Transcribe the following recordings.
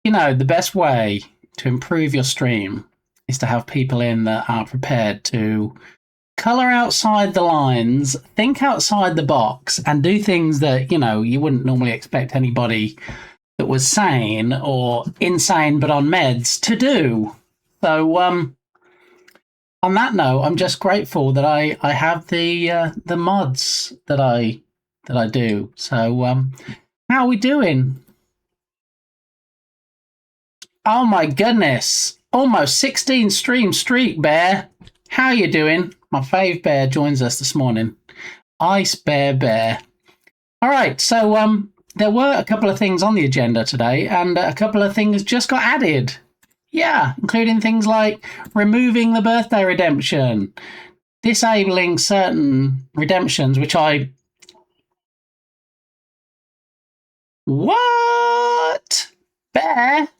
You know, the best way to improve your stream is to have people in that are prepared to color outside the lines, think outside the box, and do things that, you know, you wouldn't normally expect anybody that was sane or insane but on meds to do. So, on that note, I'm just grateful that I have the mods that I do. So, how are we doing? Oh my goodness! Almost 16 stream streak, Bear. How you doing? My fave Bear joins us this morning. Ice Bear. All right, so there were a couple of things on the agenda today, and a couple of things just got added. Yeah, including things like removing the birthday redemption, disabling certain redemptions, which I... What? Bear?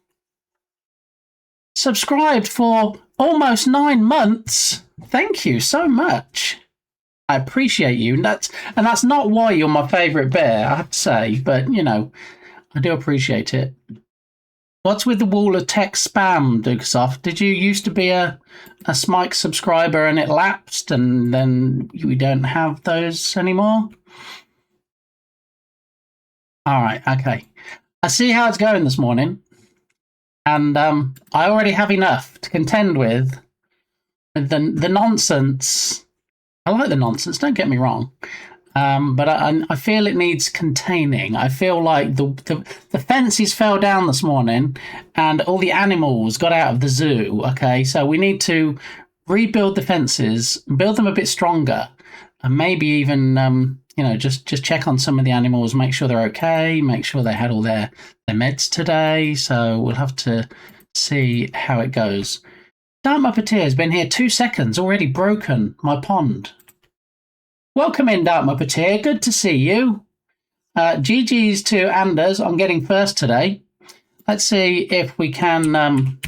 Subscribed for almost 9 months. Thank you so much. I appreciate you. And that's not why you're my favourite bear, I have to say, but, you know, I do appreciate it. What's with the wall of text spam, Dukesoft? Did you used to be a Smike subscriber and it lapsed and then we don't have those anymore? All right, okay. I see how it's going this morning. And I already have enough to contend with the nonsense. I like the nonsense, don't get me wrong. But I feel it needs containing. I feel like the fences fell down this morning and all the animals got out of the zoo, okay? So we need to rebuild the fences, build them a bit stronger, and maybe even, you know, just check on some of the animals, make sure they're okay, make sure they had all their meds today. So we'll have to see how it goes. Dark Muppeteer has been here 2 seconds, already broken my pond. Welcome in, Dark Muppeteer. Good to see you. GG's to Anders on getting first today. Let's see if we can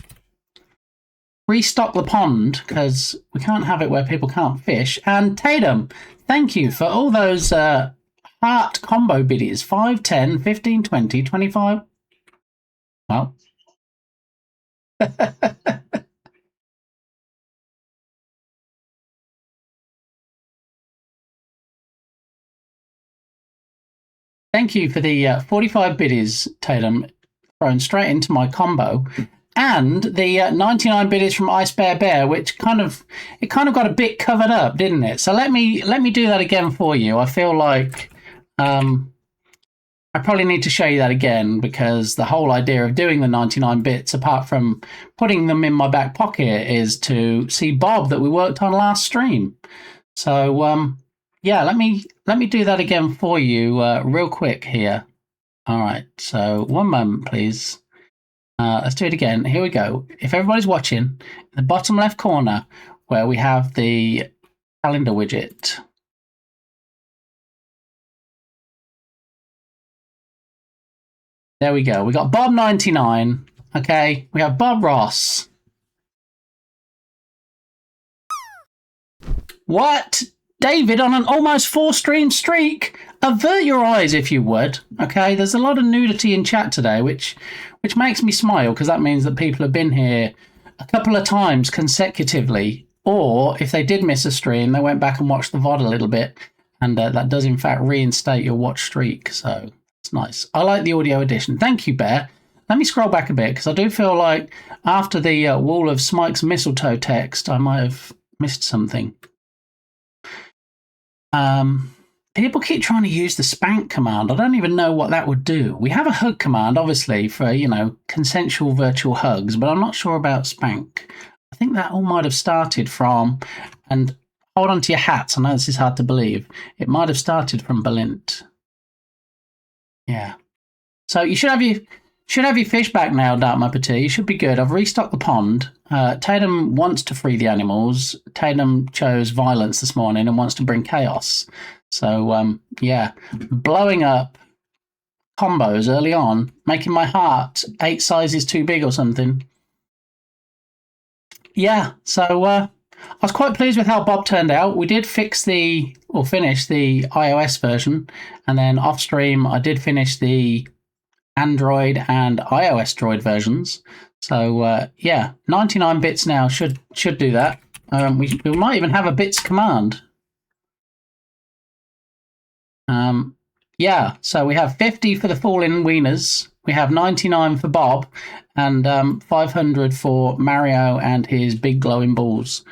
restock the pond, because we can't have it where people can't fish. And Tatum, thank you for all those heart combo biddies. 5, 10, 15, 20, 25. Well. Thank you for the 45 biddies, Tatum, thrown straight into my combo. And the 99 biddies from Ice Bear, which kind of got a bit covered up, didn't it? So let me do that again for you. I feel like I probably need to show you that again, because the whole idea of doing the 99 bits, apart from putting them in my back pocket, is to see Bob that we worked on last stream. So yeah, let me do that again for you real quick here. All right, so one moment, please. Let's do it again. Here we go. If everybody's watching, in the bottom left corner where we have the calendar widget. There we go. We got Bob 99. Okay, we have Bob Ross. What? David on an almost 4-stream streak? Avert your eyes if you would. Okay, there's a lot of nudity in chat today, which makes me smile, because that means that people have been here a couple of times consecutively, or if they did miss a stream, they went back and watched the VOD a little bit, and that does in fact reinstate your watch streak, so it's nice. I like the audio edition. Thank you, Bear. Let me scroll back a bit, because I do feel like after the wall of Smike's mistletoe text, I might have missed something. People keep trying to use the spank command. I don't even know what that would do. We have a hug command, obviously, for, you know, consensual virtual hugs, but I'm not sure about spank. I think that all might have started from, and hold on to your hats, I know this is hard to believe, it might have started from Balint. Yeah. So you should have your fish back now, Dark Muppeteer. You should be good. I've restocked the pond. Tatum wants to free the animals. Tatum chose violence this morning and wants to bring chaos. So, yeah, blowing up combos early on, making my heart 8 sizes too big or something. Yeah, so I was quite pleased with how Bob turned out. We did finish the iOS version, and then off stream I did finish the Android and iOS Droid versions. So yeah, 99 bits now should do that. We might even have a bits command. Yeah, so we have 50 for the Fallen Wieners. We have 99 for Bob, and 500 for Mario and his big glowing balls.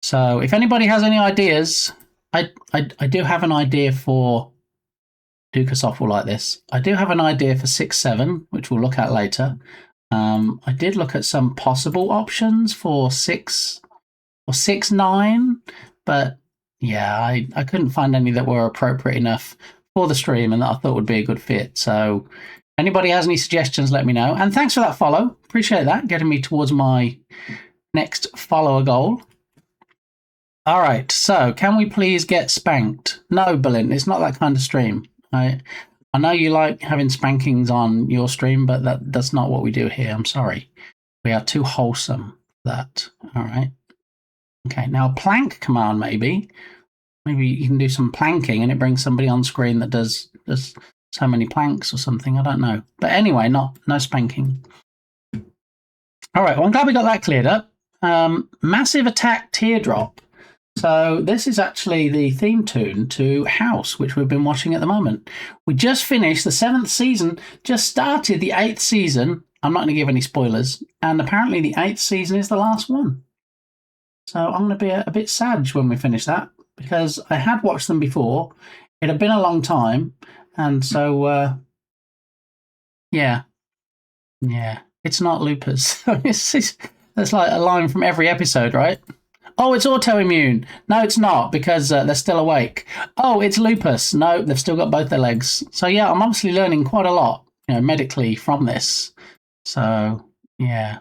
So if anybody has any ideas, I do have an idea for Dukasoft will like this. I do have an idea for 6-7, which we'll look at later. I did look at some possible options for 6 or 6-9, but yeah, I couldn't find any that were appropriate enough for the stream and that I thought would be a good fit. So anybody has any suggestions, let me know. And thanks for that follow. Appreciate that, getting me towards my next follower goal. All right, so can we please get spanked? No, Berlin, it's not that kind of stream. I know you like having spankings on your stream, but that's not what we do here. I'm sorry. We are too wholesome for that. All right. Okay, now plank command maybe. Maybe you can do some planking and it brings somebody on screen that does so many planks or something. I don't know. But anyway, no spanking. All right, well, I'm glad we got that cleared up. Massive Attack Teardrop. So this is actually the theme tune to House, which we've been watching at the moment. We just finished the 7th season, just started the 8th season. I'm not going to give any spoilers. And apparently the 8th season is the last one. So I'm going to be a bit sad when we finish that, because I had watched them before. It had been a long time. And so, yeah, it's not lupus. That's like a line from every episode, right? Oh, it's autoimmune. No, it's not, because they're still awake. Oh, it's lupus. No, they've still got both their legs. So yeah, I'm obviously learning quite a lot, medically from this. So yeah.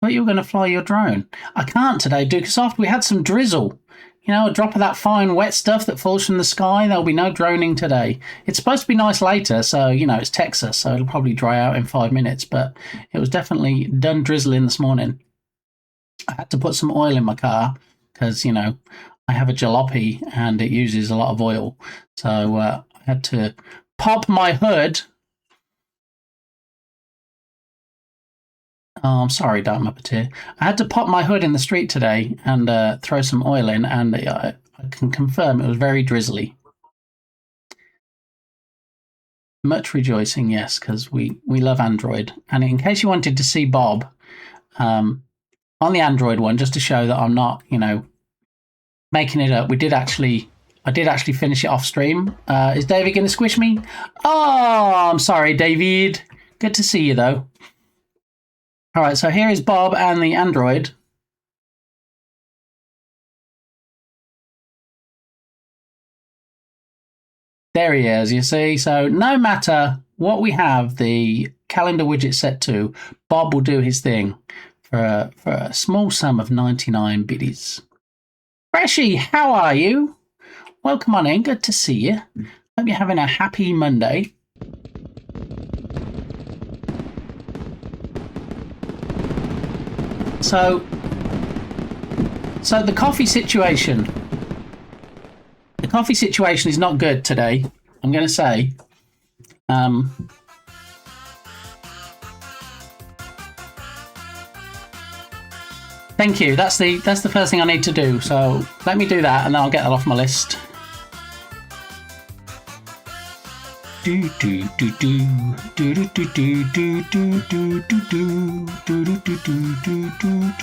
I thought you were going to fly your drone. I can't today, Dukasoft. We had some drizzle. A drop of that fine wet stuff that falls from the sky. There'll be no droning today. It's supposed to be nice later, so, it's Texas, so it'll probably dry out in 5 minutes, but it was definitely done drizzling this morning. I had to put some oil in my car because, I have a jalopy and it uses a lot of oil. So I had to pop my hood. Oh, I'm sorry, Dark Muppeteer. I had to pop my hood in the street today and throw some oil in, and I can confirm it was very drizzly. Much rejoicing, yes, because we love Android. And in case you wanted to see Bob on the Android one, just to show that I'm not, making it up, I did actually finish it off stream. Is David going to squish me? Oh, I'm sorry, David. Good to see you, though. All right, so here is Bob and the Android. There he is, you see. So no matter what we have the calendar widget set to, Bob will do his thing for a small sum of 99 biddies. Freshy, how are you? Welcome on in. Good to see you. Hope you're having a happy Monday. So the coffee situation. The coffee situation is not good today, I'm going to say. Thank you. That's the first thing I need to do. So let me do that, and then I'll get that off my list. Do do do do do do do do do do do do do do do do do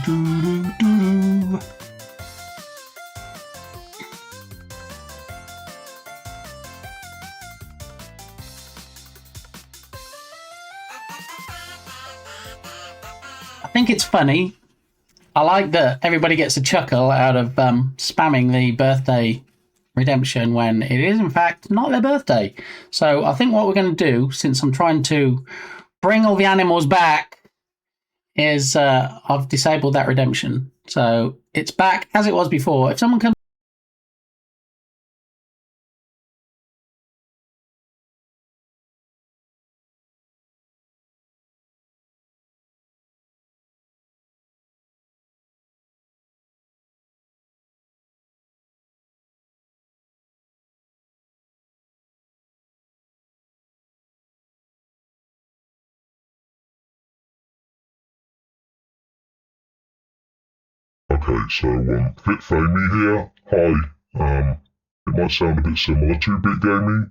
do do. I think it's funny. I like that everybody gets a chuckle out of spamming the birthday redemption when it is, in fact, not their birthday. So I think what we're going to do, since I'm trying to bring all the animals back, is I've disabled that redemption. So it's back as it was before. If someone comes Okay, so Fit Famey here. Hi. It might sound a bit similar to Bit Gamey.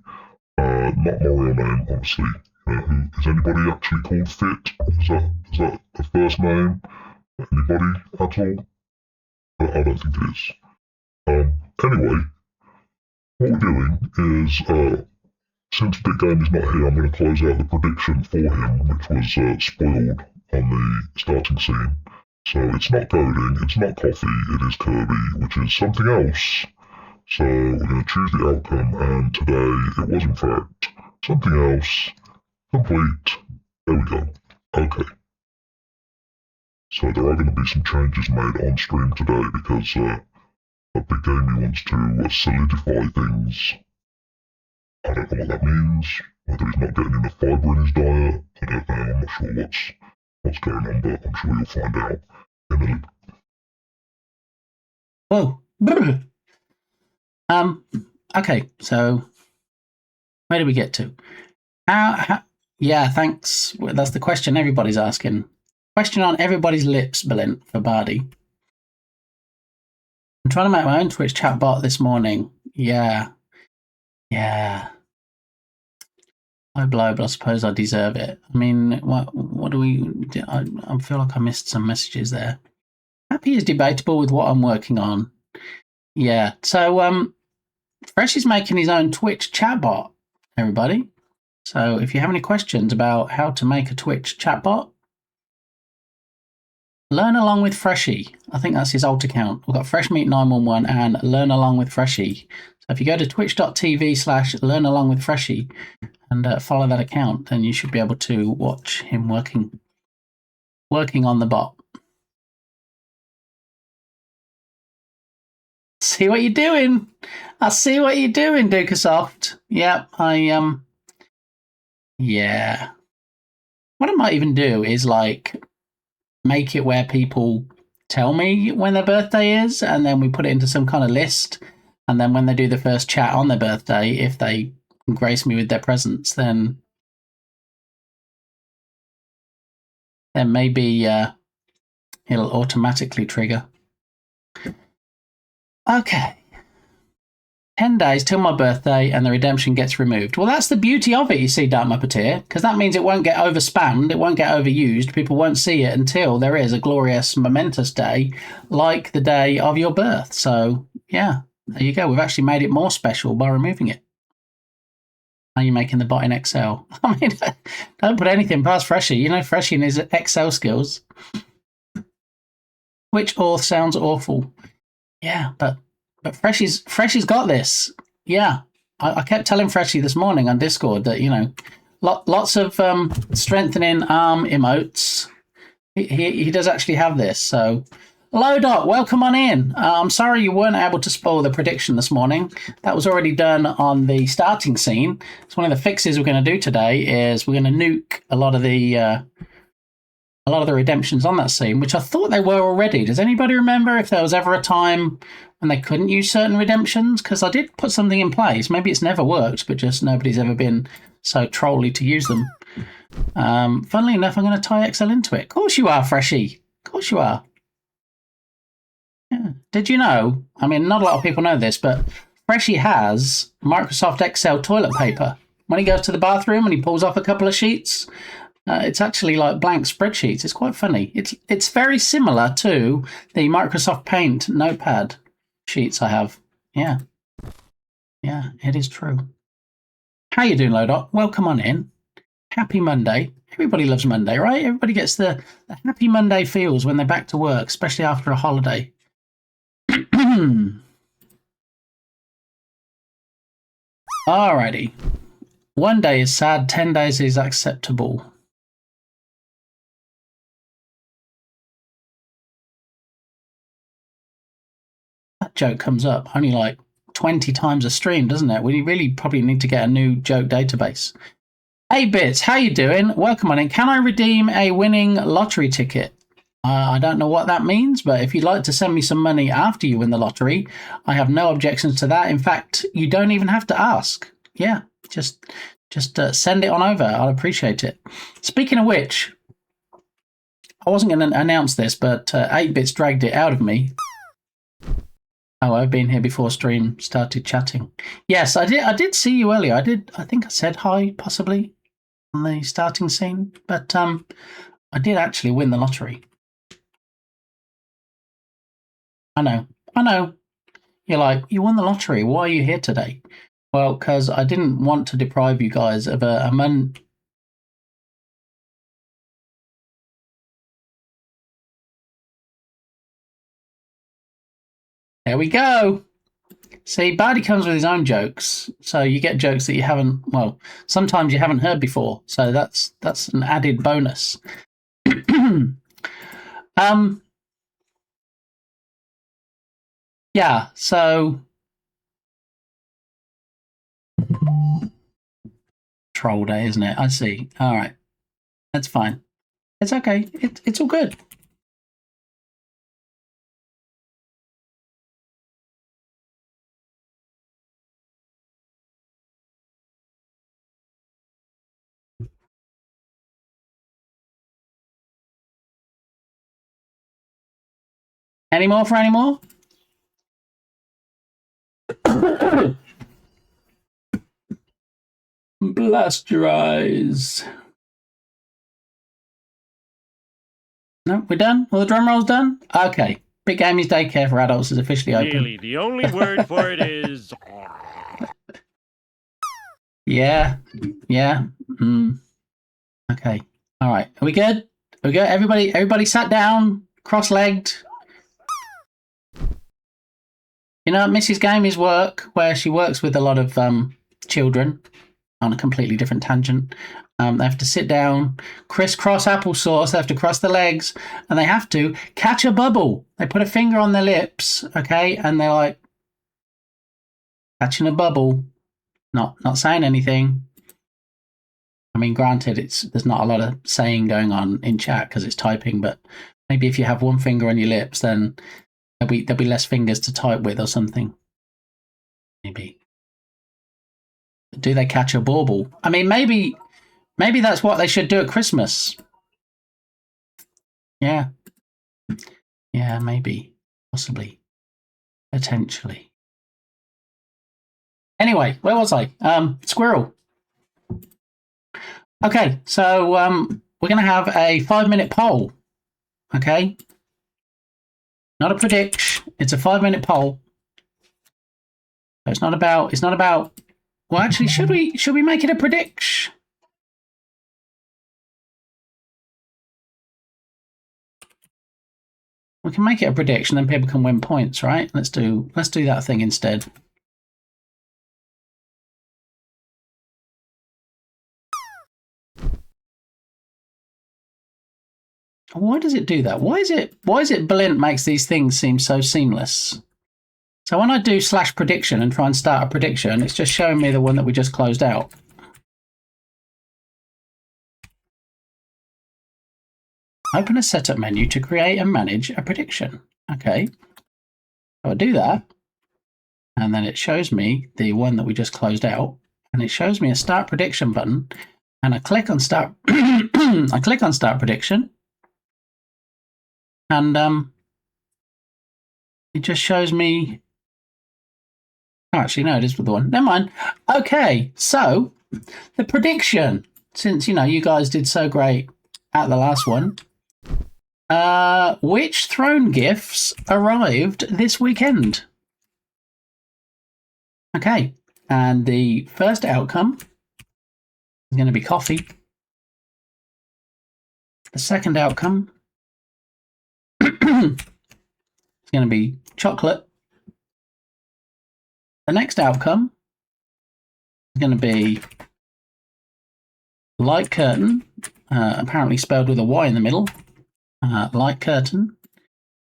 Not my real name, obviously. Is anybody actually called Fit? Is that a first name? Anybody at all? I don't think it is. Anyway, what we're doing is, since Big Game is not here, I'm going to close out the prediction for him, which was spoiled on the starting scene. So it's not coding, it's not coffee, it is Kirby, which is something else. So we're going to choose the outcome, and today it was in fact something else. Complete. There we go. Okay. So there are going to be some changes made on stream today because Big Gamey wants to solidify things. I don't know what that means, whether he's not getting enough fibre in his diet, I don't know, I'm not sure what's going on, but I'm sure you'll find out in a minute. Whoa. Okay, so where did we get to? Yeah, thanks. Well, that's the question everybody's asking. Question on everybody's lips, Belint, for Bardi. I'm trying to make my own Twitch chat bot this morning. Yeah. I blow, but I suppose I deserve it. I mean, what do we... I feel like I missed some messages there. Happy is debatable with what I'm working on. Yeah, so Fresh is making his own Twitch chatbot, everybody. So if you have any questions about how to make a Twitch chatbot, learn along with Freshy. I think that's his alt account. We've got FreshMeat911 and Learn Along with Freshy. So if you go to twitch.tv/Learn Along with Freshy and follow that account, then you should be able to watch him working on the bot. See what you're doing. I see what you're doing, Dukasoft. Yep, yeah. What I might even do is like make it where people tell me when their birthday is, and then we put it into some kind of list. And then when they do the first chat on their birthday, if they grace me with their presence, then maybe it'll automatically trigger. Okay. 10 days till my birthday and the redemption gets removed. Well, that's the beauty of it, you see, Dark Muppeteer, because that means it won't get overspammed, it won't get overused, people won't see it until there is a glorious, momentous day like the day of your birth. So, yeah, there you go. We've actually made it more special by removing it. Are you making the bot in Excel? I mean, don't put anything past Freshy. You know Freshy and his Excel skills. Which auth sounds awful. Yeah, but Freshy's got this. Yeah, I kept telling Freshy this morning on Discord that, you know, lots of strengthening arm emotes. He does actually have this. So, hello, Doc. Welcome on in. I'm sorry you weren't able to spoil the prediction this morning. That was already done on the starting scene. So one of the fixes we're going to do today is we're going to nuke a lot of the redemptions on that scene, which I thought they were already. Does anybody remember if there was ever a time when they couldn't use certain redemptions? Because I did put something in place. Maybe it's never worked, but just nobody's ever been so trolly to use them. Funnily enough, I'm going to tie Excel into it. Of course you are, Freshy. Of course you are. Yeah. Did you know? I mean, not a lot of people know this, but Freshy has Microsoft Excel toilet paper. When he goes to the bathroom and he pulls off a couple of sheets, it's actually like blank spreadsheets. It's quite funny. It's very similar to the Microsoft Paint notepad sheets I have. Yeah, it is true. How you doing, Lodot? Welcome on in. Happy Monday. Everybody loves Monday, right? Everybody gets the happy Monday feels when they're back to work, especially after a holiday. Alrighty. 1 day is sad, 10 days is acceptable. That joke comes up only like 20 times a stream, doesn't it? We really probably need to get a new joke database. Hey Bits, how you doing? Welcome on in. Can I redeem a winning lottery ticket? I don't know what that means, but if you'd like to send me some money after you win the lottery, I have no objections to that. In fact, you don't even have to ask. Yeah, just send it on over. I'll appreciate it. Speaking of which, I wasn't going to announce this, but 8-Bits dragged it out of me. Oh, I've been here before stream started chatting. Yes, I did. I did see you earlier. I think I said hi, possibly, on the starting scene. But I did actually win the lottery. I know. You're like, you won the lottery. Why are you here today? Well, because I didn't want to deprive you guys of a man. There we go. See, Bardi comes with his own jokes, so you get jokes that you haven't. Well, sometimes you haven't heard before, so that's an added bonus. Yeah. So troll day, isn't it? I see. All right, that's fine. It's okay. It's all good. Any more for any more? Blast your eyes. No, we're done? All the drum rolls done? Okay. Big Gamey's Daycare for Adults is officially open. Really, the only word for it is... Yeah. Okay. All right. Are we good? Are we good? Everybody sat down, cross-legged. You know, Mrs. Gamey's work, where she works with a lot of children on a completely different tangent. They have to sit down, crisscross applesauce. They have to cross the legs, and they have to catch a bubble. They put a finger on their lips, okay, and they're like catching a bubble, not saying anything. I mean, granted, there's not a lot of saying going on in chat because it's typing, but maybe if you have one finger on your lips, then there'll be less fingers to type with or something. Maybe. Do they catch a bauble? I mean, maybe that's what they should do at Christmas. Yeah. Yeah, maybe. Possibly. Potentially. Anyway, where was I? Squirrel. Okay, so we're going to have a 5-minute poll. Okay? Not a prediction. It's a 5-minute poll. So it's not about. Well, actually, should we make it a prediction? We can make it a prediction, then people can win points, right? Let's do that thing instead. Why does it do that? Why is it Blint makes these things seem so seamless? So when I do /prediction and try and start a prediction, it's just showing me the one that we just closed out. Open a setup menu to create and manage a prediction. Okay. So I do that, and then it shows me the one that we just closed out, and it shows me a start prediction button, and I click on start. I click on start prediction, and it just shows me. Oh, actually, no, it is with the one. Never mind. Okay, so the prediction, since you guys did so great at the last one. Which throne gifts arrived this weekend? Okay, and the first outcome is going to be coffee. The second outcome is going to be chocolate. The next outcome is going to be light curtain, apparently spelled with a Y in the middle. Light curtain,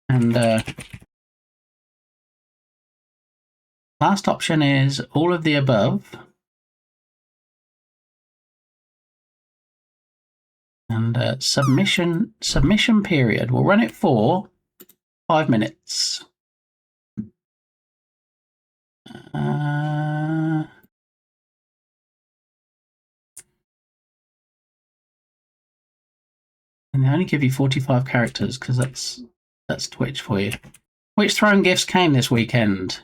and last option is all of the above, and submission period. We'll run it for 5 minutes. And they only give you 45 characters because that's Twitch for you. Which throne gifts came this weekend?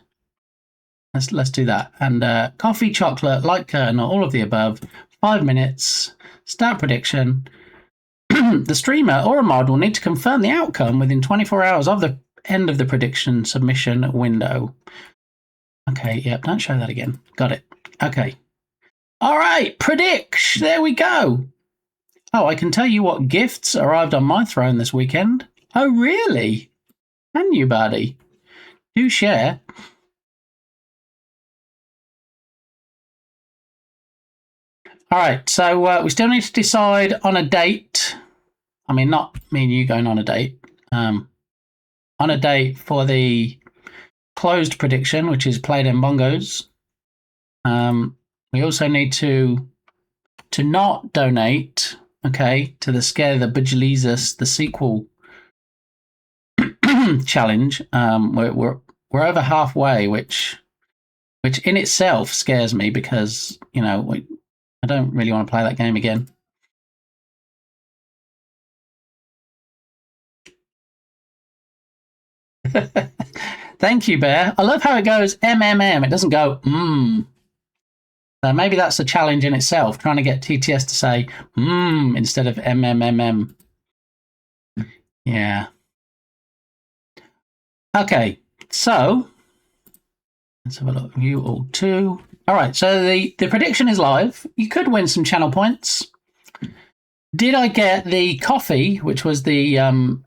Let's do that. And coffee, chocolate, light curtain, all of the above. 5 minutes. Start prediction. The streamer or a mod will need to confirm the outcome within 24 hours of the end of the prediction submission window. Okay, yep, don't show that again. Got it. Okay. All right, predict. There we go. Oh, I can tell you what gifts arrived on my throne this weekend. Oh, really? Can you, buddy? Do share. All right, so we still need to decide on a date. I mean, not me and you going on a date. On a date for the closed prediction, which is Play Them Bongos. We also need to not donate, okay, to the Scare the Bejelizes, the sequel challenge. We're over halfway, which in itself scares me because, you know, I don't really want to play that game again. Thank you, Bear. I love how it goes MMM. It doesn't go So maybe that's a challenge in itself, trying to get TTS to say instead of MMMM. Yeah. Okay, so let's have a look. View all two. All right, so the prediction is live. You could win some channel points. Did I get the coffee, which was the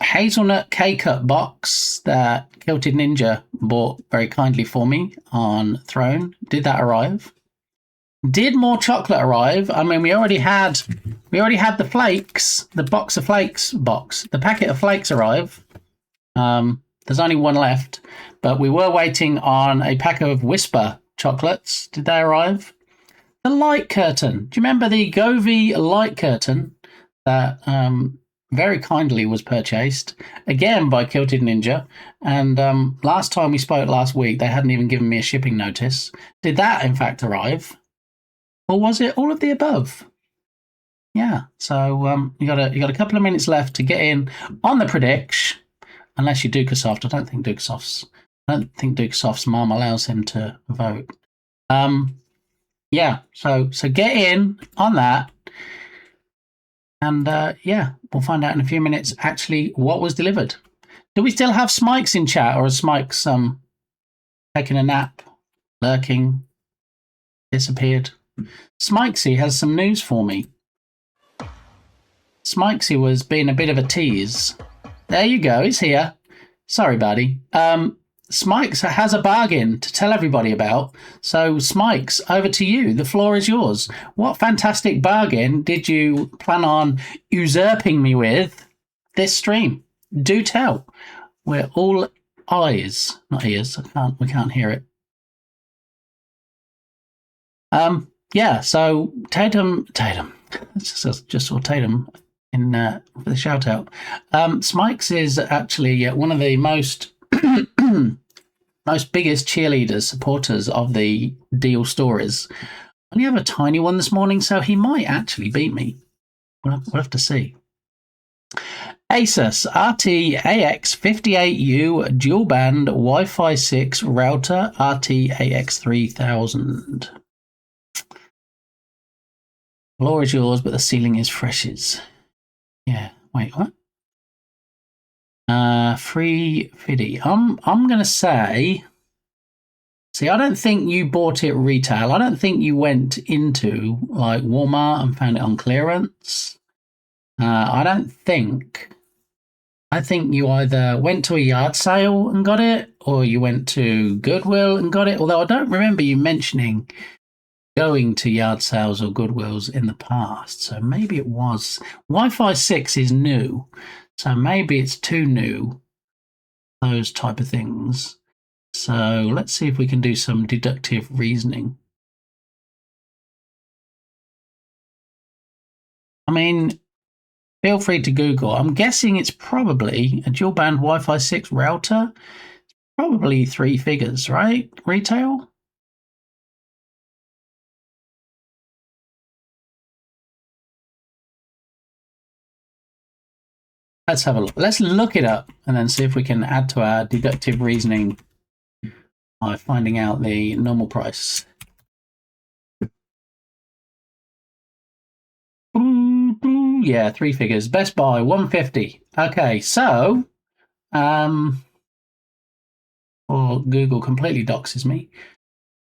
hazelnut K-Cup box that Kilted Ninja bought very kindly for me on Throne? Did that arrive? Did more chocolate arrive? I mean, we already had the flakes, the box of flakes the packet of flakes arrive. There's only one left, but we were waiting on a pack of Whisper chocolates. Did they arrive? The light curtain. Do you remember the Govee light curtain that very kindly was purchased again by Kilted Ninja? And last time we spoke last week, they hadn't even given me a shipping notice. Did that in fact arrive? Or was it all of the above? Yeah, so you got a couple of minutes left to get in on the prediction, unless you Dukesoft. I don't think Dukesoft's mom allows him to vote. Yeah, so get in on that, and yeah, we'll find out in a few minutes actually what was delivered. Do we still have Smikes in chat, or is Smikes taking a nap, lurking, disappeared? Smikesy has some news for me. Smikesy was being a bit of a tease. There you go, he's here. Sorry, buddy. Smikes has a bargain to tell everybody about. So, Smikes, over to you. The floor is yours. What fantastic bargain did you plan on usurping me with this stream? Do tell. We're all eyes, not ears. We can't hear it. Yeah, so Tatum. Just saw Tatum in for the shout out. Smikes is actually one of the most biggest cheerleaders, supporters of the deal stories. I only have a tiny one this morning, so he might actually beat me. We'll have to see. Asus RT-AX58U dual band Wi-Fi 6 router RT-AX3000. Floor is yours, but the ceiling is Fresh's. Yeah. Wait, what? Free fiddy. I'm gonna say. See, I don't think you bought it retail. I don't think you went into like Walmart and found it on clearance. I think you either went to a yard sale and got it, or you went to Goodwill and got it. Although I don't remember you mentioning going to yard sales or Goodwills in the past. So maybe it was. Wi-Fi 6 is new, so maybe it's too new, those type of things. So let's see if we can do some deductive reasoning. I mean, feel free to Google. I'm guessing it's probably a dual band Wi-Fi 6 router. It's probably 3 figures, right? Retail? Let's have a look. Let's look it up and then see if we can add to our deductive reasoning by finding out the normal price. Yeah, 3 figures. Best Buy, $150. Okay, so, or Google completely doxes me.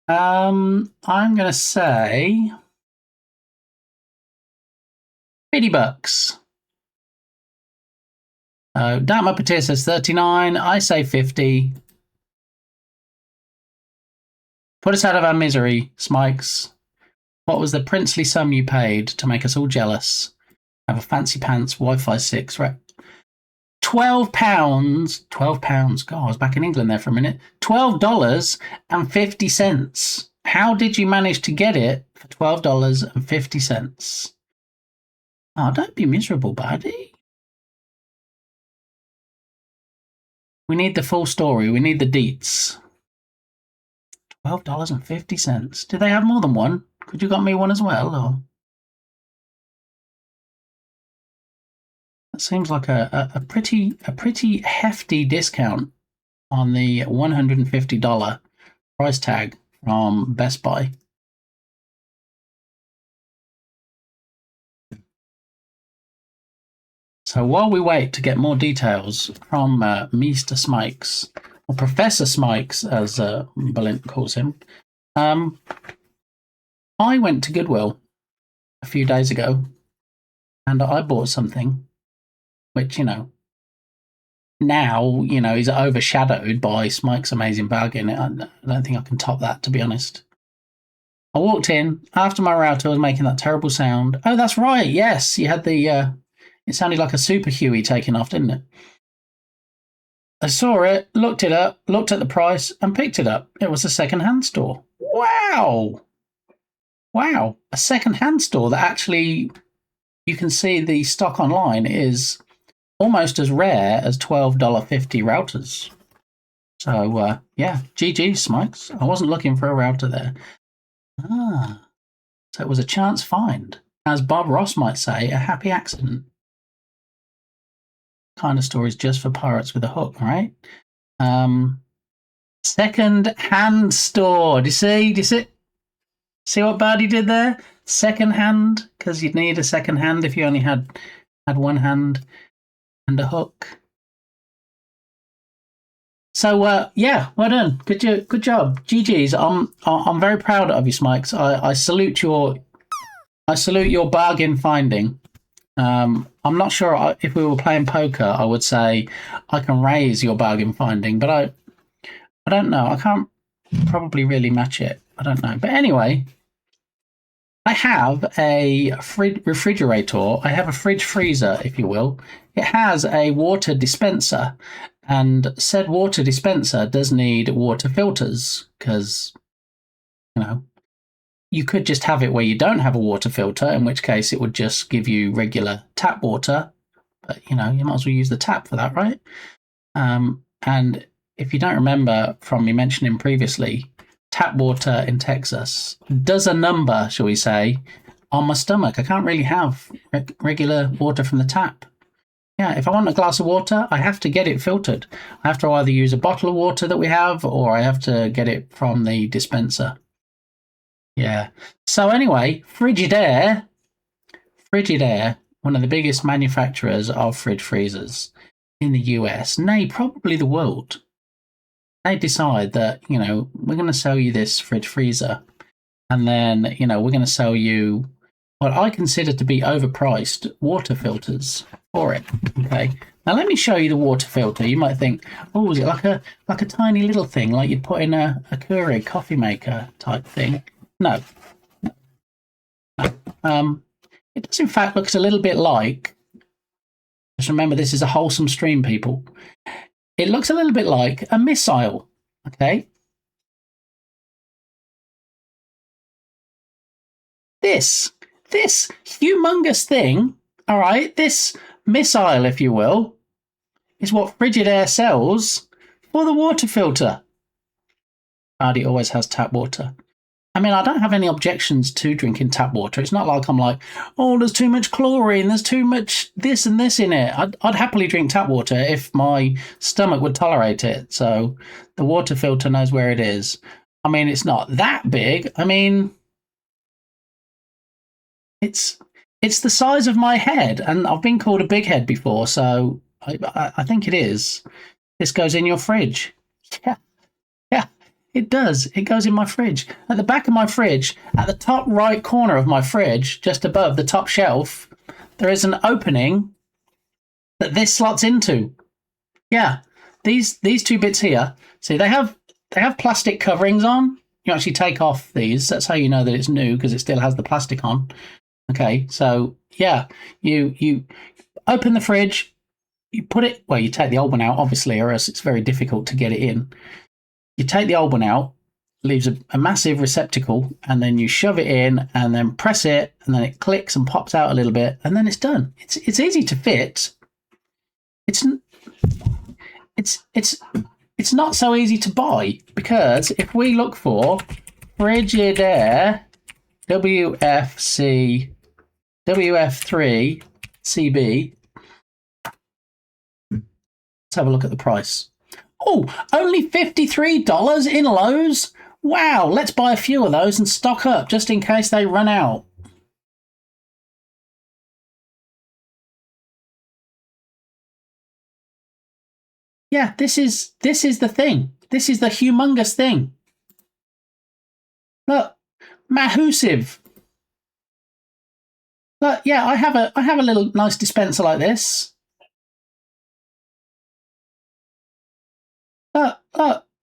I'm gonna say $50. Dark Muppeteer says 39. I say 50. Put us out of our misery, Smikes. What was the princely sum you paid to make us all jealous? Have a fancy pants Wi-Fi 6, right? £12. £12. God, I was back in England there for a minute. $12.50. How did you manage to get it for $12.50? Oh, don't be miserable, buddy. We need the full story. We need the deets. $12.50. Do they have more than one? Could you got me one as well? Or that seems like a pretty hefty discount on the $150 price tag from Best Buy. So while we wait to get more details from Mr. Smikes, or Professor Smikes, as Balint calls him, I went to Goodwill a few days ago and I bought something which, now, is overshadowed by Smike's amazing bargain. I don't think I can top that, to be honest. I walked in after my router was making that terrible sound. Oh, that's right. Yes, you had the... it sounded like a Super Huey taking off, didn't it? I saw it, looked it up, looked at the price, and picked it up. It was a second-hand store. Wow! Wow. A second-hand store that actually... You can see the stock online is almost as rare as $12.50 routers. So, yeah, GG, Smikes. I wasn't looking for a router there. So it was a chance find. As Bob Ross might say, a happy accident. Kind of stories just for pirates with a hook, right? Second-hand store. Do you see? See what Birdie did there? Second hand, because you'd need a second hand if you only had one hand and a hook. So yeah, well done. Good job. GG's. I'm very proud of you, Smikes. I salute your bargain finding. I'm not sure if we were playing poker, I would say I can raise your bargain finding, but I don't know. I can't probably really match it. I don't know. But anyway, I have a refrigerator. I have a fridge freezer, if you will. It has a water dispenser, and said water dispenser does need water filters because, you could just have it where you don't have a water filter, in which case it would just give you regular tap water. But, you might as well use the tap for that, right? And if you don't remember from me mentioning previously, tap water in Texas does a number, shall we say, on my stomach. I can't really have regular water from the tap. Yeah, if I want a glass of water, I have to get it filtered. I have to either use a bottle of water that we have, or I have to get it from the dispenser. Yeah. So anyway, Frigidaire, one of the biggest manufacturers of fridge freezers in the US, nay, probably the world, they decide that, we're going to sell you this fridge freezer, and then, we're going to sell you what I consider to be overpriced water filters for it. Okay. Now let me show you the water filter. You might think, oh, is it like a tiny little thing, like you'd put in a Keurig coffee maker type thing? No. It does in fact look a little bit like, just remember this is a wholesome stream, people. It looks a little bit like a missile, okay? This humongous thing, all right, this missile, if you will, is what Frigidaire sells for the water filter. Hardy always has tap water. I mean, I don't have any objections to drinking tap water. It's not like I'm like, oh, there's too much chlorine, there's too much this and this in it. I'd happily drink tap water if my stomach would tolerate it. So the water filter knows where it is. I mean, it's not that big. I mean, it's the size of my head, and I've been called a big head before, so I think it is. This goes in your fridge. Yeah. Yeah. It does. It goes in my fridge. At the back of my fridge, at the top right corner of my fridge, just above the top shelf, there is an opening that this slots into. Yeah, these two bits here. See, they have plastic coverings on. You actually take off these. That's how you know that it's new, because it still has the plastic on. Okay, so yeah, you open the fridge, you put it. Well, you take the old one out, obviously, or else it's very difficult to get it in. You take the old one out, leaves a massive receptacle, and then you shove it in and then press it, and then it clicks and pops out a little bit, and then it's done. It's easy to fit. It's not so easy to buy, because if we look for Frigidaire WF3 CB, let's have a look at the price. Oh, only $53 in Lowe's? Wow, let's buy a few of those and stock up just in case they run out. Yeah, this is the thing. This is the humongous thing. Look, massive. Look, yeah, I have a little nice dispenser like this. Look,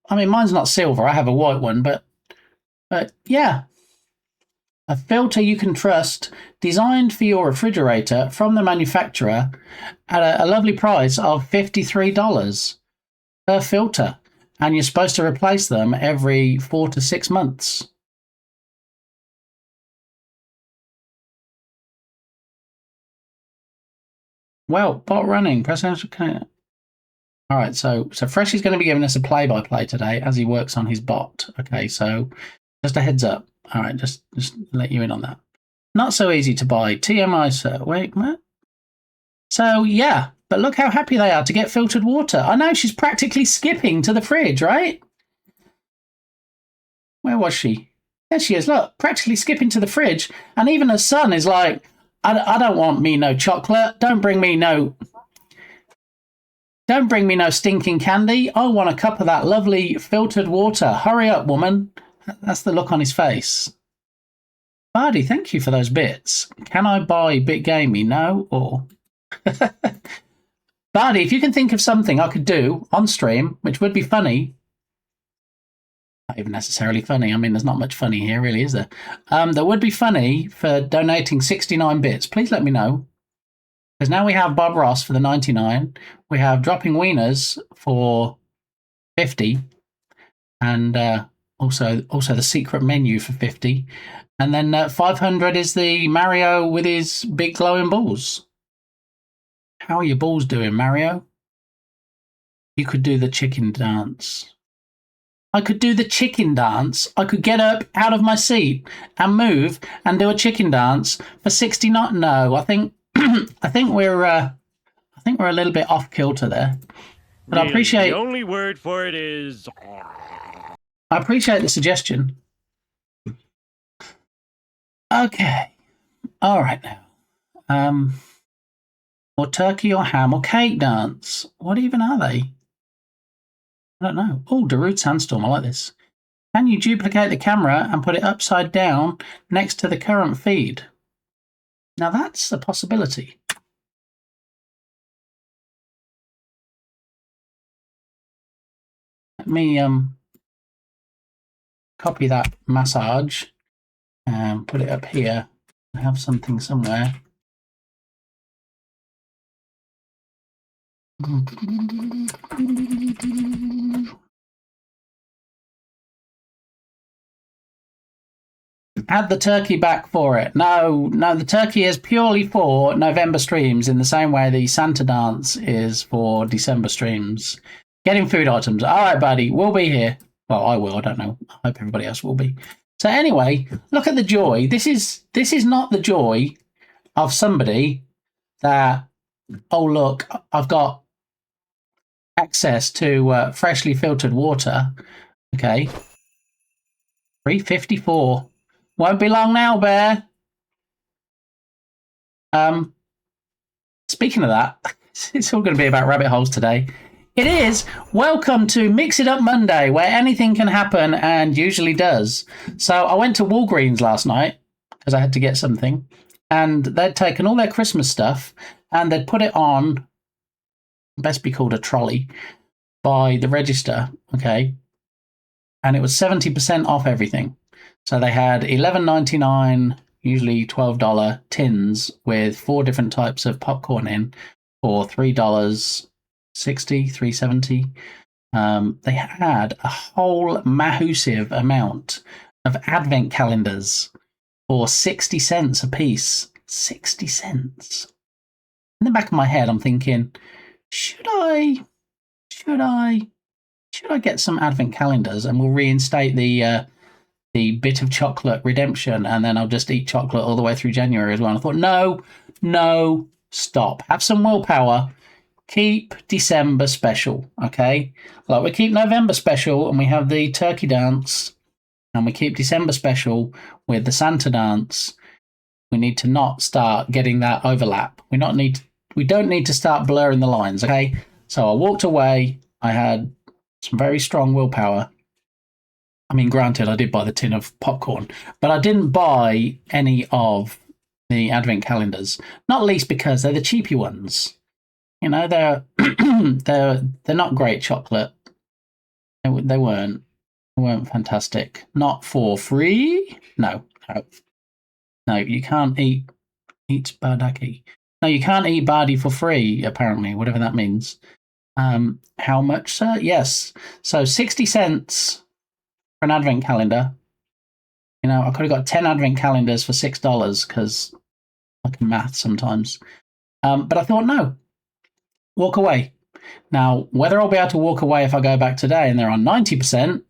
I mean, mine's not silver. I have a white one, but yeah. A filter you can trust, designed for your refrigerator from the manufacturer at a lovely price of $53 per filter. And you're supposed to replace them every 4 to 6 months. Well, bot running. Press enter. All right, so Freshy's going to be giving us a play-by-play today as he works on his bot. Okay, so just a heads up. All right, just let you in on that. Not so easy to buy. TMI, sir. Wait, what? So, yeah, but look how happy they are to get filtered water. I know, she's practically skipping to the fridge, right? Where was she? There she is. Look, practically skipping to the fridge. And even her son is like, I don't want me no chocolate. Don't bring me no stinking candy. I want a cup of that lovely filtered water. Hurry up, woman. That's the look on his face. Bardi, thank you for those bits. Can I buy Bit Gamey? No? Or... Bardi, if you can think of something I could do on stream, which would be funny. Not even necessarily funny. I mean, there's not much funny here, really, is there? That would be funny for donating 69 bits. Please let me know. Because now we have Bob Ross for the 99. We have Dropping Wieners for 50. And also the secret menu for 50. And then 500 is the Mario with his big glowing balls. How are your balls doing, Mario? You could do the chicken dance. I could do the chicken dance. I could get up out of my seat and move and do a chicken dance for 69. No, I think we're a little bit off kilter there. But Really, I appreciate. The only word for it is. I appreciate the suggestion. Okay. All right now. Or turkey or ham or cake dance. What even are they? I don't know. Oh, Darude Sandstorm. I like this. Can you duplicate the camera and put it upside down next to the current feed? Now that's a possibility. Let me copy that massage and put it up here. I have something somewhere. Add the turkey back for it. No, the turkey is purely for November streams in the same way the Santa dance is for December streams. Getting food items. All right, buddy, we'll be here. Well, I will. I don't know. I hope everybody else will be. So anyway, look at the joy. This is not the joy of somebody that, oh look, I've got access to freshly filtered water. Okay. 354. Won't be long now, Bear. Speaking of that, it's all going to be about rabbit holes today. It is. Welcome to Mix It Up Monday, where anything can happen and usually does. So I went to Walgreens last night because I had to get something, and they'd taken all their Christmas stuff and they'd put it on, best be called a trolley, by the register, okay? And it was 70% off everything. So they had $11.99, usually $12 tins with 4 different types of popcorn in for $3.60, $3.70. They had a whole massive amount of advent calendars for 60 cents a piece. 60 cents. In the back of my head, I'm thinking, should I get some advent calendars and we'll reinstate the bit of chocolate redemption, and then I'll just eat chocolate all the way through January as well. And I thought, no, stop. Have some willpower. Keep December special, okay? Like we keep November special and we have the turkey dance, and we keep December special with the Santa dance. We need to not start getting that overlap. We don't need to start blurring the lines, okay? So I walked away. I had some very strong willpower. I mean, granted, I did buy the tin of popcorn, but I didn't buy any of the advent calendars, not least because they're the cheapy ones. You know, they're not great chocolate. They weren't fantastic. Not for free. No, you can't eat bardaki. No, you can't eat bardi for free. Apparently, whatever that means. How much, sir? Yes. So 60 cents for an advent calendar. You know, I could have got 10 advent calendars for $6 because I can math sometimes. But I thought, no, walk away. Now, whether I'll be able to walk away if I go back today and they're on 90%,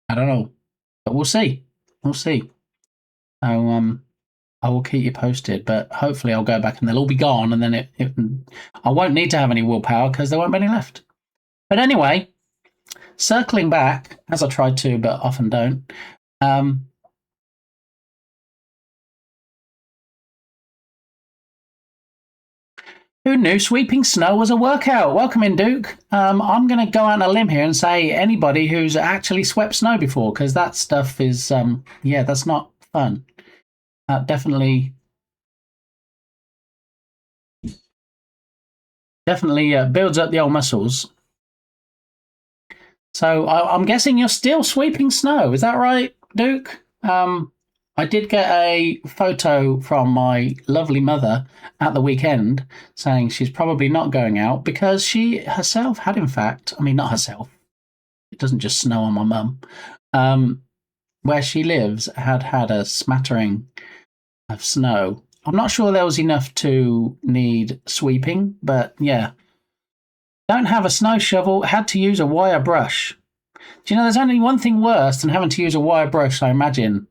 I don't know. But we'll see. We'll see. So, I will keep you posted, but hopefully I'll go back and they'll all be gone, and then I won't need to have any willpower because there won't be any left. But anyway, circling back, as I tried to, but often don't. Who knew sweeping snow was a workout? Welcome in, Duke. I'm going to go out on a limb here and say anybody who's actually swept snow before, because that stuff is, that's not fun. Definitely builds up the old muscles. So I'm guessing you're still sweeping snow. Is that right, Duke? I did get a photo from my lovely mother at the weekend saying she's probably not going out because she herself had, in fact, I mean, not herself. It doesn't just snow on my mum. Where she lives had a smattering of snow. I'm not sure there was enough to need sweeping, but yeah. Don't have a snow shovel, had to use a wire brush. Do you know there's only one thing worse than having to use a wire brush, I imagine,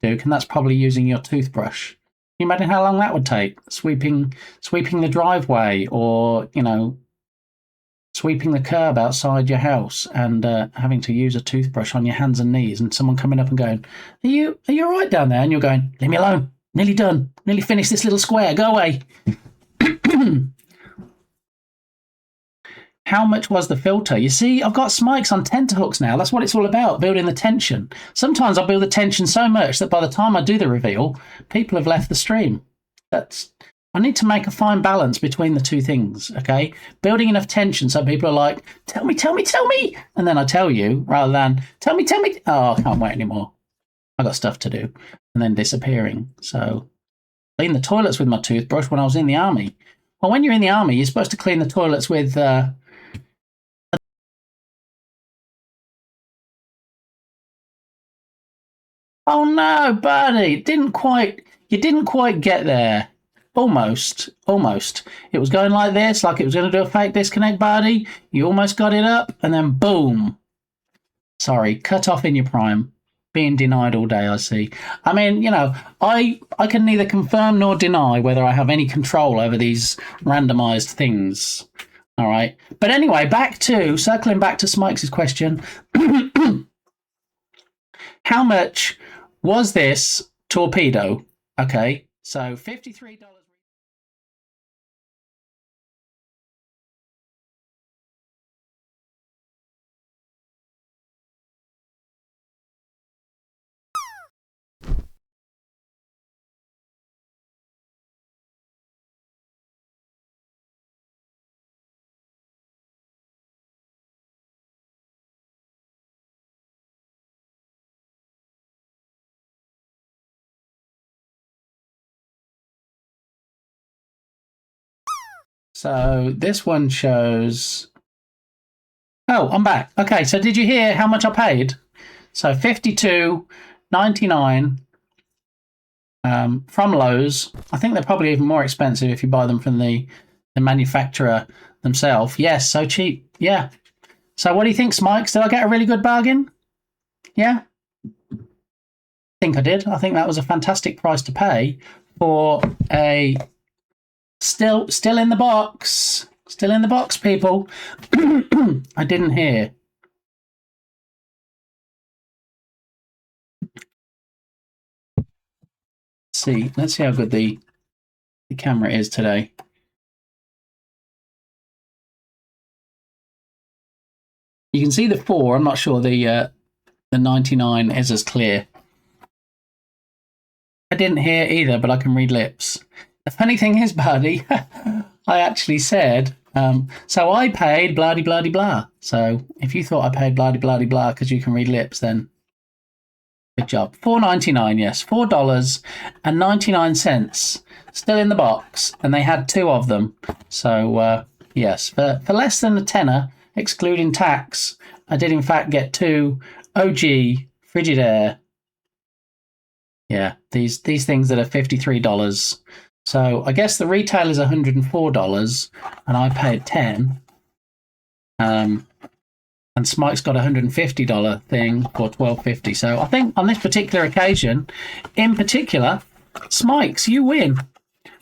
Duke, and that's probably using your toothbrush. Can you imagine how long that would take? Sweeping the driveway, or, you know, sweeping the curb outside your house and having to use a toothbrush on your hands and knees, and someone coming up and going, Are you all right down there? And you're going, leave me alone. Nearly done. Nearly finished this little square. Go away. How much was the filter? You see, I've got smikes on tenterhooks now. That's what it's all about, building the tension. Sometimes I'll build the tension so much that by the time I do the reveal, people have left the stream. I need to make a fine balance between the two things, okay? Building enough tension so people are like, tell me. And then I tell you, rather than, tell me. Oh, I can't wait anymore. I got stuff to do. And then disappearing. So, clean the toilets with my toothbrush when I was in the army. Well, when you're in the army, you're supposed to clean the toilets with... Oh no, buddy! You didn't quite get there. Almost. It was going like this, like it was going to do a fake disconnect, buddy. You almost got it up, and then boom. Sorry, cut off in your prime. Being denied all day, I see. I mean, you know, I can neither confirm nor deny whether I have any control over these randomized things. All right. But anyway, circling back to Smike's question. How much was this torpedo? Okay. So $53. So this one shows. Oh, I'm back. Okay, so did you hear how much I paid? So $52.99 from Lowe's. I think they're probably even more expensive if you buy them from the manufacturer themselves. Yes, so cheap. Yeah. So what do you think, Smikes? Did I get a really good bargain? Yeah. I think I did. I think that was a fantastic price to pay for a still in the box. Still in the box, people. I didn't hear. Let's see how good the camera is today. You can see the 4. I'm not sure the 99 is as clear. I didn't hear either, but I can read lips. The funny thing is, buddy, I actually said, so I paid blah blah blah. So if you thought I paid blah blah blah because you can read lips, then good job. $4.99, yes, $4.99, still in the box, and they had 2 of them. So yes, for less than a tenner, excluding tax, I did in fact get 2 OG Frigidaire. Yeah, these things that are $53. So I guess the retail is $104, and I paid $10. And Smike's got a $150 thing for $12.50. So I think on this particular occasion, in particular, Smike's, you win.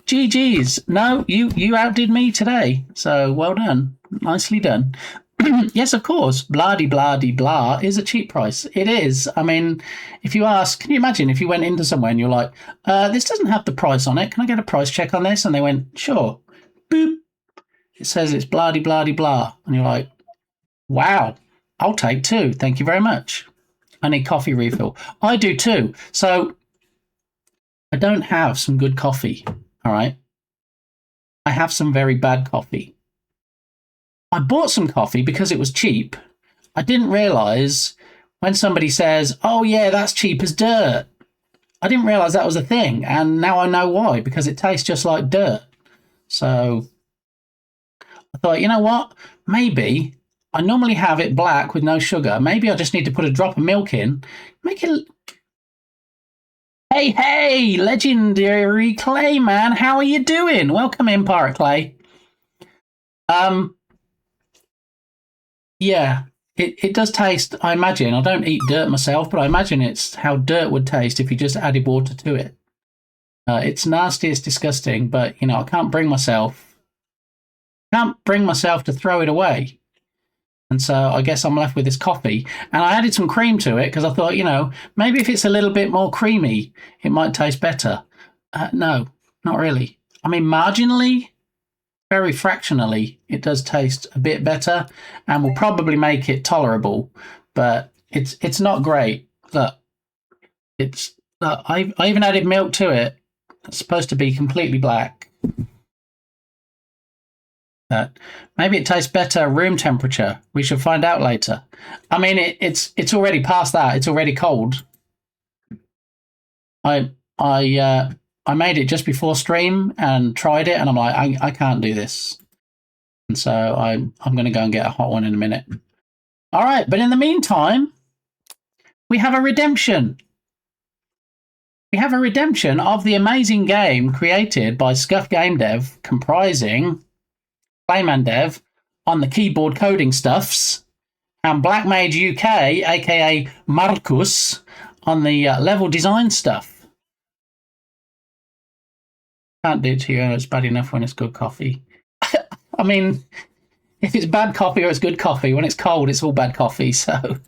GG's. No, you outdid me today. So well done. Nicely done. Yes, of course, blah is a cheap price. It is. I mean, if you ask, can you imagine if you went into somewhere and you're like, this doesn't have the price on it. Can I get a price check on this? And they went, sure. Boop. It says it's blah. And you're like, wow, I'll take 2. Thank you very much. I need coffee refill. I do too. So I don't have some good coffee. All right. I have some very bad coffee. I bought some coffee because it was cheap. I didn't realize when somebody says, oh yeah, that's cheap as dirt. I didn't realize that was a thing. And now I know why, because it tastes just like dirt. So I thought, you know what? Maybe I normally have it black with no sugar. Maybe I just need to put a drop of milk in. Make it. Hey, legendary Clay, man. How are you doing? Welcome in, Pirate Clay. Yeah, it does taste, I imagine. I don't eat dirt myself, but I imagine it's how dirt would taste if you just added water to it. It's nasty, it's disgusting, but, you know, I can't bring myself to throw it away. And so I guess I'm left with this coffee. And I added some cream to it because I thought, you know, maybe if it's a little bit more creamy, it might taste better. No, not really. I mean, marginally, very fractionally, it does taste a bit better and will probably make it tolerable, but it's not great. Look, I even added milk to it. It's supposed to be completely black. But maybe it tastes better room temperature. We should find out later. I mean, it's already past that. It's already cold. I made it just before stream and tried it, and I'm like, I can't do this. And so I'm going to go and get a hot one in a minute. All right, but in the meantime, we have a redemption. We have a redemption of the amazing game created by Scuff Game Dev, comprising Playman Dev on the keyboard coding stuffs, and Black Mage UK, aka Marcus, on the level design stuff. Can't do it to you. It's bad enough when it's good coffee. I mean, if it's bad coffee or it's good coffee, when it's cold, it's all bad coffee. So,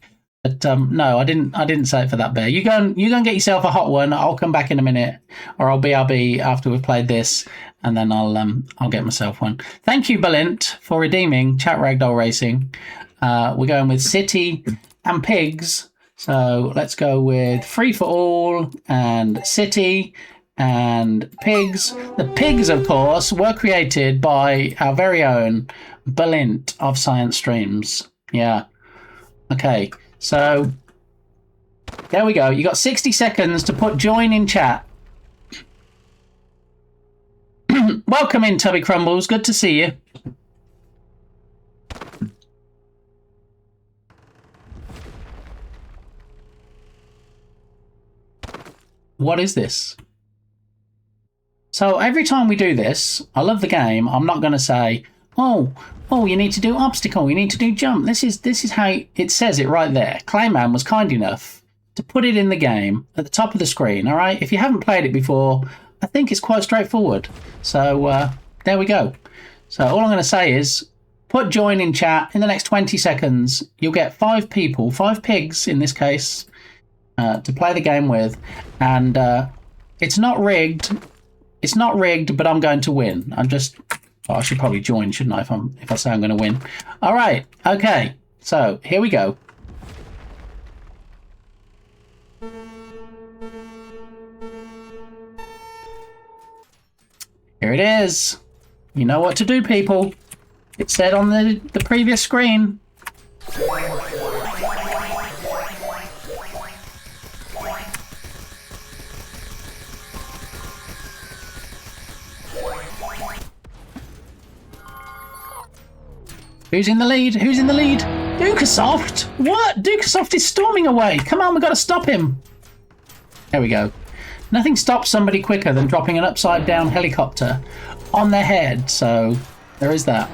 but no, I didn't say it for that bear. You go and get yourself a hot one. I'll come back in a minute, or I'll BRB after we've played this, and then I'll get myself one. Thank you, Balint, for redeeming Chat Ragdoll Racing. We're going with City and Pigs. So let's go with Free for All and City and Pigs. The pigs, of course, were created by our very own Balint of Science Streams. Yeah. Okay, so there we go. You got 60 seconds to put join in chat. Welcome in, Tubby Crumbles. Good to see you. What is this? So every time we do this, I love the game. I'm not going to say, oh, you need to do obstacle, you need to do jump. This is how it says it right there. Clayman was kind enough to put it in the game at the top of the screen. All right. If you haven't played it before, I think it's quite straightforward. So there we go. So all I'm going to say is put join in chat. In the next 20 seconds, you'll get 5 people, 5 pigs in this case, to play the game with. And it's not rigged. It's not rigged, but I'm going to win. I should probably join, shouldn't I, if I say I'm going to win. All right. Okay. So here we go. Here it is. You know what to do, people. It said on the previous screen. Who's in the lead? Who's in the lead? Dukasoft? What? Dukasoft is storming away. Come on, we've got to stop him. There we go. Nothing stops somebody quicker than dropping an upside-down helicopter on their head. So there is that.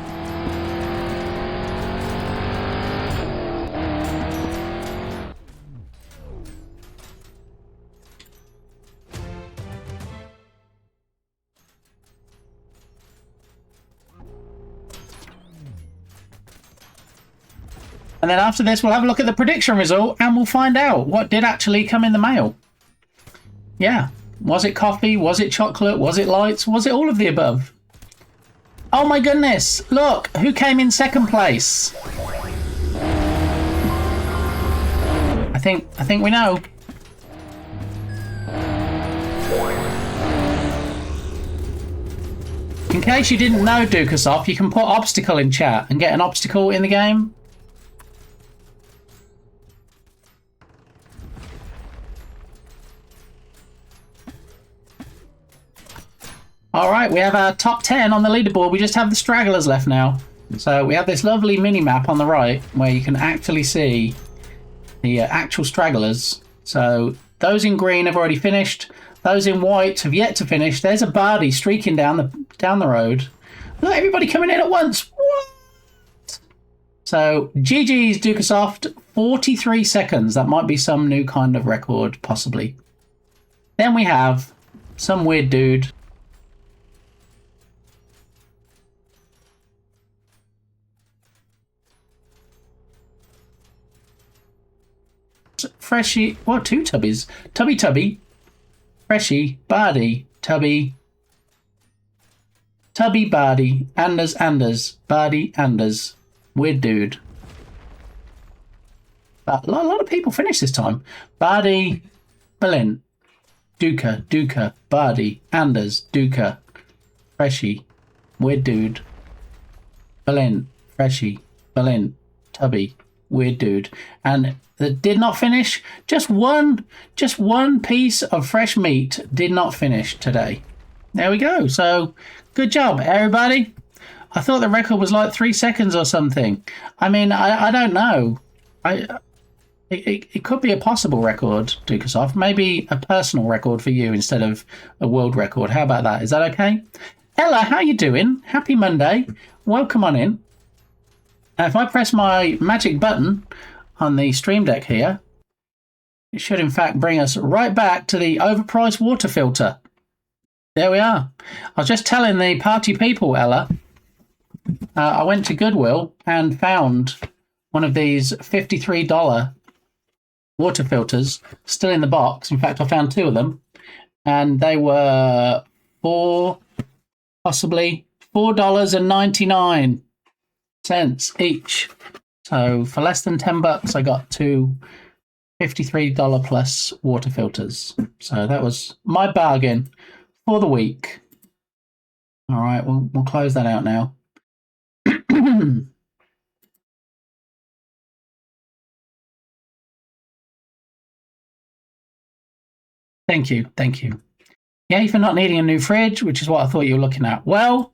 And then after this, we'll have a look at the prediction result and we'll find out what did actually come in the mail. Yeah. Was it coffee? Was it chocolate? Was it lights? Was it all of the above? Oh my goodness. Look, who came in second place? I think we know. In case you didn't know, Dukasoft, you can put obstacle in chat and get an obstacle in the game. All right, we have our top 10 on the leaderboard. We just have the stragglers left now. So we have this lovely mini-map on the right where you can actually see the actual stragglers. So those in green have already finished. Those in white have yet to finish. There's a Bardi streaking down the road. Look, everybody coming in at once. What? So GG's Dukasoft, 43 seconds. That might be some new kind of record, possibly. Then we have some weird dude. Freshy, what, 2 tubbies? Tubby, Freshy, Bardi, Tubby, Bardi, Anders, Bardi, Anders, weird dude. But a lot of people finished this time. Bardi, Balint, Duka, Bardi, Anders, Duka, Freshy, weird dude, Balint, Freshy, Balint, Tubby, weird dude, and that did not finish. Just one piece of fresh meat did not finish today. There we go. So good job, everybody. I thought the record was like 3 seconds or something. I mean, I don't know. It could be a possible record, Dukasoft. Maybe a personal record for you instead of a world record. How about that? Is that okay? Ella, how you doing? Happy Monday. Welcome on in. Now, if I press my magic button on the Stream Deck here, it should in fact bring us right back to the overpriced water filter. There we are. I was just telling the party people, Ella, I went to Goodwill and found one of these $53 water filters still in the box. In fact, I found two of them, and they were possibly $4.99 each. So for less than $10, I got two $53 plus water filters. So that was my bargain for the week. All right, we'll close that out now. Thank you. Yay for not needing a new fridge, which is what I thought you were looking at. Well,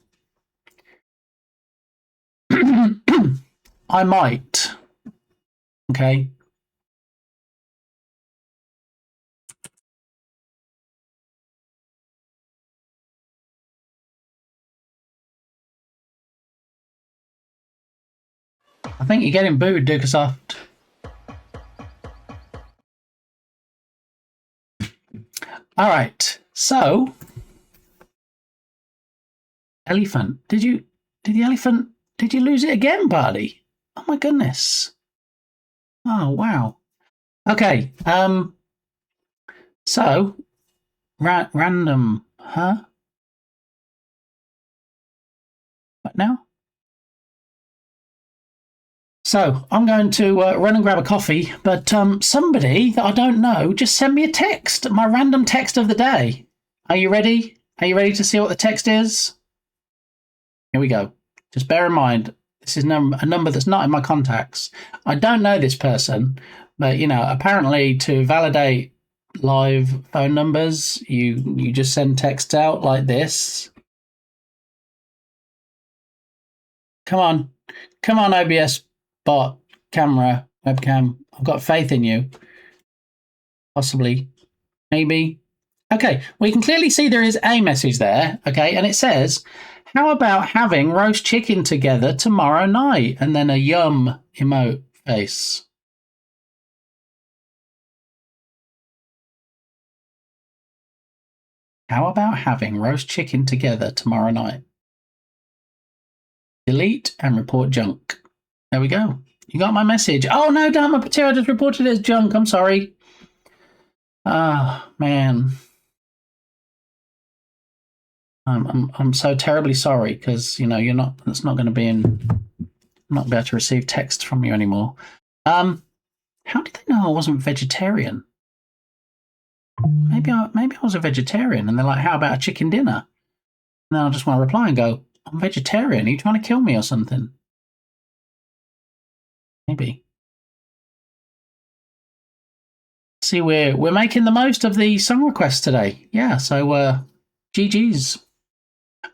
I might. Okay. I think you're getting booed, Ducasoft. All right. So, elephant. Did you lose it again, buddy? Oh my goodness. Oh wow. Okay. So, random, huh? What now? So I'm going to run and grab a coffee, but somebody that I don't know just sent me a text, my random text of the day. Are you ready? Are you ready to see what the text is? Here we go. Just bear in mind, this is a number that's not in my contacts. I don't know this person, but apparently to validate live phone numbers, you just send texts out like this. Come on, OBS bot, camera, webcam. I've got faith in you. Possibly, maybe. Okay, we can clearly see there is a message there. Okay, and it says, "How about having roast chicken together tomorrow night?" And then a yum emote face. How about having roast chicken together tomorrow night? Delete and report junk. There we go. You got my message. Oh no, damn, I just reported it as junk. I'm sorry. Ah, man. I'm so terribly sorry because you're not. It's not going to be in. I'm not able to receive text from you anymore. How did they know I wasn't vegetarian? Maybe I was a vegetarian, and they're like, "How about a chicken dinner?" And then I just want to reply and go, "I'm vegetarian. Are you trying to kill me or something?" Maybe. See, we're making the most of the song requests today. Yeah, so GG's.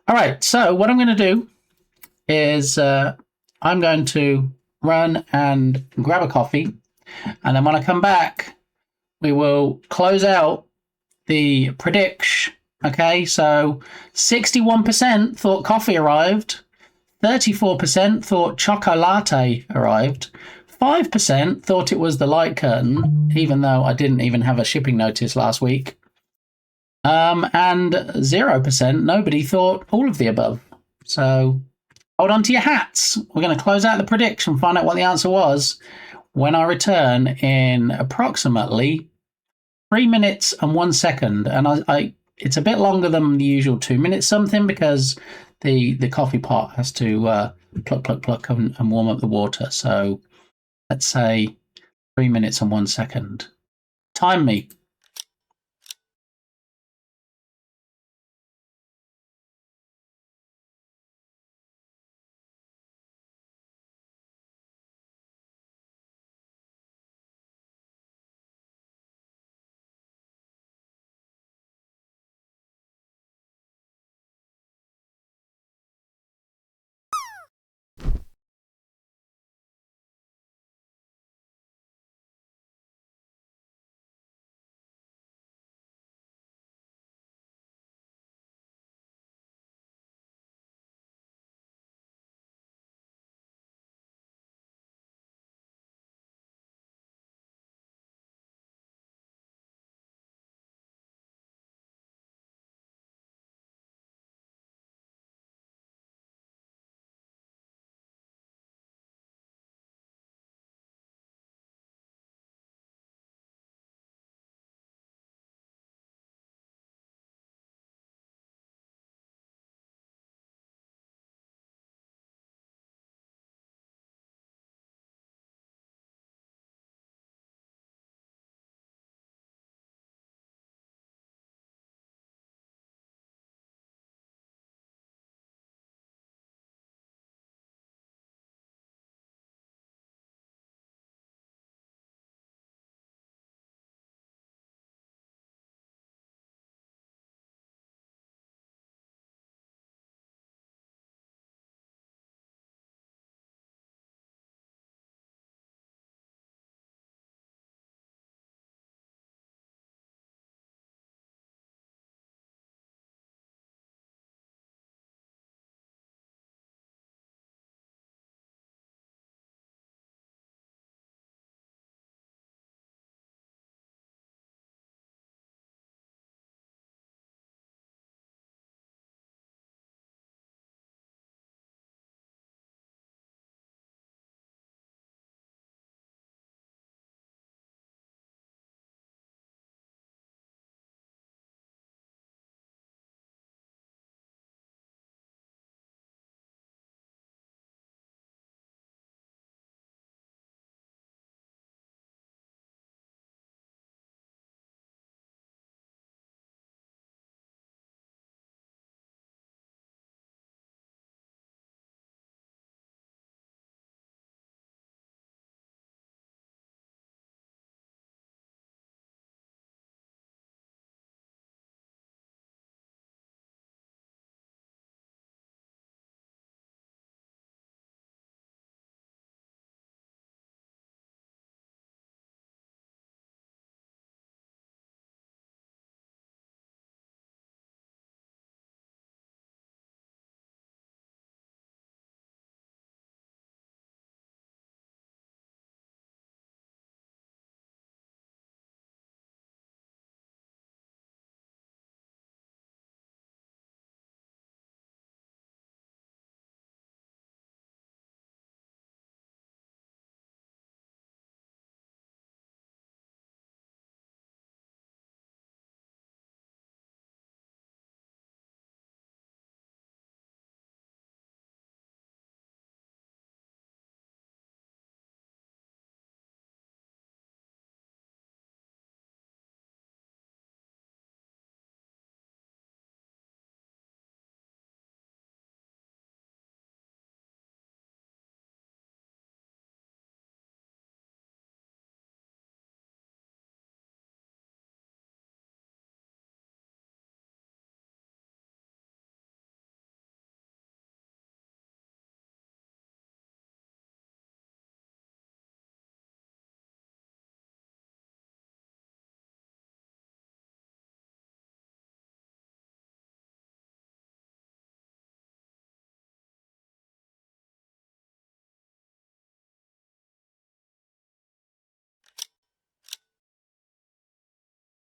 All right, so what I'm going to do is I'm going to run and grab a coffee, and then when I come back, we will close out the prediction. Okay, so 61% thought coffee arrived, 34% thought chocolate arrived, 5% thought it was the light curtain, even though I didn't even have a shipping notice last week. And 0%, nobody thought all of the above. So hold on to your hats. We're going to close out the prediction, find out what the answer was when I return in approximately 3 minutes and 1 second. And it's a bit longer than the usual 2 minutes something because the coffee pot has to pluck and warm up the water. So let's say 3 minutes and 1 second. Time me.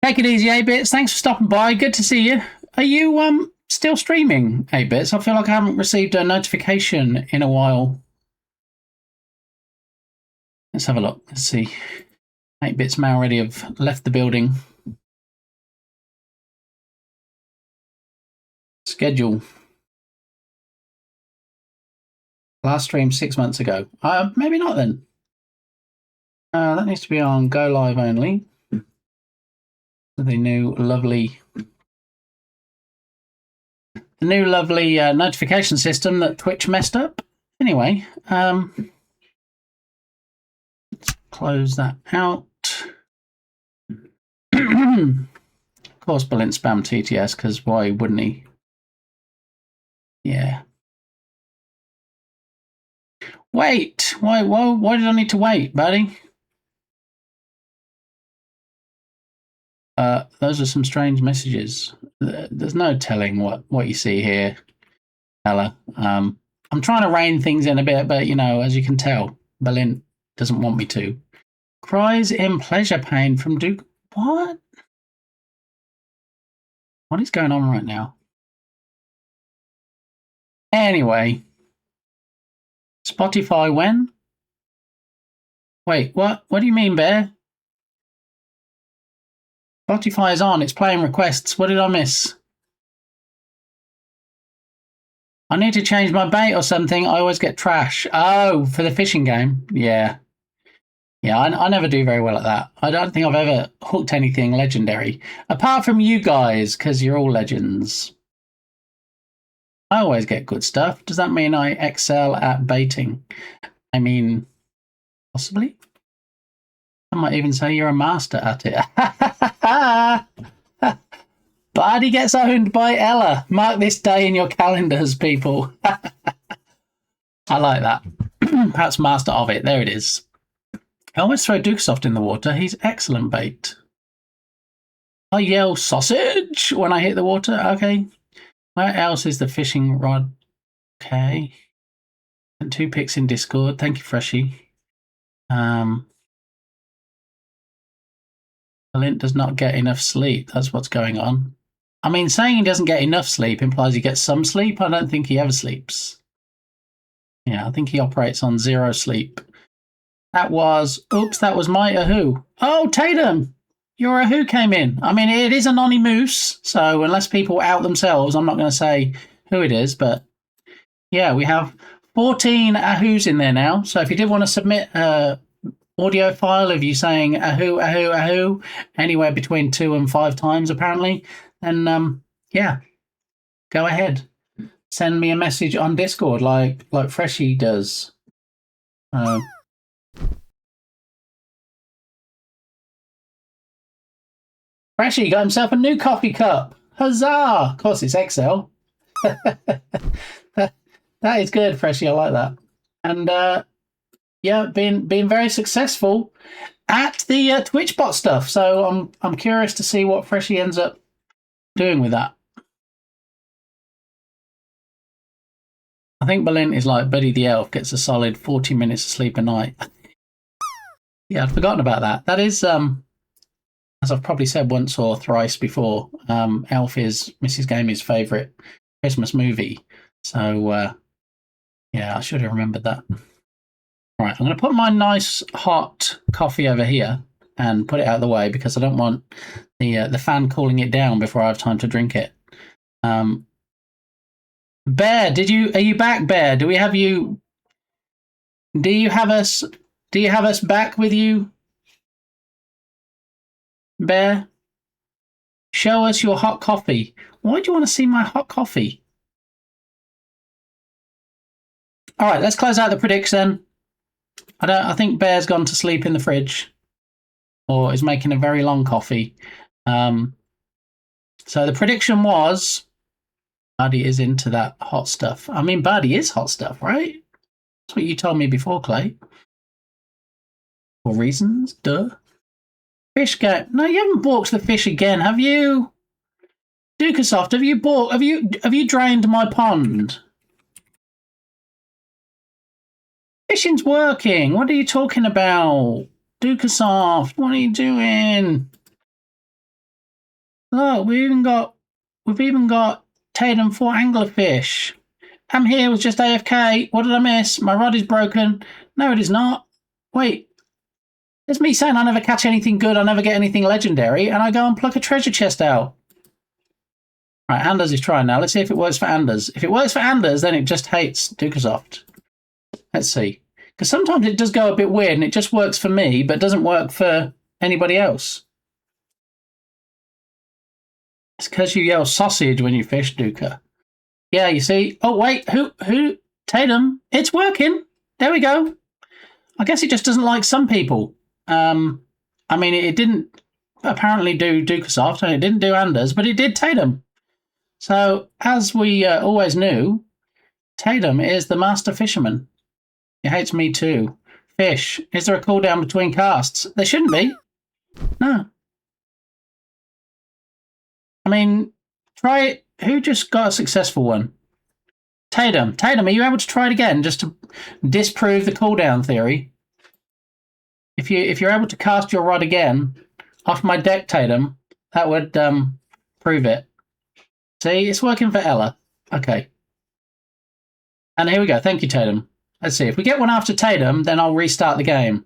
Take it easy, 8-Bits. Thanks for stopping by. Good to see you. Are you still streaming, 8-Bits? I feel like I haven't received a notification in a while. Let's have a look. Let's see. 8-Bits may already have left the building. Schedule. Last stream 6 months ago. Maybe not then. That needs to be on Go Live only. The new lovely notification system that Twitch messed up. Anyway, let's close that out. Of course, Balint spam TTS, because why wouldn't he? Yeah. Wait! Why did I need to wait, buddy? Those are some strange messages. There's no telling what you see here, Ella. I'm trying to rein things in a bit, but, as you can tell, Balint doesn't want me to. Cries in pleasure pain from Duke. What? What is going on right now? Anyway. Spotify when? Wait, what? What do you mean, Bear? Spotify is on. It's playing requests. What did I miss? I need to change my bait or something. I always get trash. Oh, for the fishing game? Yeah. Yeah, I never do very well at that. I don't think I've ever hooked anything legendary. Apart from you guys, because you're all legends. I always get good stuff. Does that mean I excel at baiting? I mean, possibly. I might even say you're a master at it. Buddy gets owned by Ella. Mark this day in your calendars, people. I like that. Perhaps master of it. There it is. I always throw Dukesoft in the water. He's excellent bait. I yell sausage when I hit the water. Okay. Where else is the fishing rod? Okay. And 2 pics in Discord. Thank you, Freshie. Balint does not get enough sleep. That's what's going on. I mean, saying he doesn't get enough sleep implies he gets some sleep. I don't think he ever sleeps. Yeah, I think he operates on 0 sleep. That was my Ahoo. Oh, Tatum! Your Ahoo came in. I mean, it is anonymous, so unless people out themselves, I'm not going to say who it is, but yeah, we have 14 Ahoos in there now. So if you did want to submit an audio file of you saying Ahoo, Ahoo, Ahoo, anywhere between 2 and 5 times apparently, then yeah, go ahead. Send me a message on Discord like Freshie does. Freshie got himself a new coffee cup. Huzzah! Of course, it's XL. That is good, Freshie. I like that. And yeah, being very successful at the Twitch bot stuff. So I'm curious to see what Freshie ends up doing with that. I think Balint is like Buddy the Elf, gets a solid 40 minutes of sleep a night. Yeah, I'd forgotten about that. That is, as I've probably said once or thrice before, Elf is Mrs. Gamey's favourite Christmas movie. So, yeah, I should have remembered that. All right, I'm going to put my nice hot coffee over here and put it out of the way because I don't want the fan cooling it down before I have time to drink it. Bear, are you back, Bear? Do you have us back with you? Bear, show us your hot coffee. Why do you want to see my hot coffee? All right, let's close out the predicts then. I think Bear's gone to sleep in the fridge or is making a very long coffee. So the prediction was Buddy is into that hot stuff. I mean, Buddy is hot stuff, right? That's what you told me before, Clay. For reasons, duh. Fish game. No, you haven't bought the fish again, have you? Dukasoft, have you drained my pond? Fishing's working. What are you talking about? Dukasoft, what are you doing? Look, we've even got Tatum for anglerfish. I'm here with just AFK. What did I miss? My rod is broken. No, it is not. Wait. It's me saying I never catch anything good, I never get anything legendary, and I go and pluck a treasure chest out. Right, Anders is trying now. Let's see if it works for Anders. If it works for Anders, then it just hates Dukasoft. Let's see. Because sometimes it does go a bit weird and it just works for me, but doesn't work for anybody else. It's because you yell sausage when you fish, Duka. Yeah, you see. Oh, wait. Who? Tatum. It's working. There we go. I guess it just doesn't like some people. I mean, it didn't apparently do Dukasoft, and it didn't do Anders, but it did Tatum. So, as we always knew, Tatum is the master fisherman. He hates me too. Fish. Is there a cooldown between casts? There shouldn't be. No. I mean, try it. Who just got a successful one? Tatum. Tatum, are you able to try it again just to disprove the cooldown theory? If you're able to cast your rod again off my deck, Tatum, that would prove it. See, it's working for Ella. Okay. And here we go. Thank you, Tatum. Let's see. If we get one after Tatum, then I'll restart the game.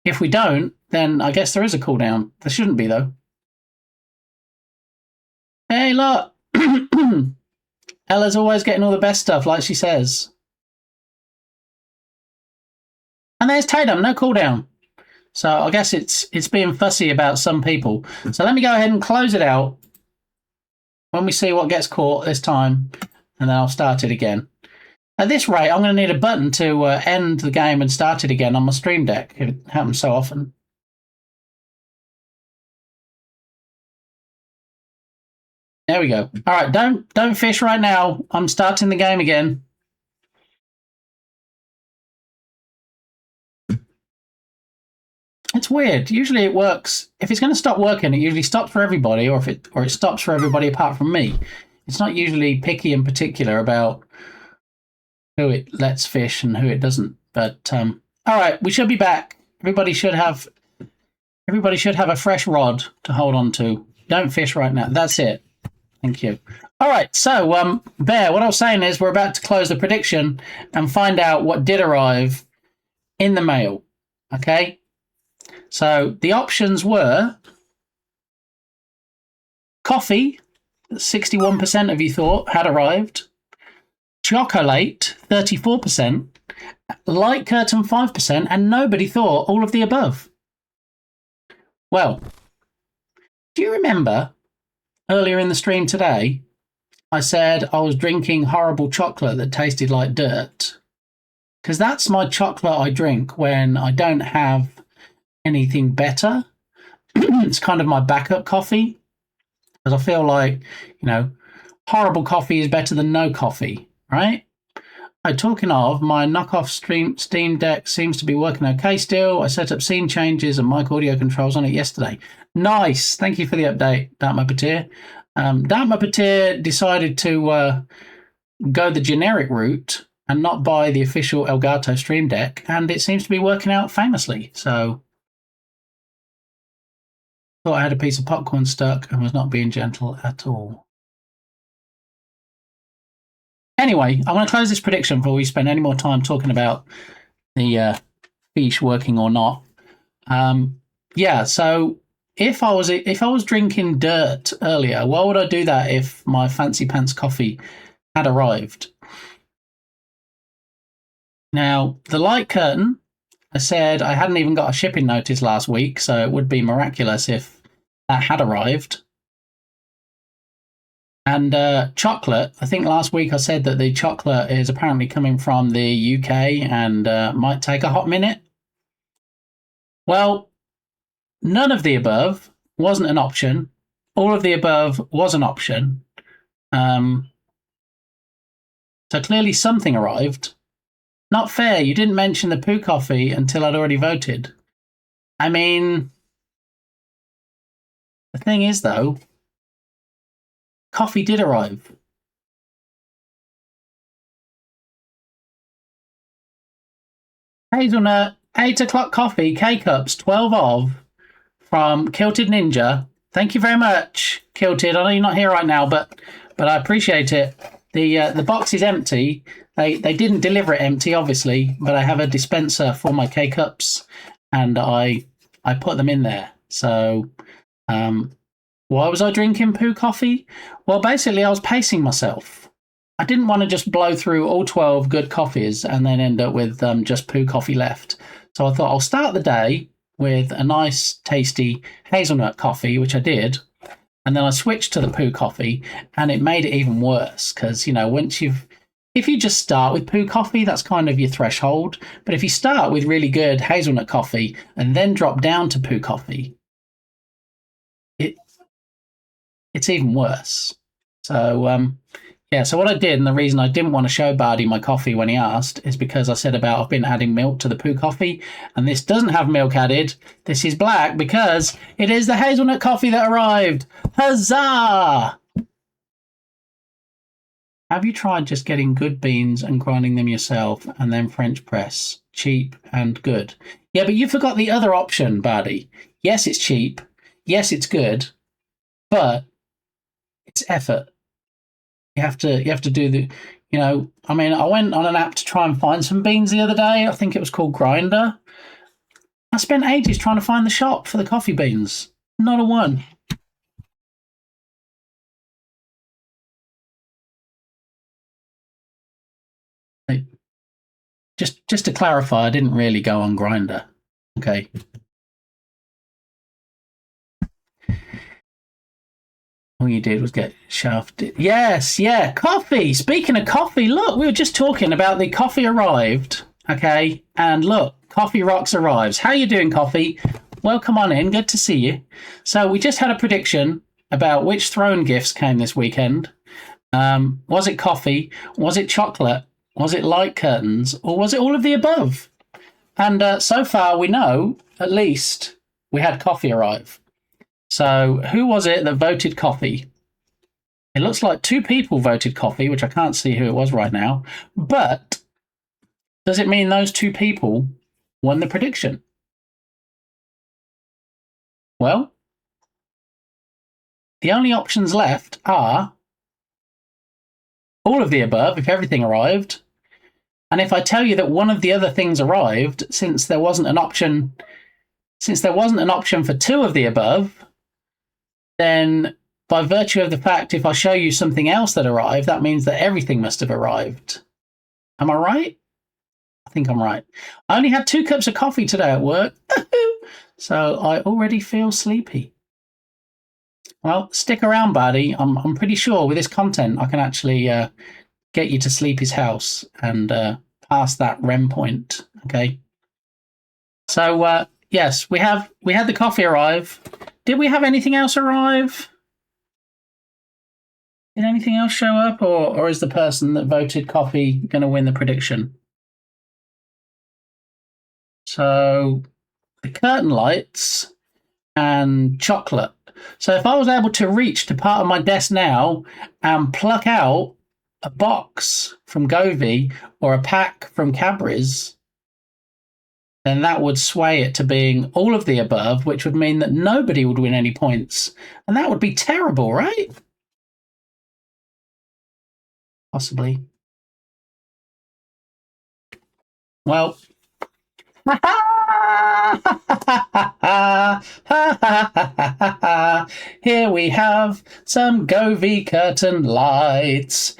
If we don't, then I guess there is a cooldown. There shouldn't be, though. Hey, look. Ella's always getting all the best stuff, like she says. And there's Tatum. No cooldown. So I guess it's being fussy about some people. So let me go ahead and close it out when we see what gets caught this time, and then I'll start it again. At this rate, I'm going to need a button to end the game and start it again on my stream deck. It happens so often. There we go. All right, don't fish right now. I'm starting the game again. It's weird. Usually it works. If it's going to stop working, it usually stops for everybody, or it stops for everybody apart from me. It's not usually picky and particular about who it lets fish and who it doesn't. But all right, we should be back. Everybody should have a fresh rod to hold on to. Don't fish right now. That's it. Thank you. All right, so Bear, what I was saying is we're about to close the prediction and find out what did arrive in the mail. Okay. So the options were coffee, 61% of you thought had arrived, chocolate, 34%, light curtain, 5%, and nobody thought all of the above. Well, do you remember earlier in the stream today, I said I was drinking horrible chocolate that tasted like dirt? Because that's my chocolate I drink when I don't have anything better. It's kind of my backup coffee, because I feel like, horrible coffee is better than no coffee, right? Talking of, my knockoff Steam Deck seems to be working okay still. I set up scene changes and mic audio controls on it yesterday. Nice. Thank you for the update, Dark Muppeteer. Dark Muppeteer decided to go the generic route and not buy the official Elgato Stream Deck, and it seems to be working out famously. So thought I had a piece of popcorn stuck and was not being gentle at all. Anyway, I'm going to close this prediction before we spend any more time talking about the fish working or not. Yeah, so if I was drinking dirt earlier, why would I do that if my fancy pants coffee had arrived? Now, the light curtain, I said I hadn't even got a shipping notice last week, so it would be miraculous if that had arrived. And chocolate, I think last week I said that the chocolate is apparently coming from the UK and might take a hot minute. Well, none of the above wasn't an option. All of the above was an option. So clearly something arrived. Not fair, you didn't mention the poo coffee until I'd already voted. I mean, the thing is, though, coffee did arrive. Hazelnut, 8 o'clock coffee, K-Cups, 12 of, from Kilted Ninja, Thank you very much, Kilted. I know you're not here right now, but I appreciate it. The box is empty. They didn't deliver it empty, obviously, but I have a dispenser for my K cups, and I put them in there. So, why was I drinking poo coffee? Well, basically, I was pacing myself. I didn't want to just blow through all 12 good coffees and then end up with just poo coffee left. So I thought I'll start the day with a nice, tasty hazelnut coffee, which I did. And then I switched to the poo coffee, and it made it even worse because, if you just start with poo coffee, that's kind of your threshold. But if you start with really good hazelnut coffee and then drop down to poo coffee, it's even worse. So, so what I did, and the reason I didn't want to show Bardi my coffee when he asked, is because I said I've been adding milk to the poo coffee, and this doesn't have milk added. This is black because it is the hazelnut coffee that arrived. Huzzah! Have you tried just getting good beans and grinding them yourself and then French press? Cheap and good. Yeah, but you forgot the other option, Bardi. Yes, it's cheap. Yes, it's good. But it's effort. You have to do the, I went on an app to try and find some beans the other day. I think it was called Grinder. I spent ages trying to find the shop for the coffee beans. Not a one. Just to clarify, I didn't really go on Grinder. Okay. All you did was get shafted. Yes, yeah, coffee. Speaking of coffee, look, we were just talking about the coffee arrived, okay? And look, Coffee Rocks arrives. How you doing, Coffee? Welcome on in. Good to see you. So we just had a prediction about which throne gifts came this weekend. Was it coffee? Was it chocolate? Was it light curtains? Or was it all of the above? And so far, we know, at least, we had coffee arrive. So who was it that voted coffee? It looks like 2 people voted coffee, which I can't see who it was right now. But does it mean those 2 people won the prediction? Well, the only options left are all of the above, if everything arrived. And if I tell you that one of the other things arrived, since there wasn't an option for 2 of the above, then by virtue of the fact, if I show you something else that arrived, that means that everything must have arrived. Am I right? I think I'm right. I only had 2 cups of coffee today at work, so I already feel sleepy. Well, stick around, Bardi. I'm pretty sure with this content, I can actually get you to Sleepy's house and pass that REM point. Okay. So yes, we had the coffee arrive. Did we have anything else arrive? Did anything else show up, or is the person that voted coffee going to win the prediction? So the curtain lights and chocolate. So if I was able to reach to part of my desk now and pluck out a box from Govee or a pack from Cadbury's, then that would sway it to being all of the above, which would mean that nobody would win any points. And that would be terrible, right? Possibly. Well, here we have some Govee curtain lights.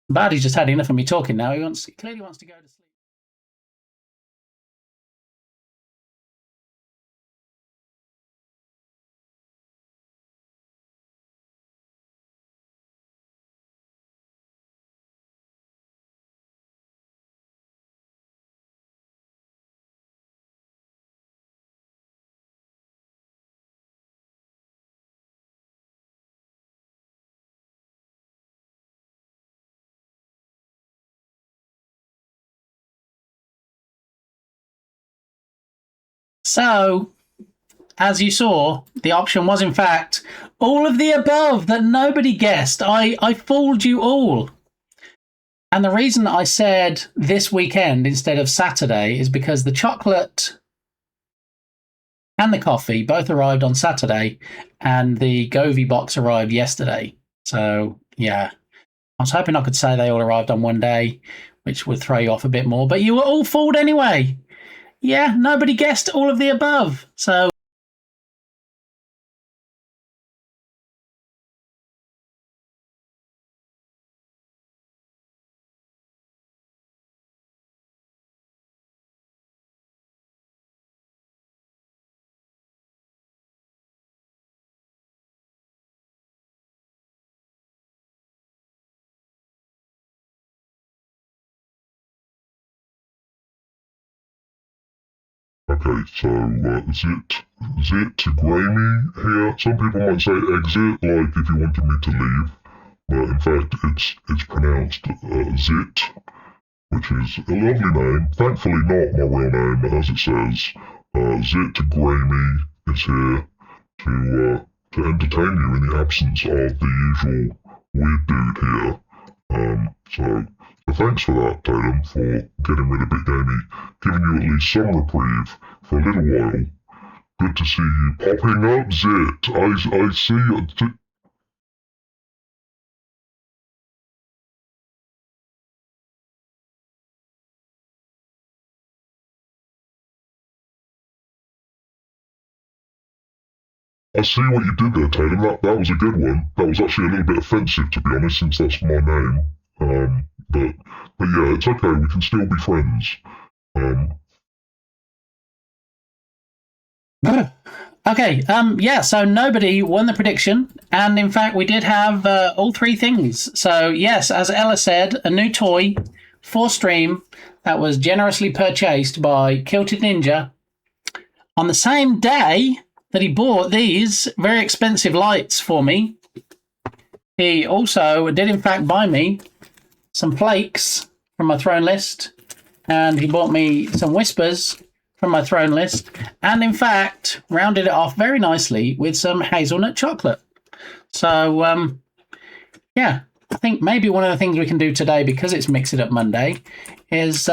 Bardi's just had enough of me talking now. He clearly wants to go to sleep. So, as you saw, the option was in fact all of the above that nobody guessed. I fooled you all. And the reason I said this weekend instead of Saturday is because the chocolate and the coffee both arrived on Saturday, and the Govee box arrived yesterday. So, yeah. I was hoping I could say they all arrived on one day, which would throw you off a bit more. But you were all fooled anyway. Yeah, nobody guessed all of the above. So... Okay, so Zit Grammy here. Some people might say exit, like if you wanted me to leave, but in fact it's pronounced Zit, which is a lovely name. Thankfully not my real name, as it says. Zit Grammy is here to entertain you in the absence of the usual weird dude here. So thanks for that, Tatum, for getting rid of Big Gamey, giving you at least some reprieve for a little while. Good to see you popping up, Zit. I see you. I see what you did there, Tatum. That was a good one. That was actually a little bit offensive, to be honest, since that's my name. But yeah, it's okay. We can still be friends. Okay, yeah, so nobody won the prediction, and in fact, we did have all three things. So, yes, as Ella said, a new toy for stream that was generously purchased by Kilted Ninja on the same day that he bought these very expensive lights for me. He also did, in fact, buy me some flakes from my throne list, and he bought me some whispers from my throne list, and in fact rounded it off very nicely with some hazelnut chocolate. So yeah, I think maybe one of the things we can do today, because it's Mix It Up Monday, is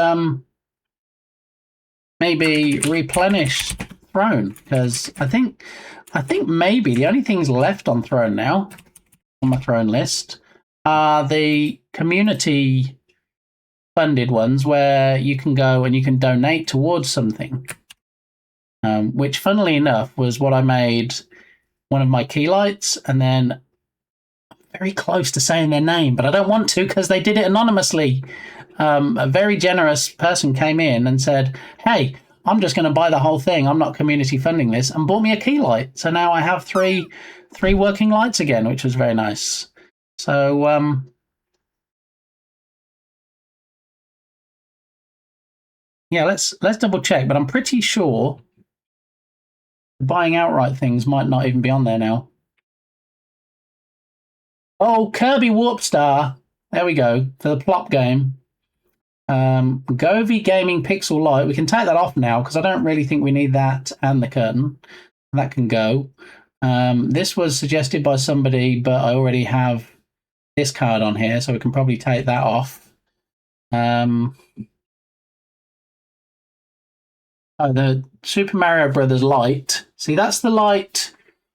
maybe replenish Throne, because I think maybe the only things left on Throne now, on my Throne list, are the community funded ones where you can go and you can donate towards something, which funnily enough was what I made one of my key lights, and then I'm very close to saying their name, but I don't want to because they did it anonymously. A very generous person came in and said, hey, I'm just going to buy the whole thing, I'm not community funding this, and bought me a key light. So now I have three working lights again, which was very nice. So yeah, let's double check, but I'm pretty sure buying outright things might not even be on there now. Oh, Kirby Warp Star. There we go, for the plop game. Govee Gaming Pixel Light. We can take that off now because I don't really think we need that and the curtain. That can go. This was suggested by somebody, but I already have this card on here, so we can probably take that off. Oh, the Super Mario Brothers light. See, that's the light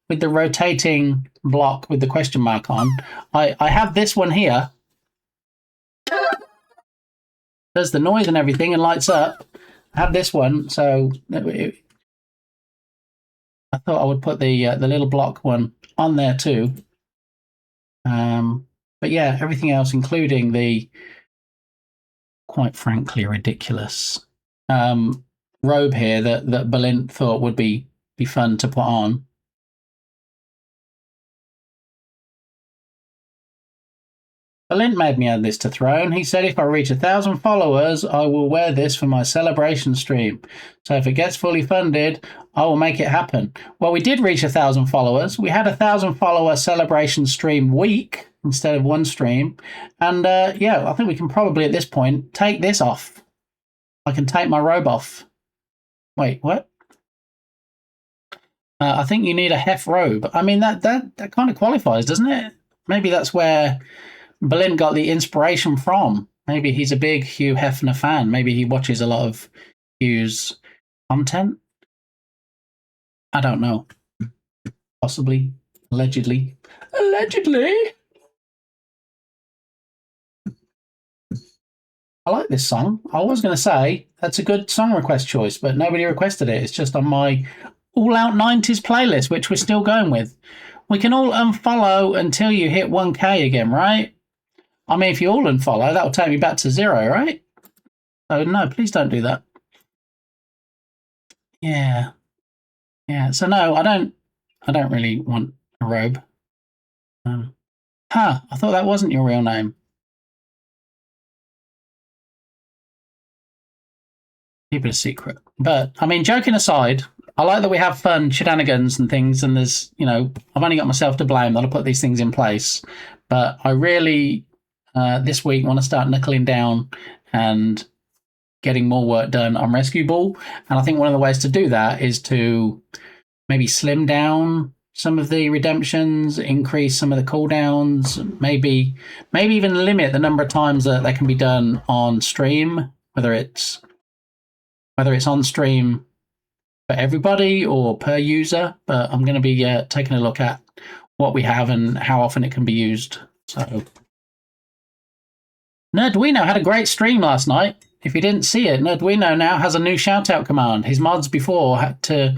with the rotating block with the question mark on. I have this one here. Does the noise and everything and lights up. I have this one, so I thought I would put the little block one on there too. But yeah, everything else, including the quite frankly ridiculous robe here that Berlin thought would be fun to put on. Berlin made me add this to Throne. He said if I reach 1,000 followers, I will wear this for my celebration stream. So if it gets fully funded, I will make it happen. Well, we did reach 1,000 followers. We had 1,000 follower celebration stream week instead of one stream. And yeah, I think we can probably at this point take this off. I can take my robe off. Wait, what? I think you need a hef robe. I mean, that kind of qualifies, doesn't it? Maybe that's where Berlin got the inspiration from Maybe he's a big Hugh Hefner fan. Maybe he watches a lot of Hugh's content. I don't know. Possibly. Allegedly. Allegedly! I like this song. I was going to say that's a good song request choice, but nobody requested it. It's just on my all-out 90s playlist, which we're still going with. We can all unfollow until you hit 1K again, right? I mean, if you all unfollow, that'll take me back to 0, right? So no, please don't do that. Yeah. Yeah. So no, I don't really want a robe. I thought that wasn't your real name. Keep it a secret. But I mean, joking aside, I like that we have fun shenanigans and things, and there's, I've only got myself to blame that I put these things in place. But I really, this week, want to start knuckling down and getting more work done on Rescue Ball. And I think one of the ways to do that is to maybe slim down some of the redemptions, increase some of the cooldowns, maybe even limit the number of times that they can be done on stream, whether it's on stream for everybody or per user. But I'm going to be taking a look at what we have and how often it can be used. So Nerdwino had a great stream last night. If you didn't see it, Nerdwino now has a new shout-out command. His mods before had to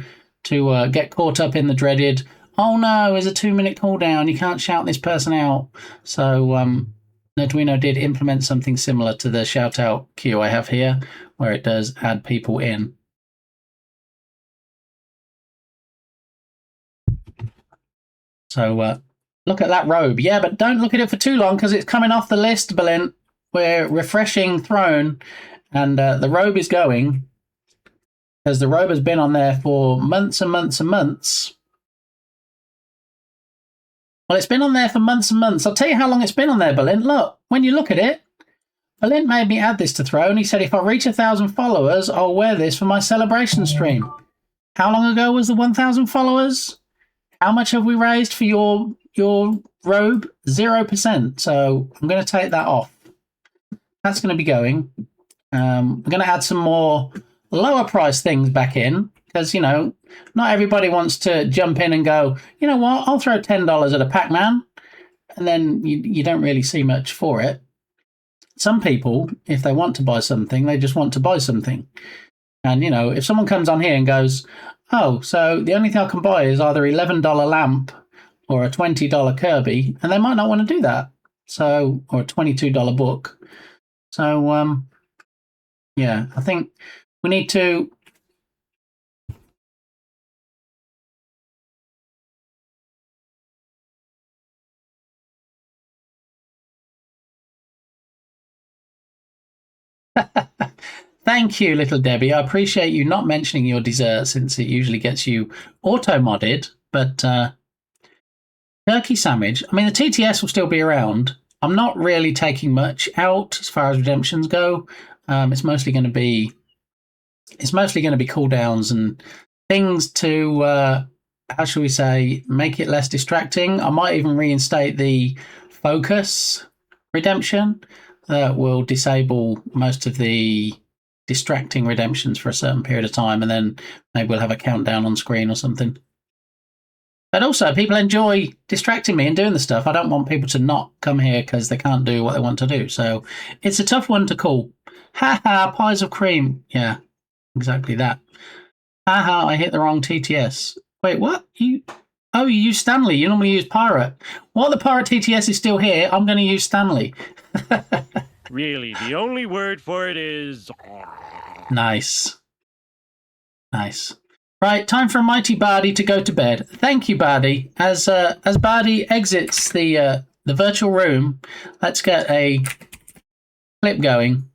get caught up in the dreaded, oh no, there's a 2-minute cooldown, you can't shout this person out. So Nerdwino did implement something similar to the shout-out queue I have here, where it does add people in. So look at that robe. Yeah, but don't look at it for too long because it's coming off the list, Berlin. We're refreshing Throne, and the robe is going, because the robe has been on there for months and months and months. Well, it's been on there for months and months. I'll tell you how long it's been on there, Berlin. Look, when you look at it, Berlin made me add this to Throne. He said, if I reach 1,000 followers, I'll wear this for my celebration stream. How long ago was the 1,000 followers? How much have we raised for your robe? 0%. So I'm going to take that off. That's going to be going. We're going to add some more lower price things back in because, not everybody wants to jump in and go, you know what, I'll throw $10 at a Pac-Man, and then you don't really see much for it. Some people, if they want to buy something, they just want to buy something. And, if someone comes on here and goes, oh, so the only thing I can buy is either $11 lamp or a $20 Kirby, and they might not want to do that. So, or a $22 book. So, yeah, I think we need to. Thank you, little Debbie. I appreciate you not mentioning your dessert since it usually gets you auto-modded. But turkey sandwich, I mean, the TTS will still be around. I'm not really taking much out as far as redemptions go. It's mostly going to be cooldowns and things to, how shall we say, make it less distracting. I might even reinstate the focus redemption that will disable most of the distracting redemptions for a certain period of time, and then maybe we'll have a countdown on screen or something. But also, people enjoy distracting me and doing the stuff. I don't want people to not come here because they can't do what they want to do. So it's a tough one to call. Ha ha, pies of cream. Yeah, exactly that. Ha ha, I hit the wrong TTS. Wait, what? You use Stanley. You normally use Pirate. While the Pirate TTS is still here, I'm going to use Stanley. Really, the only word for it is... Nice. Nice. Right, time for a mighty Bardi to go to bed. Thank you, Bardi. As Bardi exits the virtual room, let's get a clip going.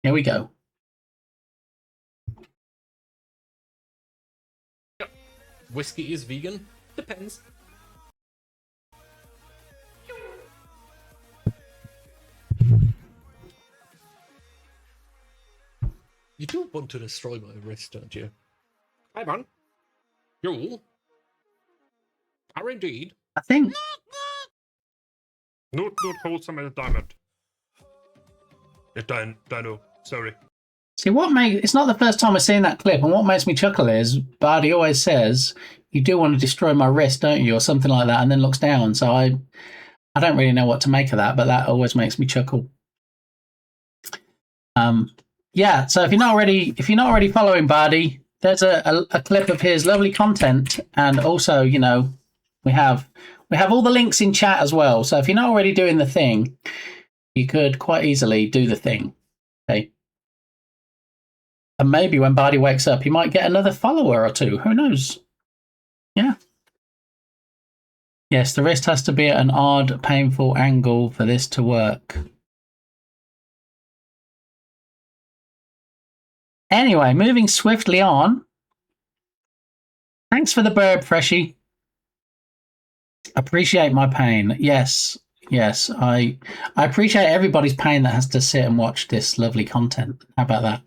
Here we go. Whiskey is vegan? Depends. You do want to destroy my wrist, don't you? Hi, man. You are indeed. I think Not wholesome as a diamond. A dino. Sorry. See, it's not the first time I've seen that clip, and what makes me chuckle is Bardi always says, "You do want to destroy my wrist, don't you?" or something like that, and then looks down. So I don't really know what to make of that, but that always makes me chuckle. Yeah. So if you're not already following Bardi, there's a clip of his lovely content, and also, you know, we have all the links in chat as well. So if you're not already doing the thing, you could quite easily do the thing. Okay. And maybe when Bardi wakes up, he might get another follower or two. Who knows? Yeah. Yes, the wrist has to be at an odd, painful angle for this to work. Anyway, moving swiftly on. Thanks for the burp, Freshie. Appreciate my pain. Yes, I appreciate everybody's pain that has to sit and watch this lovely content. How about that?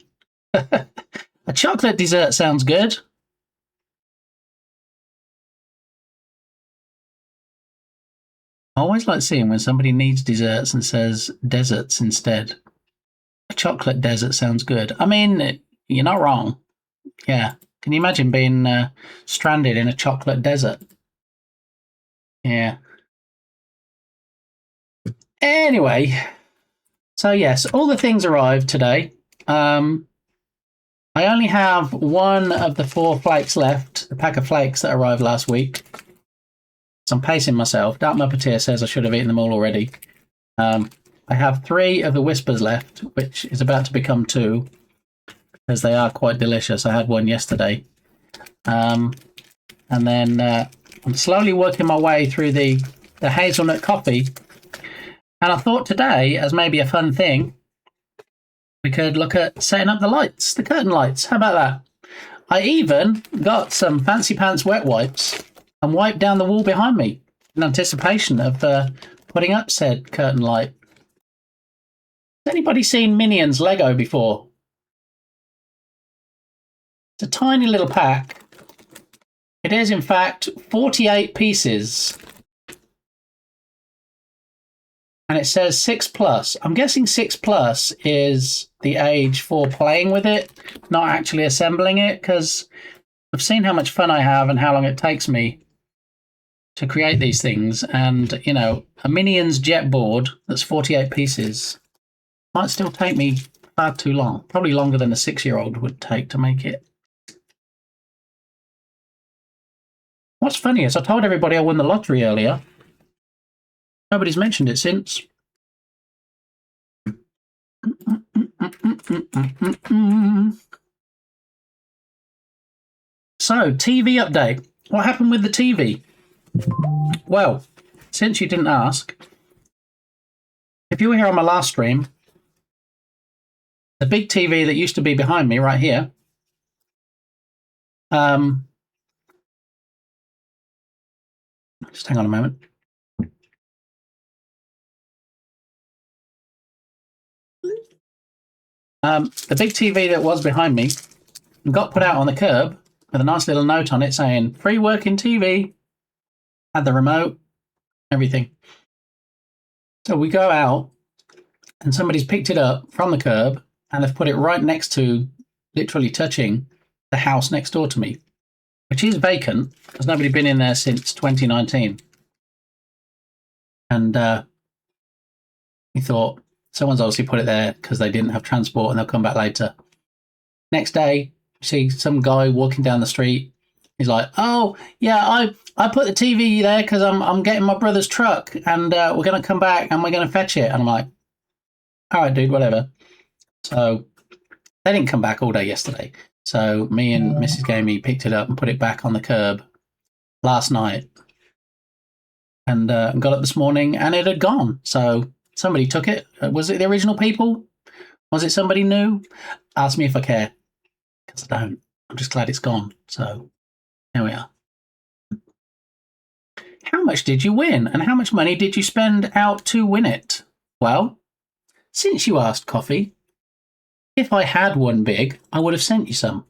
A chocolate dessert sounds good. I always like seeing when somebody needs desserts and says deserts instead. A chocolate desert sounds good. I mean, you're not wrong. Yeah. Can you imagine being stranded in a chocolate desert? Yeah. Anyway, so yes, all the things arrived today. I only have one of the 4 flakes left, the pack of flakes that arrived last week. So I'm pacing myself. Dark Muppeteer says I should have eaten them all already. I have 3 of the Whispers left, which is about to become 2, because they are quite delicious. I had one yesterday. And then I'm slowly working my way through the hazelnut coffee. And I thought today, as maybe a fun thing, we could look at setting up the lights, the curtain lights. How about that? I even got some fancy pants wet wipes and wiped down the wall behind me in anticipation of putting up said curtain light. Has anybody seen Minions Lego before? It's a tiny little pack. It is, in fact, 48 pieces. And it says 6+. I'm guessing 6+ is the age for playing with it, not actually assembling it, because I've seen how much fun I have and how long it takes me to create these things. And, you know, a Minions jet board that's 48 pieces might still take me far too long. Probably longer than a 6-year-old would take to make it. What's funny is I told everybody I won the lottery earlier. Nobody's mentioned it since. So, TV update. What happened with the TV? Well, since you didn't ask, if you were here on my last stream, the big TV that used to be behind me right here, just hang on a moment. The big TV that was behind me got put out on the curb with a nice little note on it saying, free working TV, had the remote, everything. So we go out and somebody's picked it up from the curb and they've put it right next to, literally touching, the house next door to me, which is vacant because nobody's been in there since 2019. And we thought, someone's obviously put it there because they didn't have transport and they'll come back later. Next day, see some guy walking down the street. He's like, oh, yeah, I put the TV there because I'm getting my brother's truck and we're going to come back and we're going to fetch it. And I'm like, all right, dude, whatever. So they didn't come back all day yesterday. So me and Mrs. Gamey picked it up and put it back on the curb last night. And got up this morning and it had gone. So somebody took it. Was it the original people? Was it somebody new? Ask me if I care. Because I don't. I'm just glad it's gone. So here we are. How much did you win? And how much money did you spend out to win it? Well, since you asked, Coffee, if I had won big, I would have sent you some.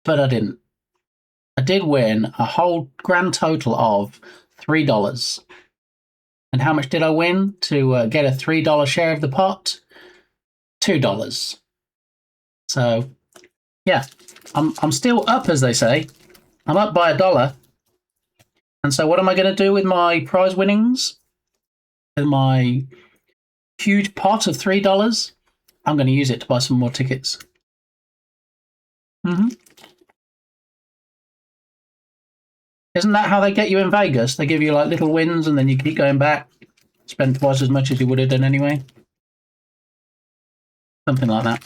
But I didn't. I did win a whole grand total of $3. And how much did I win to get a $3 share of the pot? $2. So, yeah, I'm still up, as they say. I'm up by $1. And so what am I going to do with my prize winnings? With my huge pot of $3? I'm going to use it to buy some more tickets. Mm-hmm. Isn't that how they get you in Vegas? They give you like little wins and then you keep going back, spend twice as much as you would have done anyway. Something like that.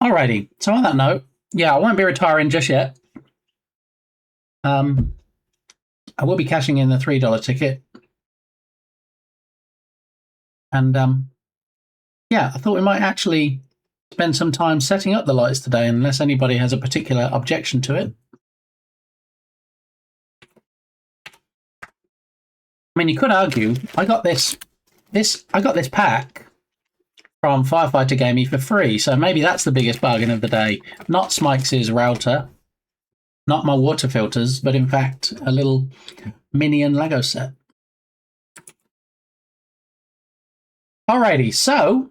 Alrighty, so on that note, yeah, I won't be retiring just yet. I will be cashing in the $3 ticket. And yeah, I thought we might actually spend some time setting up the lights today, unless anybody has a particular objection to it. I mean, you could argue I got this pack from Firefighter Gamey for free, so maybe that's the biggest bargain of the day. Not Smikes' router, not my water filters, but in fact a little Minion Lego set. Alrighty, so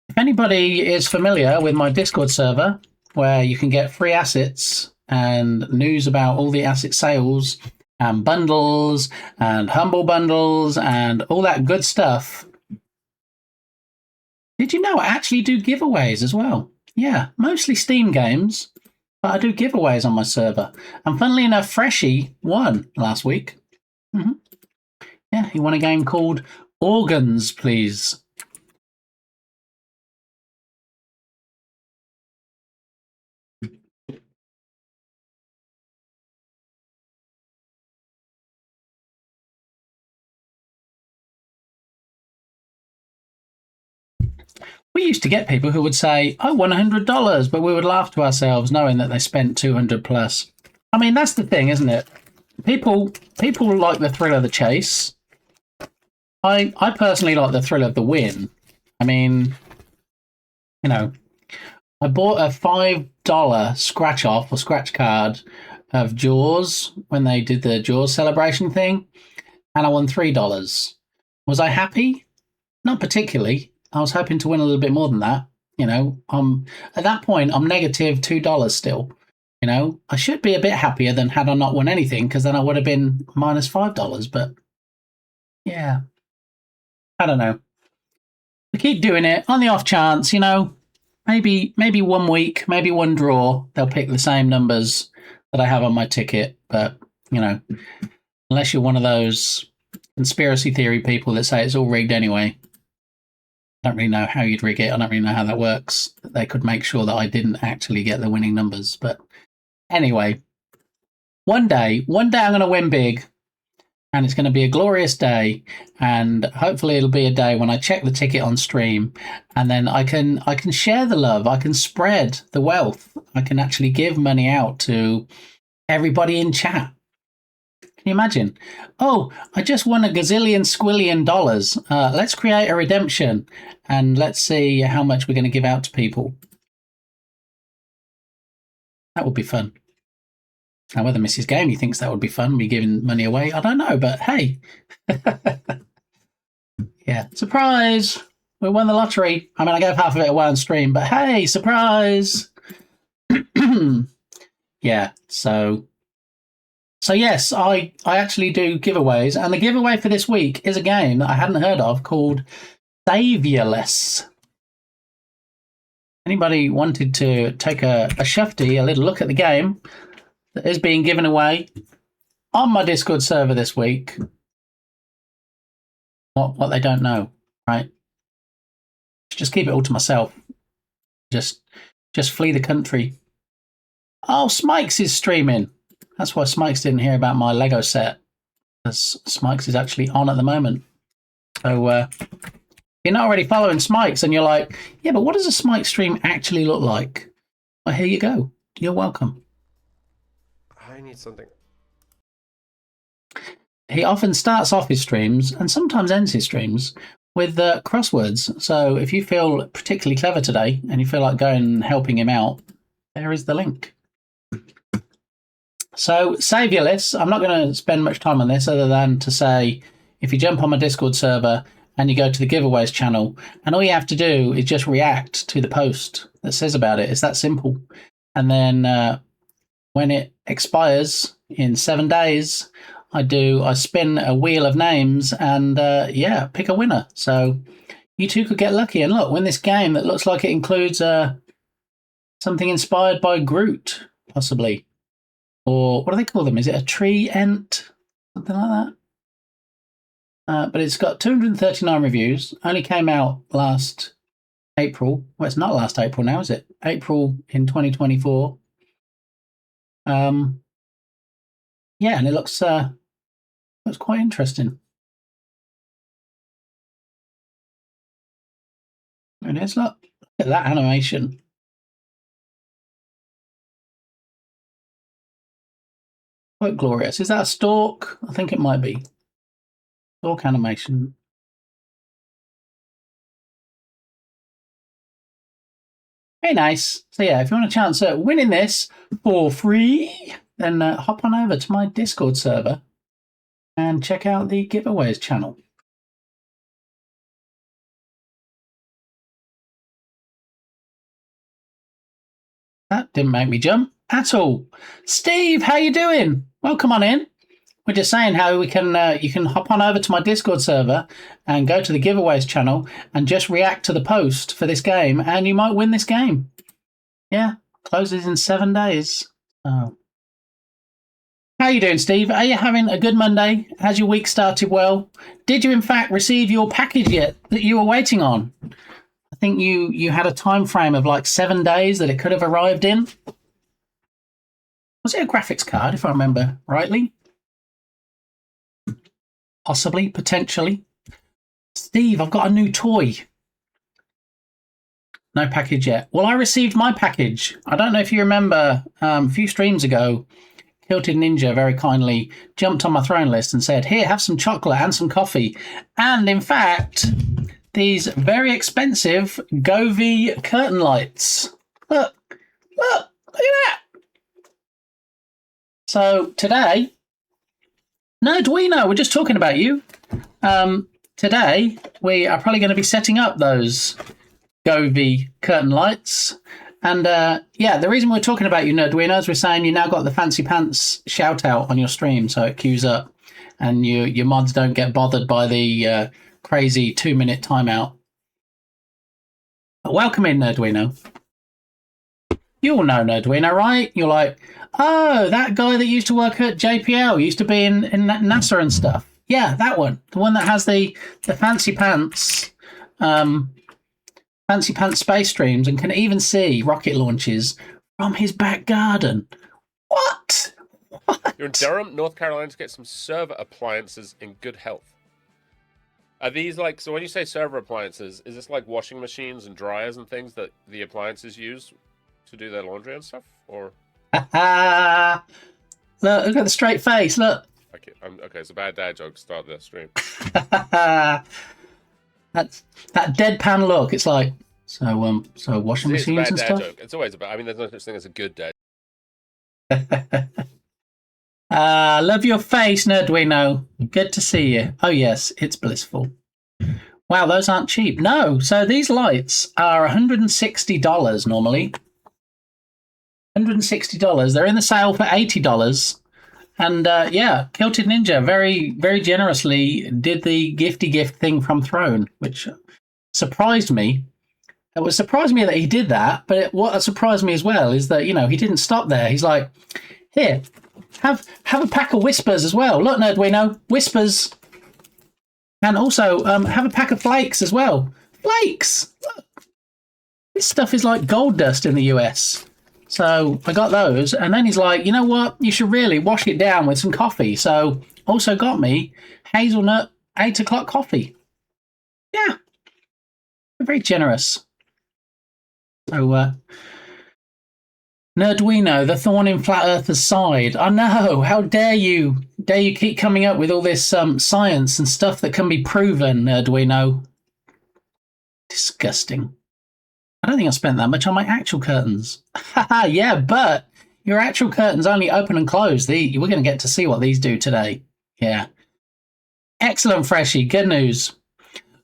if anybody is familiar with my Discord server, where you can get free assets and news about all the asset sales and bundles and humble bundles and all that good stuff, did you know I actually do giveaways as well? Yeah, mostly Steam games, but I do giveaways on my server. And funnily enough, Freshie won last week. Mm-hmm. Yeah, he won a game called Organs, Please. We used to get people who would say, I won $100, but we would laugh to ourselves knowing that they spent 200 plus. I mean, that's the thing, isn't it? People like the thrill of the chase. I personally like the thrill of the win. I mean, you know, I bought a $5 scratch off or scratch card of Jaws when they did the Jaws celebration thing, and I won $3. Was I happy? Not particularly. I was hoping to win a little bit more than that. You know, at that point, I'm negative $2 still. You know, I should be a bit happier than had I not won anything, because then I would have been minus $5. But yeah, I don't know. I keep doing it on the off chance, you know, maybe 1 week, maybe one draw, they'll pick the same numbers that I have on my ticket. But, you know, unless you're one of those conspiracy theory people that say it's all rigged anyway, I don't really know how you'd rig it. I don't really know how that works. They could make sure that I didn't actually get the winning numbers. But anyway, one day I'm going to win big, and it's going to be a glorious day. And hopefully it'll be a day when I check the ticket on stream, and then I can share the love. I can spread the wealth. I can actually give money out to everybody in chat. Can you imagine? Oh, I just won a gazillion squillion dollars. Let's create a redemption and let's see how much we're going to give out to people. That would be fun. Now, whether Mrs. Gamey thinks that would be fun, me giving money away, I don't know, but hey. Yeah, surprise! We won the lottery. I mean, I gave half of it away on stream, but hey, surprise! Yeah, so yes, I actually do giveaways, and the giveaway for this week is a game that I hadn't heard of called Saviorless. Anybody wanted to take a shufty, a little look at the game that is being given away on my Discord server this week? What they don't know, right? Just keep it all to myself. Just flee the country. Oh, Smikes is streaming. That's why Smikes didn't hear about my Lego set, because Smikes is actually on at the moment. So you're not already following Smikes and you're like, yeah, but what does a Smike stream actually look like? Well, here you go. You're welcome. I need something. he often starts off his streams and sometimes ends his streams with crosswords. So if you feel particularly clever today and you feel like going and helping him out, there is the link. So save your lists. I'm not going to spend much time on this other than to say, if you jump on my Discord server and you go to the giveaways channel, and all you have to do is just react to the post that says about it. It's that simple. And then when it expires in 7 days, I spin a wheel of names and pick a winner. So you too could get lucky and look, win this game that looks like it includes something inspired by Groot, possibly. Or what do they call them? Is it a tree ent? Something like that. But it's got 239 reviews. Only came out last April. Well, it's not last April now, is it? April in 2024. And it looks quite interesting. There it is. Look at that animation. Quite glorious. Is that a stork? I think it might be. Stork animation. Very nice. So yeah, if you want a chance at winning this for free, then hop on over to my Discord server and check out the giveaways channel. That didn't make me jump at all. Steve, how you doing? Welcome on in. We're just saying how we can you can hop on over to my Discord server and go to the giveaways channel and just react to the post for this game, and you might win this game. Yeah, closes in 7 days. Oh. How you doing, Steve? Are you having a good Monday? Has your week started well? Did you in fact receive your package yet that you were waiting on? I think you had a time frame of like 7 days that it could have arrived in. Was it a graphics card, if I remember rightly? Possibly, potentially. Steve, I've got a new toy. No package yet. Well, I received my package. I don't know if you remember, a few streams ago, Kilted Ninja very kindly jumped on my throne list and said, here, have some chocolate and some coffee. And in fact, these very expensive Govee curtain lights. Look at that. So today, no, Duino, we're just talking about you. Today, we are probably going to be setting up those Govee curtain lights. And the reason we're talking about you, Nerduino, is we're saying you now got the fancy pants shout out on your stream, so it queues up and your mods don't get bothered by the crazy 2-minute timeout. But welcome in, Nerduino. You all know Nerduino, right? You're like, oh, that guy that used to work at JPL, used to be in NASA and stuff. Yeah, that one. The one that has the fancy pants space streams and can even see rocket launches from his back garden. What? You're in Durham, North Carolina, to get some server appliances in good health. Are these like, so when you say server appliances, is this like washing machines and dryers and things that the appliances use to do their laundry and stuff? Or look at the straight face, look. Okay, it's a bad dad joke to start the stream. That's that deadpan look. It's like, so washing It's a machines bad and dad stuff. joke. It's always about, I mean, there's no such thing as a good dad. Love your face, Nerduino. Good to see you. Oh yes, it's blissful. Wow, those aren't cheap. No, so these lights are $160 normally. $160. They're in the sale for $80. And Kilted Ninja very, very generously did the gifty gift thing from Throne, which surprised me. It was surprised me that he did that, but what surprised me as well is that, he didn't stop there. He's like, here, have a pack of Whispers as well. Look, Nerduino, Whispers. And also have a pack of Flakes as well. Flakes! Look. This stuff is like gold dust in the US. So I got those, and then he's like, you know what? You should really wash it down with some coffee. So also got me hazelnut 8 o'clock coffee. Yeah. Very generous. So Nerdwino, the thorn in Flat Earth's side. I know. How dare you? Dare you keep coming up with all this science and stuff that can be proven, Nerdwino? Disgusting. I don't think I spent that much on my actual curtains. Haha, yeah, but your actual curtains only open and close. We're going to get to see what these do today. Yeah. Excellent, Freshie. Good news.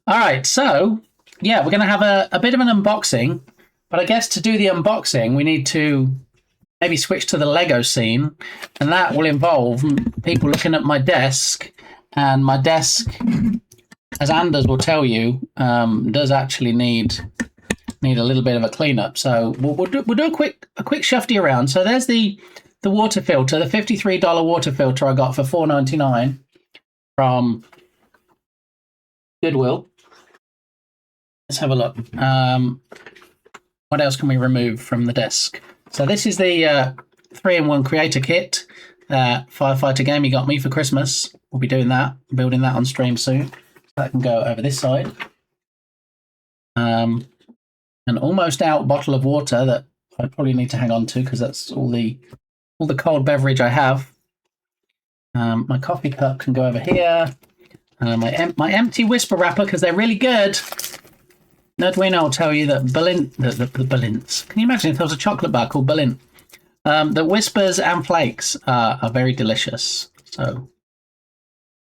All right, so, yeah, we're going to have a bit of an unboxing. But I guess to do the unboxing, we need to maybe switch to the Lego scene. And that will involve people looking at my desk. And my desk, as Anders will tell you, does actually need a little bit of a cleanup. So we'll do a quick shufty around. So there's the water filter, the $53 water filter I got for $4.99 from Goodwill. Let's have a look. What else can we remove from the desk? So this is the 3-in-1 creator kit that Firefighter Gamey got me for Christmas. We'll be doing that, building that on stream soon. That can go over this side. An almost out bottle of water that I probably need to hang on to because that's all the cold beverage I have. My coffee cup can go over here. My empty whisper wrapper because they're really good. Nerdwino will tell you that the Berlints. Can you imagine if there was a chocolate bar called Berlin? The whispers and flakes are very delicious. So,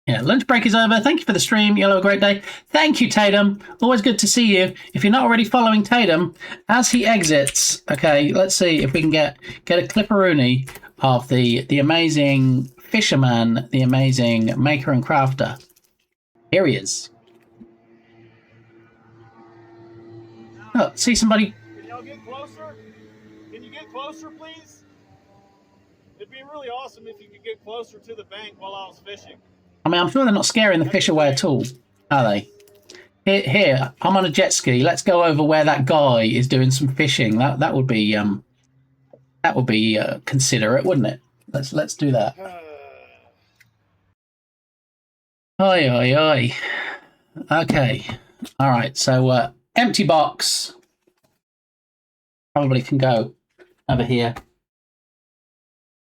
yeah, lunch break is over. Thank you for the stream. You'll have a great day. Thank you, Tatum. Always good to see you. If you're not already following Tatum, as he exits, okay, let's see if we can get a clipperoonie of the amazing fisherman, the amazing maker and crafter. Here he is. Oh, see somebody. Can y'all get closer? Can you get closer, please? It'd be really awesome if you could get closer to the bank while I was fishing. I mean, I'm sure they're not scaring the fish away at all, are they? Here, I'm on a jet ski. Let's go over where that guy is doing some fishing. That would be considerate, wouldn't it? Let's do that. Oi, oi, oi. Okay. All right. So empty box probably can go over here.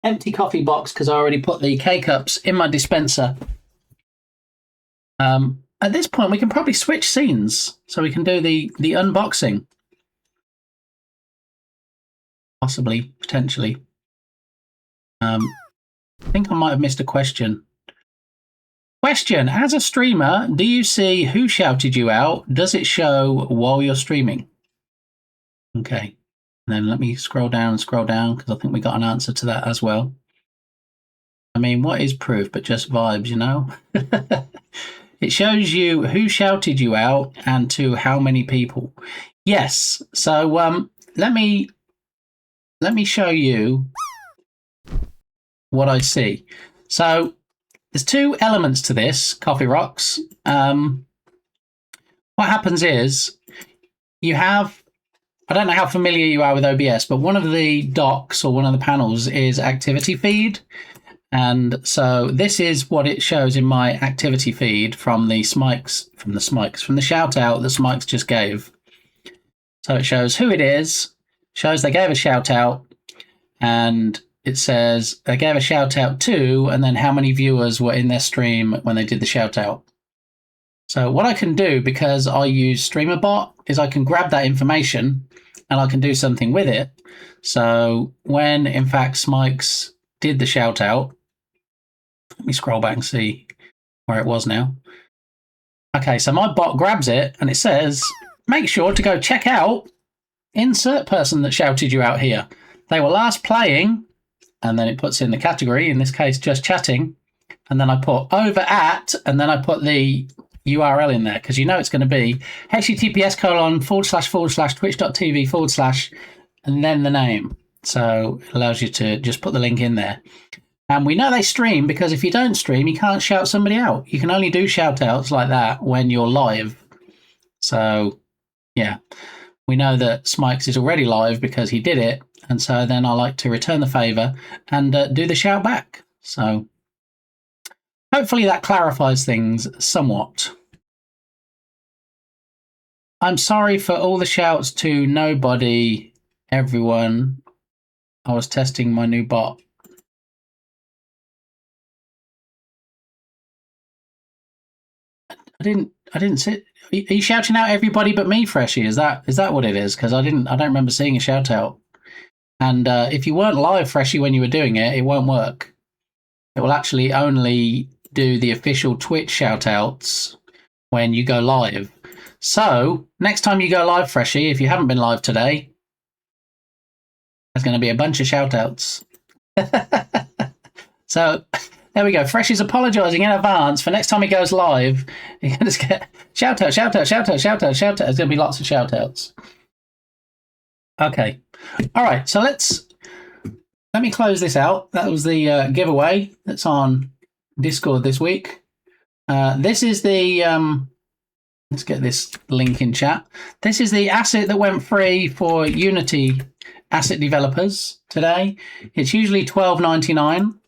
Empty coffee box because I already put the K-cups in my dispenser. At this point, we can probably switch scenes so we can do the unboxing. Possibly, potentially. I think I might have missed a question. Question, as a streamer, do you see who shouted you out? Does it show while you're streaming? Okay. And then let me scroll down because I think we got an answer to that as well. I mean, what is proof but just vibes, you know? It shows you who shouted you out and to how many people. Yes. So let me show you what I see. So there's two elements to this, Coffee Rocks. What happens is you have, I don't know how familiar you are with OBS, but one of the docks or one of the panels is activity feed. And so this is what it shows in my activity feed from the shout out that Smikes just gave. So it shows who it is, shows they gave a shout out, and it says they gave a shout out to, and then how many viewers were in their stream when they did the shout out. So what I can do, because I use StreamerBot, is I can grab that information and I can do something with it. So when, in fact, Smikes did the shout out, let me scroll back and see where it was now. Okay, so my bot grabs it and it says, make sure to go check out insert person that shouted you out here. They were last playing, and then it puts in the category, in this case, just chatting. And then I put over at, and then I put the URL in there because you know it's going to be https://twitch.tv/ and then the name. So it allows you to just put the link in there. And we know they stream because if you don't stream, you can't shout somebody out. You can only do shout outs like that when you're live. So, yeah, we know that Smikes is already live because he did it. And so then I like to return the favour and do the shout back. So hopefully that clarifies things somewhat. I'm sorry for all the shouts to nobody, everyone. I was testing my new bot. I didn't see. Are you shouting out everybody but me, Freshie? Is that what it is? Because I don't remember seeing a shout out. And if you weren't live, Freshie, when you were doing it, it won't work. It will actually only do the official Twitch shout outs when you go live. So next time you go live, Freshie, if you haven't been live today, there's going to be a bunch of shout outs. So there we go. Freshie's apologising in advance for next time he goes live. You're going to just get shout out, shout out, shout out, shout out, shout out. There's going to be lots of shout outs. Okay. All right. So let me close this out. That was the giveaway that's on Discord this week. This is the let's get this link in chat. This is the asset that went free for Unity asset developers today. It's usually $12.99.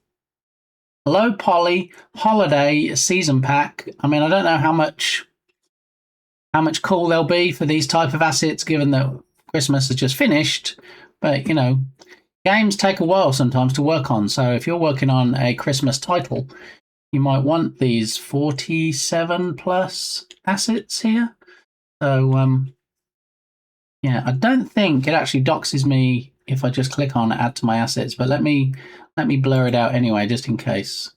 Low poly holiday season pack. I mean, I don't know how much cool they'll be for these type of assets, given that Christmas has just finished. But you know, games take a while sometimes to work on. So if you're working on a Christmas title, you might want these 47 plus assets here. So yeah, I don't think it actually doxes me if I just click on add to my assets, but let me blur it out anyway, just in case.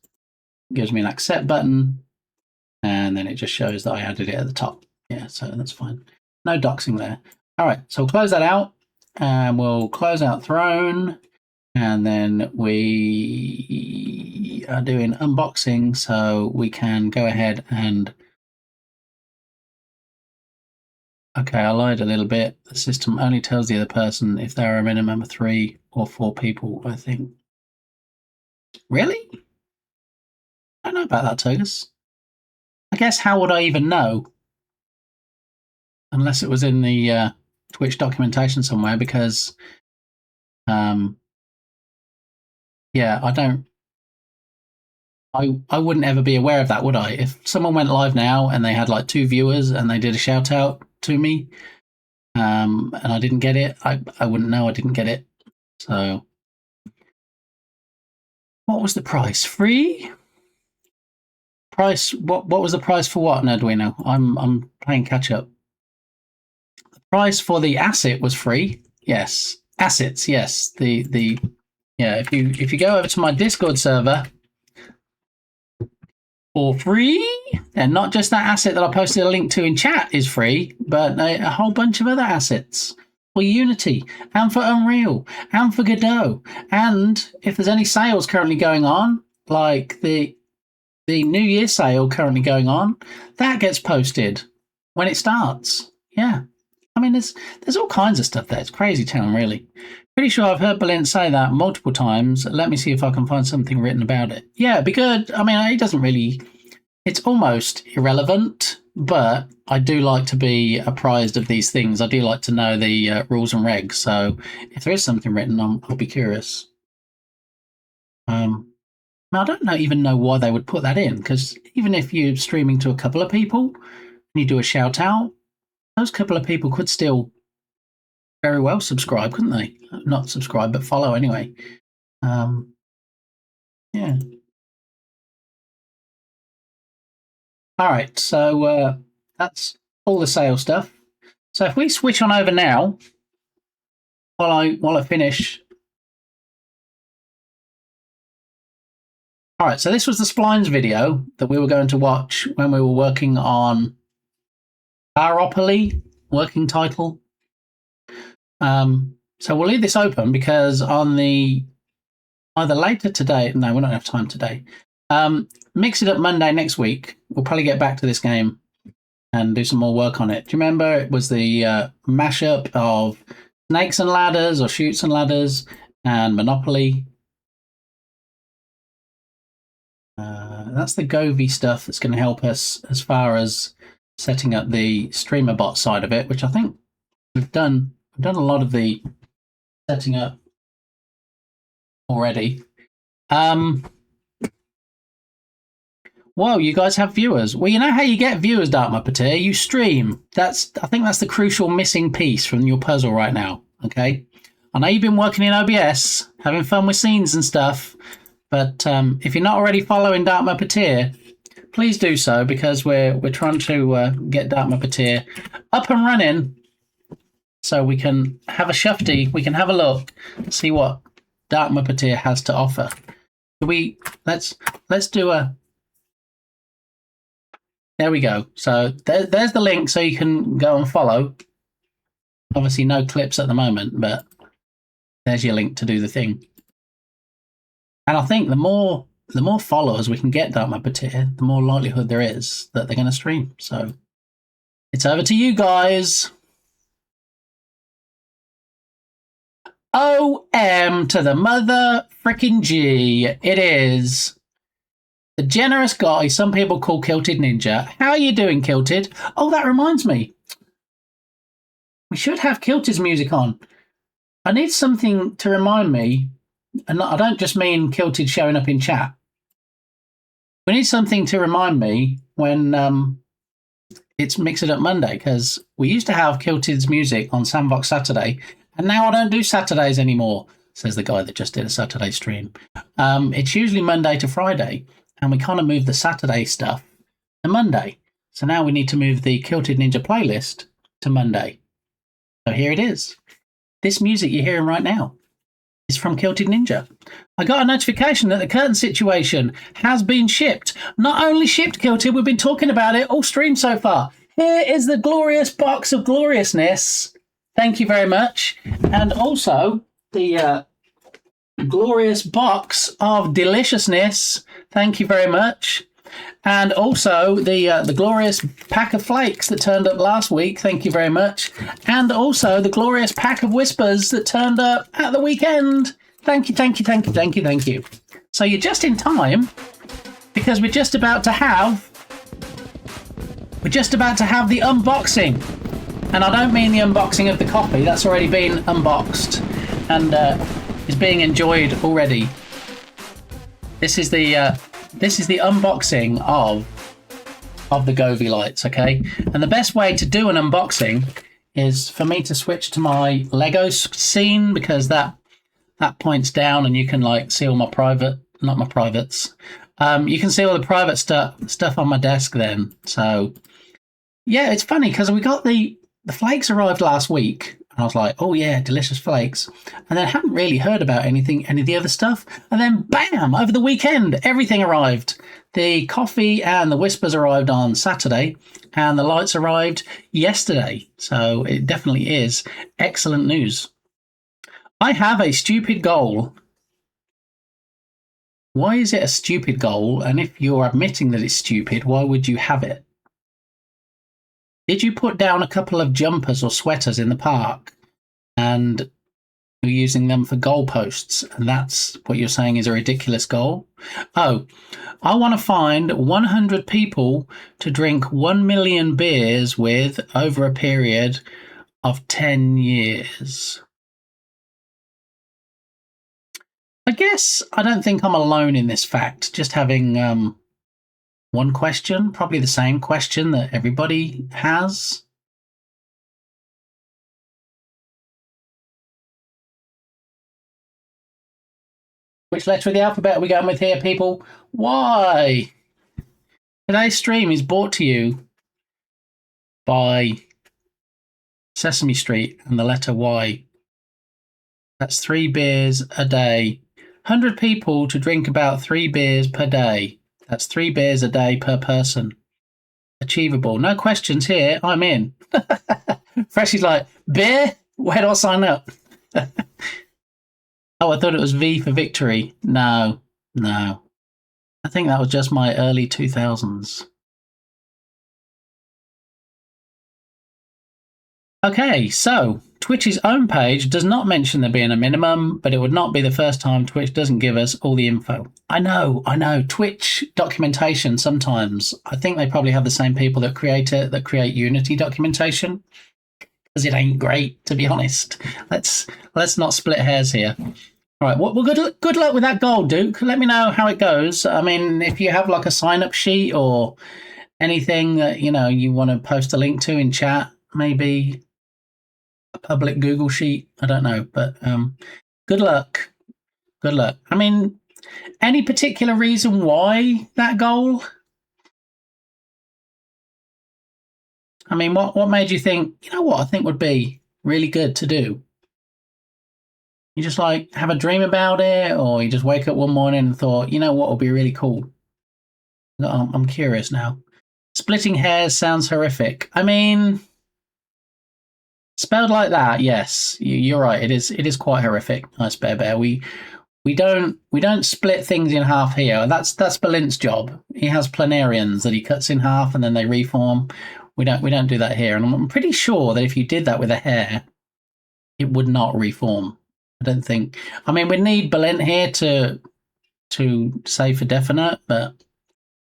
It gives me an accept button, and then it just shows that I added it at the top. Yeah, so that's fine. No doxing there. All right, so we'll close that out, and we'll close out Throne, and then we are doing unboxing, so we can go ahead and... Okay, I lied a little bit. The system only tells the other person if there are a minimum of 3 or 4 people, I think. Really? I don't know about that, Togus. I guess how would I even know? Unless it was in the Twitch documentation somewhere, because yeah, I wouldn't ever be aware of that, would I? If someone went live now and they had like 2 viewers and they did a shout out to me, and I didn't get it, I wouldn't know I didn't get it. So what was the price? Free? Price? What was the price for what, Nerdwino? I'm playing catch up. The price for the asset was free. Yes. Assets, yes. The yeah, if you go over to my Discord server for free, and not just that asset that I posted a link to in chat is free, but a whole bunch of other assets for Unity and for Unreal and for Godot. And if there's any sales currently going on, like the New Year sale currently going on, that gets posted when it starts. Yeah. I mean, there's all kinds of stuff there. It's crazy town, really. Pretty sure I've heard Berlin say that multiple times. Let me see if I can find something written about it. Yeah, it'd be good. I mean, it doesn't really... It's almost irrelevant, but I do like to be apprised of these things. I do like to know the rules and regs. So if there is something written, I'll be curious. I don't even know why they would put that in, because even if you're streaming to a couple of people and you do a shout out, those couple of people could still very well subscribe, couldn't they? Not subscribe, but follow anyway. Yeah. All right, so that's all the sale stuff. So if we switch on over now, while I finish. All right, so this was the Splines video that we were going to watch when we were working on Baropoly, working title. So we'll leave this open because on the either later today, no, we don't have time today. Mix It Up Monday next week. We'll probably get back to this game and do some more work on it. Do you remember it was the mashup of Snakes and Ladders or Shoots and Ladders and Monopoly? That's the Govy stuff that's going to help us as far as setting up the streamer bot side of it, which I think we've done. We've done a lot of the setting up already. Whoa, you guys have viewers. Well, you know how you get viewers, Dark Muppeteer? You stream. I think that's the crucial missing piece from your puzzle right now. Okay. I know you've been working in OBS, having fun with scenes and stuff, but if you're not already following Dark Muppeteer, please do so, because we're trying to get Dark Muppeteer up and running, so we can have a shufty, we can have a look, see what Dark Muppeteer has to offer. Let's do a. There we go. So there's the link, so you can go and follow. Obviously, no clips at the moment, but there's your link to do the thing. And I think the more followers we can get Dark Muppeteer, the more likelihood there is that they're going to stream. So it's over to you guys. OM to the mother frickin' G. It is the generous guy some people call Kilted Ninja. How are you doing, Kilted? Oh, that reminds me. We should have Kilted's music on. I need something to remind me, and I don't just mean Kilted showing up in chat. We need something to remind me when it's Mix It Up Monday, because we used to have Kilted's music on Sandbox Saturday, and now I don't do Saturdays anymore, says the guy that just did a Saturday stream. It's usually Monday to Friday, and we kind of moved the Saturday stuff to Monday. So now we need to move the Kilted Ninja playlist to Monday. So here it is. This music you're hearing right now is from Kilted Ninja. I got a notification that the curtain situation has been shipped. Not only shipped, Kilted, we've been talking about it all stream so far. Here is the glorious box of gloriousness. Thank you very much. And also the glorious box of deliciousness. Thank you very much. And also the glorious pack of flakes that turned up last week. Thank you very much. And also the glorious pack of whispers that turned up at the weekend. Thank you, thank you, thank you, thank you, thank you. So you're just in time, because we're just about to have the unboxing. And I don't mean the unboxing of the copy. That's already been unboxed and is being enjoyed already. This is the unboxing of the Govee lights, okay? And the best way to do an unboxing is for me to switch to my Lego scene, because that points down and you can like see all my not my privates. You can see all the private stuff on my desk then. So yeah, it's funny because we got the flakes arrived last week. And I was like, oh yeah, delicious flakes. And then hadn't really heard about any of the other stuff. And then bam, over the weekend, everything arrived. The coffee and the whispers arrived on Saturday, and the lights arrived yesterday. So it definitely is excellent news. I have a stupid goal. Why is it a stupid goal? And if you're admitting that it's stupid, why would you have it? Did you put down a couple of jumpers or sweaters in the park and you're using them for goalposts, and that's what you're saying is a ridiculous goal? Oh, I want to find 100 people to drink 1 million beers with over a period of 10 years. I guess I don't think I'm alone in this fact, just having one question, probably the same question that everybody has. Which letter of the alphabet are we going with here, people? Y. Today's stream is brought to you by Sesame Street and the letter Y. That's 3 beers a day. 100 people to drink about 3 beers per day. That's 3 beers a day per person. Achievable. No questions here. I'm in. Freshy's like, beer? Where do I sign up? Oh, I thought it was V for victory. No. I think that was just my early 2000s. Okay, so Twitch's own page does not mention there being a minimum, but it would not be the first time Twitch doesn't give us all the info. I know. Twitch documentation sometimes, I think they probably have the same people that create Unity documentation, because it ain't great, to be honest. Let's not split hairs here. All right, well, good luck with that goal, Duke. Let me know how it goes. I mean, if you have like a sign-up sheet or anything that, you want to post a link to in chat, maybe public Google sheet. I don't know, but good luck. Good luck. I mean, any particular reason why that goal? I mean, what made you think, you know what, I think would be really good to do? You just like have a dream about it, or you just wake up one morning and thought, you know what would be really cool? I'm curious now. Splitting hairs sounds horrific. I mean, spelled like that, yes, you're right. It is quite horrific. Nice Bear. We don't split things in half here. That's Balint's job. He has planarians that he cuts in half and then they reform. We don't do that here. And I'm pretty sure that if you did that with a hair, it would not reform. I don't think. I mean, we need Balint here to say for definite, but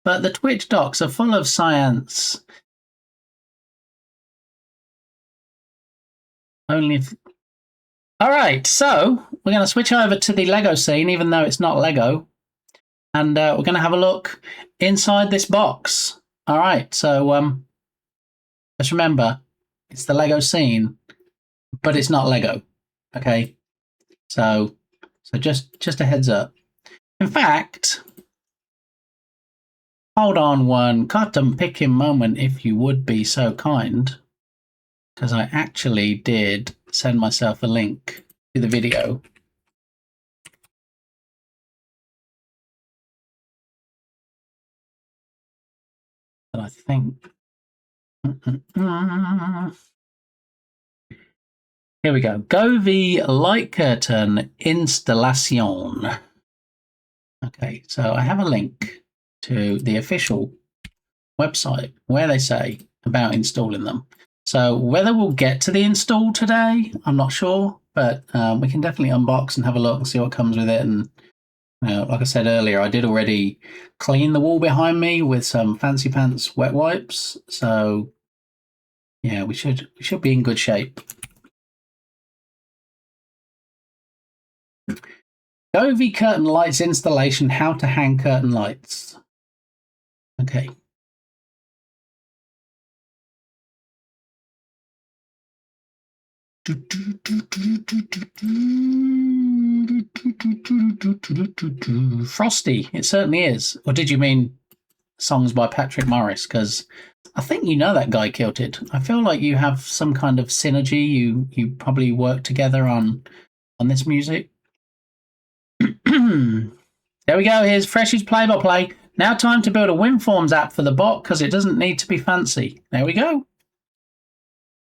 the Twitch docs are full of science. Only if... All right, so we're going to switch over to the Lego scene, even though it's not Lego. And we're going to have a look inside this box. All right, so just remember, it's the Lego scene, but it's not Lego. Okay, so just a heads up. In fact, hold on one cotton picking moment, if you would be so kind, because I actually did send myself a link to the video. But I think... Here we go. Govee light curtain installation. Okay, so I have a link to the official website where they say about installing them. So whether we'll get to the install today, I'm not sure, but we can definitely unbox and have a look and see what comes with it. And like I said earlier, I did already clean the wall behind me with some Fancy Pants wet wipes. So yeah, we should be in good shape. Govee curtain lights installation, how to hang curtain lights. Okay. Frosty, it certainly is. Or did you mean songs by Patrick Morris? Because I think you know that guy Kilted. I feel like you have some kind of synergy. You probably work together on this music. There we go. Here's Freshie's play-by-play. Now time to build a WinForms app for the bot because it doesn't need to be fancy. There we go.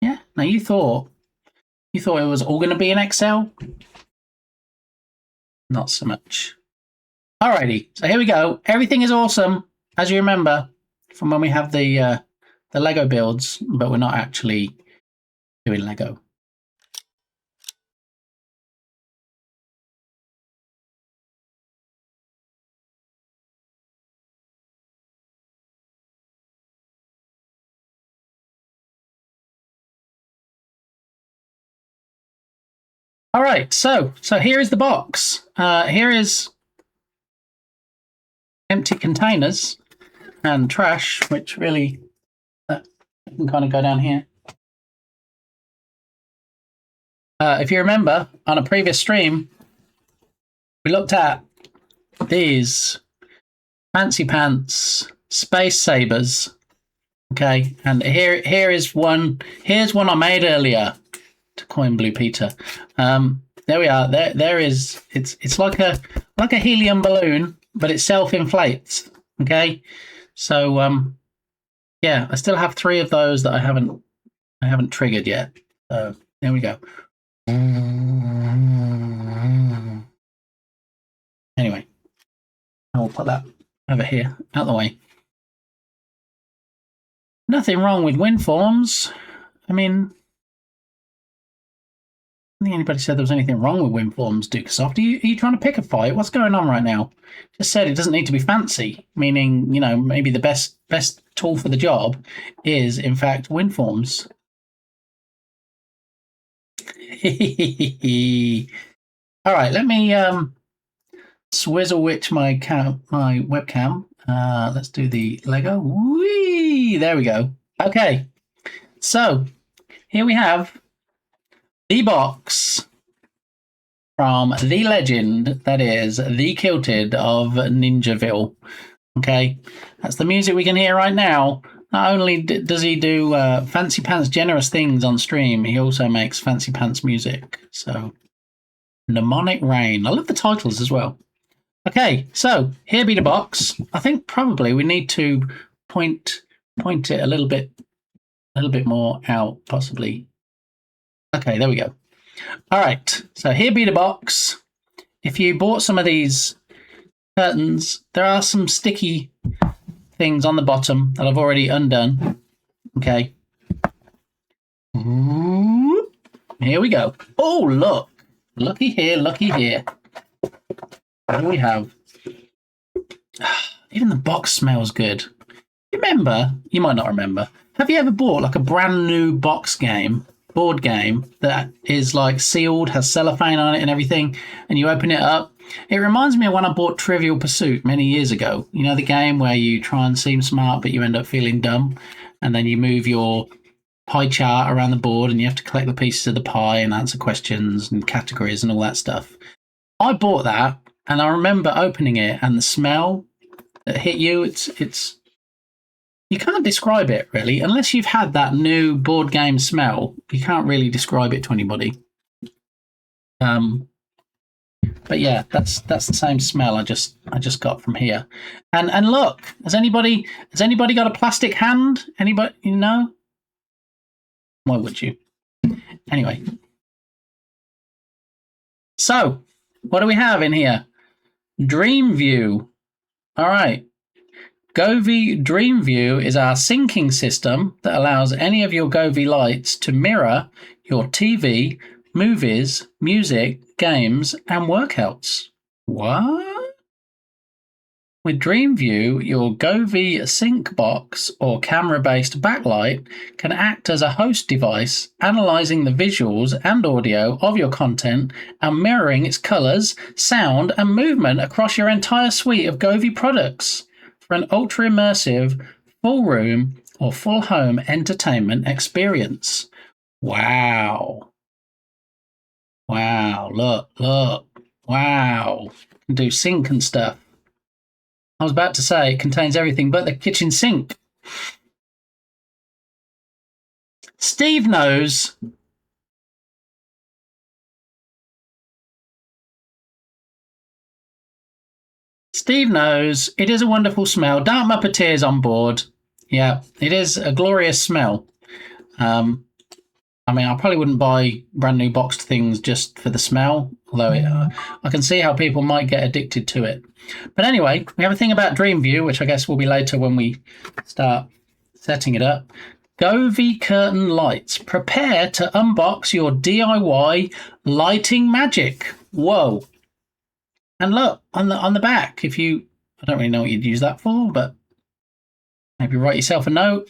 Yeah. Now you thought it was all going to be in Excel? Not so much. Alrighty. So here we go. Everything is awesome, as you remember from when we have the Lego builds, but we're not actually doing Lego. All right, so here is the box. Here is empty containers and trash, which really can kind of go down here. If you remember, on a previous stream, we looked at these Fancy Pants Space Sabers. Okay, and here is one. Here's one I made earlier. To coin Blue Peter. There we are. There is. It's like a helium balloon, but it self-inflates. Okay, so yeah, I still have 3 of those that I haven't triggered yet. So there we go. Anyway, I'll put that over here, out of the way. Nothing wrong with WinForms. I mean, I don't think anybody said there was anything wrong with WinForms, Dukesoft. Are you trying to pick a fight? What's going on right now? Just said it doesn't need to be fancy, meaning, maybe the best tool for the job is, in fact, WinForms. All right, let me swizzle witch my webcam. Let's do the Lego. Whee! There we go. Okay, so here we have the box from the legend that is the Kilted of Ninjaville. Okay, that's the music we can hear right now. Not only does he do fancy pants generous things on stream, he also makes fancy pants music. So, Mnemonic Rain. I love the titles as well. Okay, so here be the box. I think probably we need to point it a little bit more out, possibly. Okay, there we go. All right, so here be the box. If you bought some of these curtains, there are some sticky things on the bottom that I've already undone. Okay. Ooh, here we go. Oh, look. Looky here, looky here. What do we have? Even the box smells good. Remember, you might not remember. Have you ever bought like a brand new board game that is like sealed, has cellophane on it and everything, and you open it up? It reminds me of when I bought Trivial Pursuit many years ago. You know, the game where you try and seem smart, but you end up feeling dumb. And then you move your pie chart around the board and you have to collect the pieces of the pie and answer questions and categories and all that stuff. I bought that and I remember opening it and the smell that hit you, it's you can't describe it really. Unless you've had that new board game smell, you can't really describe it to anybody. But yeah, that's the same smell I just got from here. And look, has anybody got a plastic hand? Anybody, you know? Why would you? Anyway. So, what do we have in here? Dream View. All right. Govee Dream View is our syncing system that allows any of your Govee lights to mirror your TV, movies, music, games, and workouts. What? With DreamView, your Govee sync box or camera-based backlight can act as a host device, analysing the visuals and audio of your content and mirroring its colours, sound, and movement across your entire suite of Govee products for an ultra-immersive, full-room or full-home entertainment experience. Wow. Wow, look. Wow. Can do sync and stuff. I was about to say it contains everything but the kitchen sink. Steve knows. Steve knows. It is a wonderful smell. Dark Muppeteers on board. Yeah, it is a glorious smell. I mean, I probably wouldn't buy brand new boxed things just for the smell, although I can see how people might get addicted to it. But anyway, we have a thing about DreamView, which I guess will be later when we start setting it up. Govee curtain lights. Prepare to unbox your DIY lighting magic. Whoa. And look, on the back, I don't really know what you'd use that for, but maybe write yourself a note.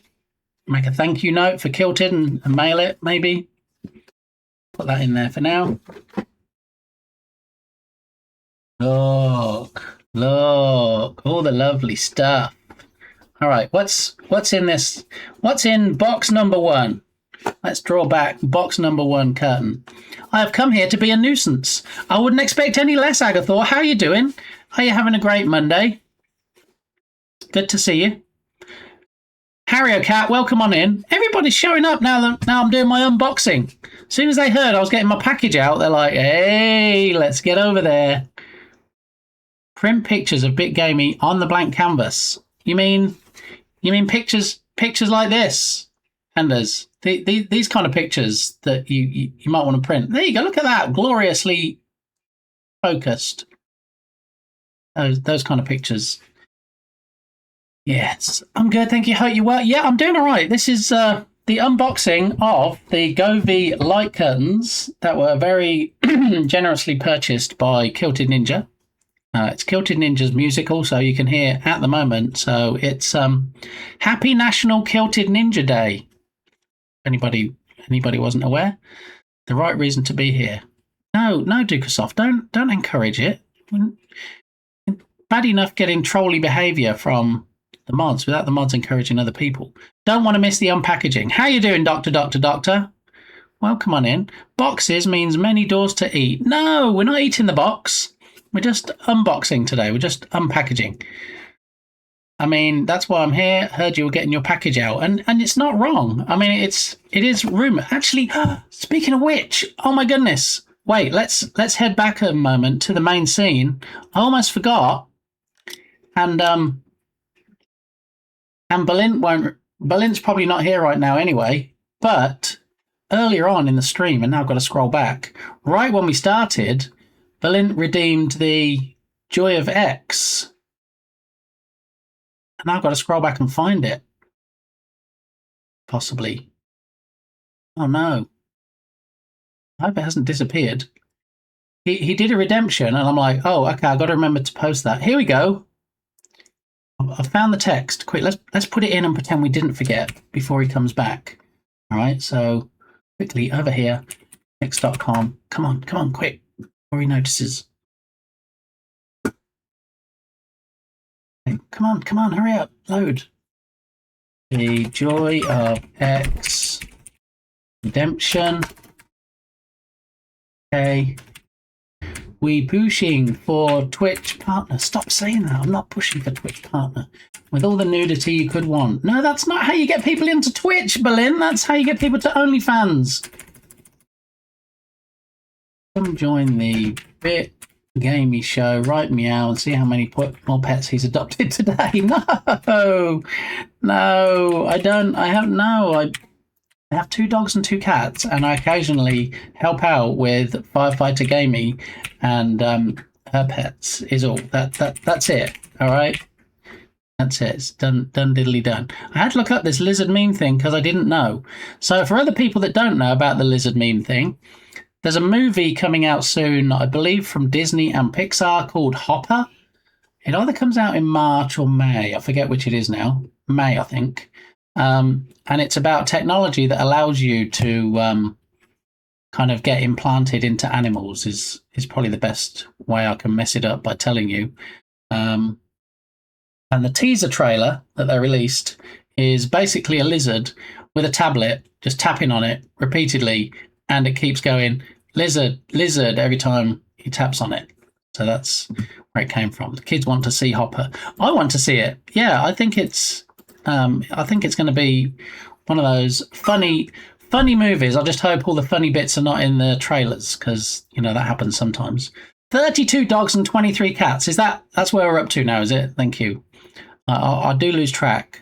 Make a thank you note for Kilted and mail it, maybe. Put that in there for now. Look, all the lovely stuff. All right, what's in this? What's in box number 1? Let's draw back box number 1 curtain. I have come here to be a nuisance. I wouldn't expect any less, Agathor. How are you doing? Are you having a great Monday? Good to see you. Harrier Cat, welcome on in. Everybody's showing up now I'm doing my unboxing. As soon as they heard I was getting my package out, they're like, hey, let's get over there. Print pictures of Bit Gamey on the blank canvas. You mean pictures like this? Anders, these kind of pictures that you might want to print. There you go, look at that. Gloriously focused. Those kind of pictures. Yes, I'm good, thank you. Hope you well. Yeah, I'm doing all right. This is the unboxing of the Govee light curtains that were very generously purchased by Kilted Ninja. It's Kilted Ninja's music also you can hear at the moment. So it's Happy National Kilted Ninja Day. Anybody wasn't aware? The right reason to be here. No, Dukasoft, don't encourage it. Bad enough getting trolly behaviour from the mods without the mods encouraging other people. Don't want to miss the unpackaging. How you doing, Doctor? Well, come on in. Boxes means many doors to eat. No, we're not eating the box. We're just unboxing today. We're just unpackaging. I mean, that's why I'm here. Heard you were getting your package out, and it's not wrong. I mean, it is rumor. Actually, speaking of which, oh my goodness! Wait, let's head back a moment to the main scene. I almost forgot, and Berlin's probably not here right now anyway. But earlier on in the stream, and now I've got to scroll back. Right when we started, Berlin redeemed the Joy of X. And now I've got to scroll back and find it. Possibly. Oh no. I hope it hasn't disappeared. He did a redemption, and I'm like, oh, okay, I've got to remember to post that. Here we go. I found the text. Quick, let's put it in and pretend we didn't forget before he comes back. All right, so quickly over here, x.com. Come on, quick, before he notices. Okay, come on, hurry up, load. The Joy of X redemption. Okay. We pushing for Twitch partner. Stop saying that. I'm not pushing for Twitch partner. With all the nudity you could want. No, that's not how you get people into Twitch, Berlin. That's how you get people to OnlyFans. Come join the Bit Gamey show. Write me out and see how many more pets he's adopted today. No, I don't. I have 2 dogs and 2 cats, and I occasionally help out with Firefighter Gamey and her pets. Is all that's it. All right, that's it. It's done diddly done. I had to look up this lizard meme thing because I didn't know. So for other people that don't know about the lizard meme thing, there's a movie coming out soon, I believe, from Disney and Pixar called Hopper. It either comes out in March or May. I forget which it is now. May, I think. And it's about technology that allows you to kind of get implanted into animals is probably the best way I can mess it up by telling you. And the teaser trailer that they released is basically a lizard with a tablet just tapping on it repeatedly, and it keeps going lizard, lizard every time he taps on it. So that's where it came from. The kids want to see Hopper. I want to see it. Yeah, I think it's going to be one of those funny movies. I just hope all the funny bits are not in the trailers, because that happens sometimes. 32 dogs and 23 cats. That's where we're up to now, is it? Thank you. I do lose track.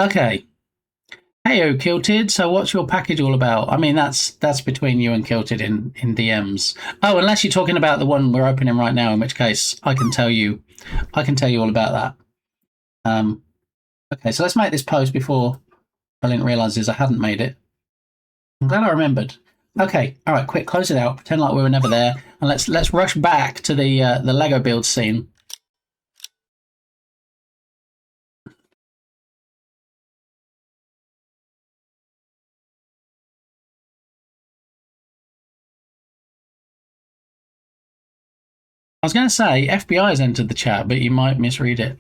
Okay. Heyo, Kilted. So what's your package all about? I mean, that's between you and Kilted in DMs. Oh, unless you're talking about the one we're opening right now, in which case I can tell you all about that. Okay, so let's make this post before Berlin realizes I hadn't made it. I'm glad I remembered. Okay, all right, quick, close it out. Pretend like we were never there, and let's rush back to the Lego build scene. I was going to say FBI has entered the chat, but you might misread it.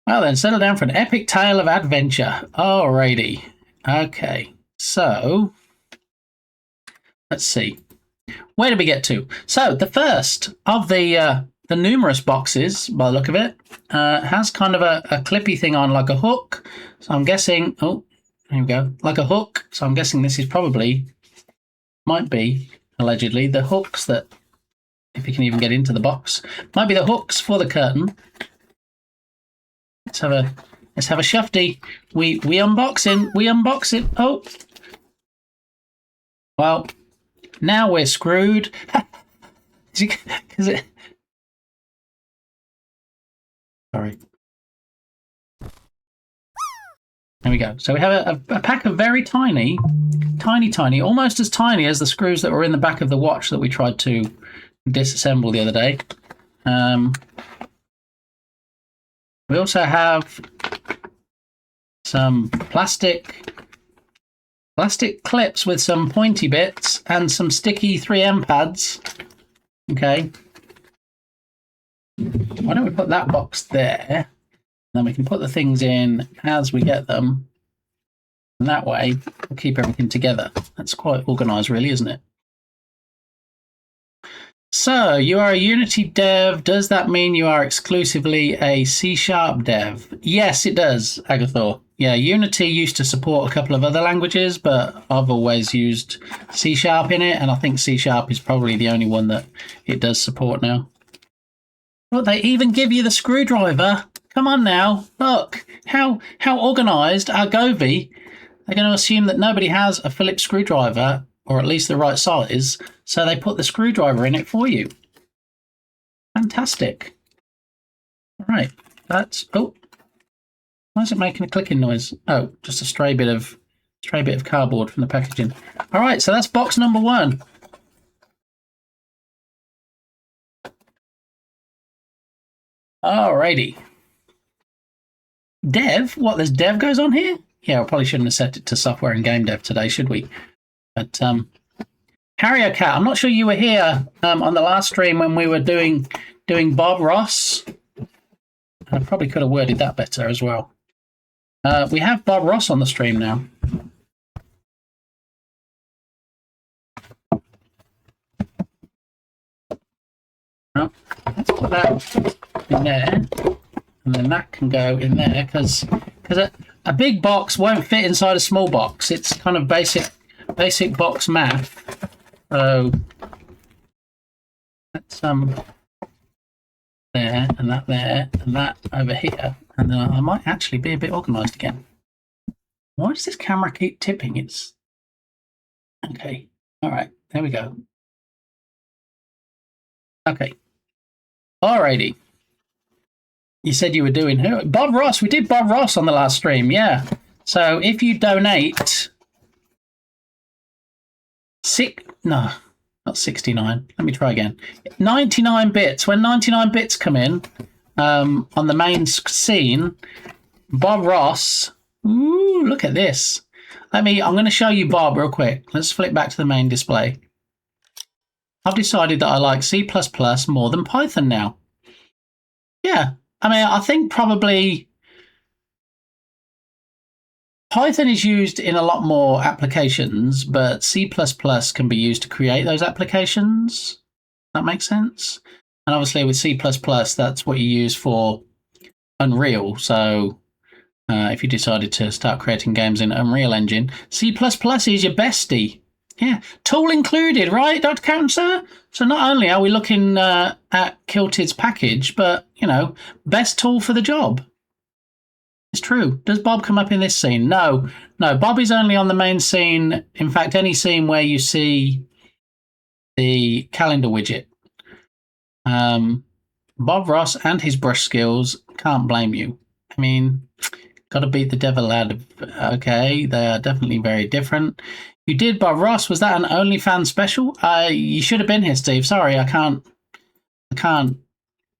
Well then, settle down for an epic tale of adventure. Alrighty. Okay, so let's see. Where did we get to? So the first of the numerous boxes, by the look of it, has kind of a clippy thing on, like a hook. So I'm guessing. Oh, there we go. Like a hook. So I'm guessing this is might be allegedly the hooks that, if you can even get into the box, might be the hooks for the curtain. Let's have a shufty. We unbox it. Oh, well, now we're screwed. Sorry. There we go. So we have a pack of very tiny, almost as tiny as the screws that were in the back of the watch that we tried to disassemble the other day. We also have some plastic clips with some pointy bits and some sticky 3M pads. Okay. Why don't we put that box there? Then we can put the things in as we get them. And that way, we'll keep everything together. That's quite organised, really, isn't it? So, you are a Unity dev. Does that mean you are exclusively a C# dev? Yes, it does, Agathor. Yeah, Unity used to support a couple of other languages, but I've always used C# in it, and I think C# is probably the only one that it does support now. Look, they even give you the screwdriver. Come on now. Look, how organised are Govi. They're going to assume that nobody has a Phillips screwdriver, or at least the right size, so they put the screwdriver in it for you. Fantastic. All right, that's... Oh, why is it making a clicking noise? Oh, just a stray bit of cardboard from the packaging. All right, so that's box number 1. Alrighty. Dev? What, there's dev goes on here? Yeah, I probably shouldn't have set it to software and game dev today, should we? But Harrier Cat, I'm not sure you were here on the last stream when we were doing Bob Ross. I probably could have worded that better as well. We have Bob Ross on the stream now. Well, let's put that in there, and then that can go in there because a big box won't fit inside a small box. It's kind of basic box math. So that's there and that over here, and then I might actually be a bit organised again. Why does this camera keep tipping? It's okay. All right, there we go. Okay. Alrighty. You said you were doing who? Bob Ross. We did Bob Ross on the last stream, yeah. So if you donate no, not 69. Let me try again. 99 bits. When 99 bits come in on the main scene, Bob Ross. Ooh, look at this. I'm going to show you Bob real quick. Let's flip back to the main display. I've decided that I like C++ more than Python now. Yeah, I mean, I think probably Python is used in a lot more applications, but C++ can be used to create those applications. That makes sense? And obviously with C++, that's what you use for Unreal. So if you decided to start creating games in Unreal Engine, C++ is your bestie. Yeah, tool included, right, Dr. Captain Sir? So not only are we looking at Kilted's package, but, you know, best tool for the job. It's true. Does Bob come up in this scene? No. Bob is only on the main scene. In fact, any scene where you see the calendar widget. Bob Ross and his brush skills, can't blame you. I mean, got to beat the devil out of... Okay, they are definitely very different. You did Bob Ross. Was that an OnlyFans special? You should have been here, Steve. Sorry, I can't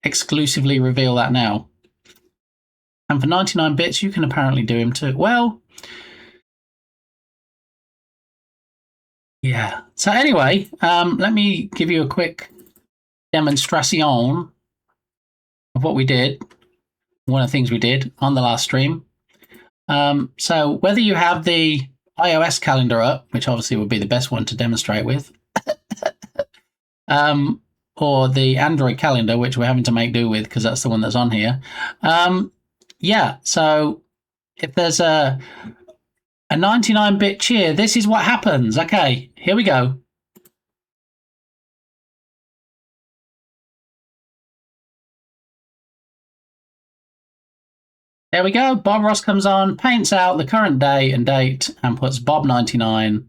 exclusively reveal that now. And for 99 bits, you can apparently do him too. Well, yeah. So anyway, let me give you a quick demonstration of what we did. One of the things we did on the last stream. So whether you have the iOS calendar up, which obviously would be the best one to demonstrate with, or the Android calendar, which we're having to make do with because that's the one that's on here. Yeah, so if there's a 99-bit cheer, this is what happens. Okay, here we go. There we go. Bob Ross comes on, paints out the current day and date, and puts Bob99.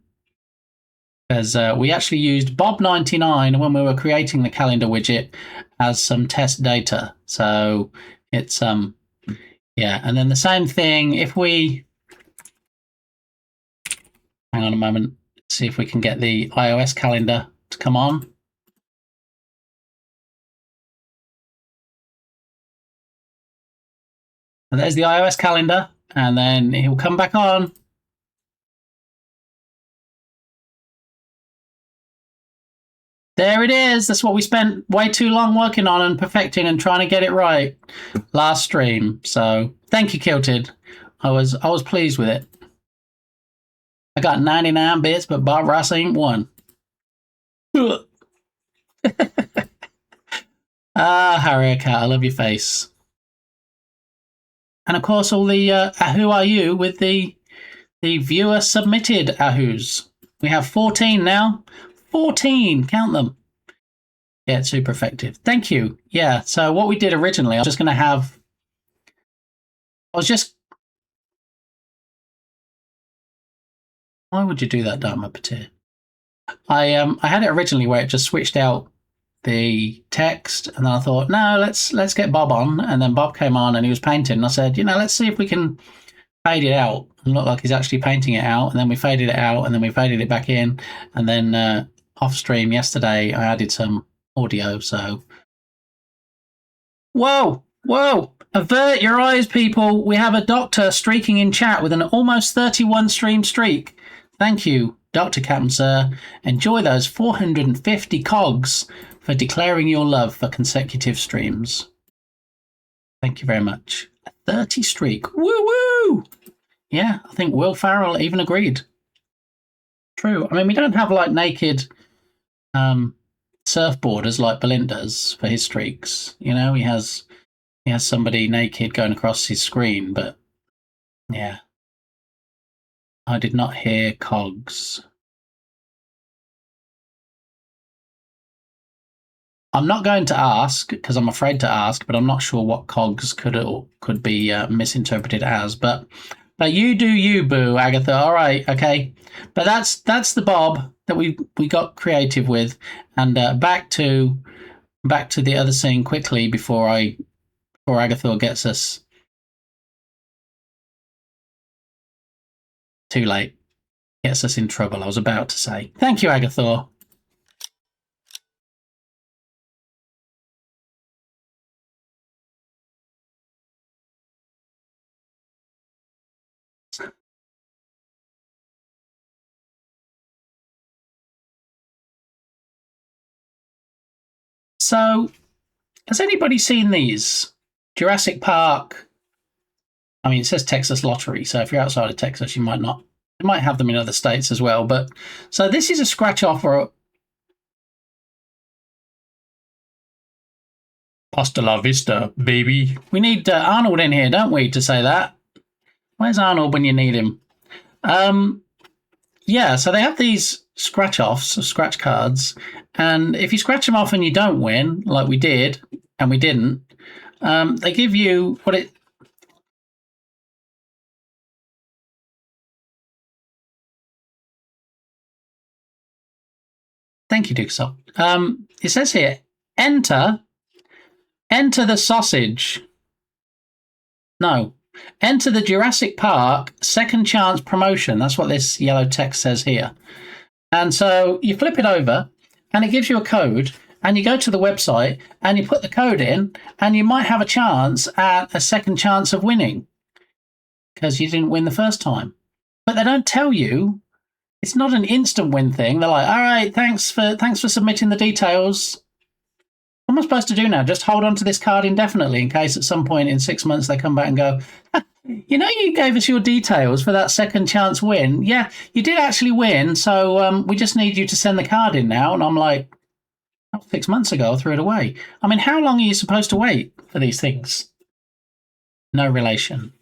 Because we actually used Bob99 when we were creating the calendar widget as some test data. So it's yeah, and then the same thing if we hang on a moment, see if we can get the iOS calendar to come on. And there's the iOS calendar, and then he'll come back on. There it is. That's what we spent way too long working on and perfecting and trying to get it right last stream. So thank you, Kilted. I was pleased with it. I got 99 bits, but Bob Ross ain't one. Harrier Cat, I love your face. And of course, all the Who Are You with the viewer submitted Ahoos. We have 14 now. 14, count them. Yeah, it's super effective. Thank you. Yeah, so what we did originally, I was just going to have... Why would you do that, Dharma Patir? I had it originally where it just switched out the text, and then I thought, no, let's get Bob on. And then Bob came on and he was painting, and I said, let's see if we can fade it out and look like he's actually painting it out. And then we faded it out, and then we faded it back in, and then off stream yesterday I added some audio. So whoa, avert your eyes, people. We have a doctor streaking in chat with an almost 31 stream streak. Thank you, Dr. Captain Sir. Enjoy those 450 cogs for declaring your love for consecutive streams. Thank you very much. A 30 streak. Woo! Yeah, I think Will Farrell even agreed. True. I mean, we don't have like naked surfboarders like Balint does for his streaks. He has somebody naked going across his screen, but yeah. I did not hear cogs. I'm not going to ask because I'm afraid to ask, but I'm not sure what cogs could be misinterpreted as. But you do you, boo, Agatha. All right, okay. But that's the Bob that we got creative with, and back to the other scene quickly before Agatha gets us. Too late. Gets us in trouble, I was about to say. Thank you, Agatha. So, has anybody seen these? Jurassic Park. I mean, it says Texas Lottery, so if you're outside of Texas, you might not. You might have them in other states as well. But so this is a scratch off or Hasta la vista, baby. We need Arnold in here, don't we, to say that? Where's Arnold when you need him? Yeah, so they have these scratch offs, scratch cards, and if you scratch them off and you don't win, like we did, and we didn't, they give you what it. Thank you, Dixon. It says here, enter the sausage. No. Enter the Jurassic Park second chance promotion. That's what this yellow text says here. And so you flip it over and it gives you a code, and you go to the website and you put the code in, and you might have a chance at a second chance of winning because you didn't win the first time. But they don't tell you. It's not an instant win thing. They're like, all right, thanks for submitting the details. What am I supposed to do now? Just hold on to this card indefinitely in case at some point in 6 months they come back and go, you gave us your details for that second chance win. Yeah, you did actually win, so we just need you to send the card in now. And I'm like, 6 months ago, I threw it away. I mean, how long are you supposed to wait for these things? No relation.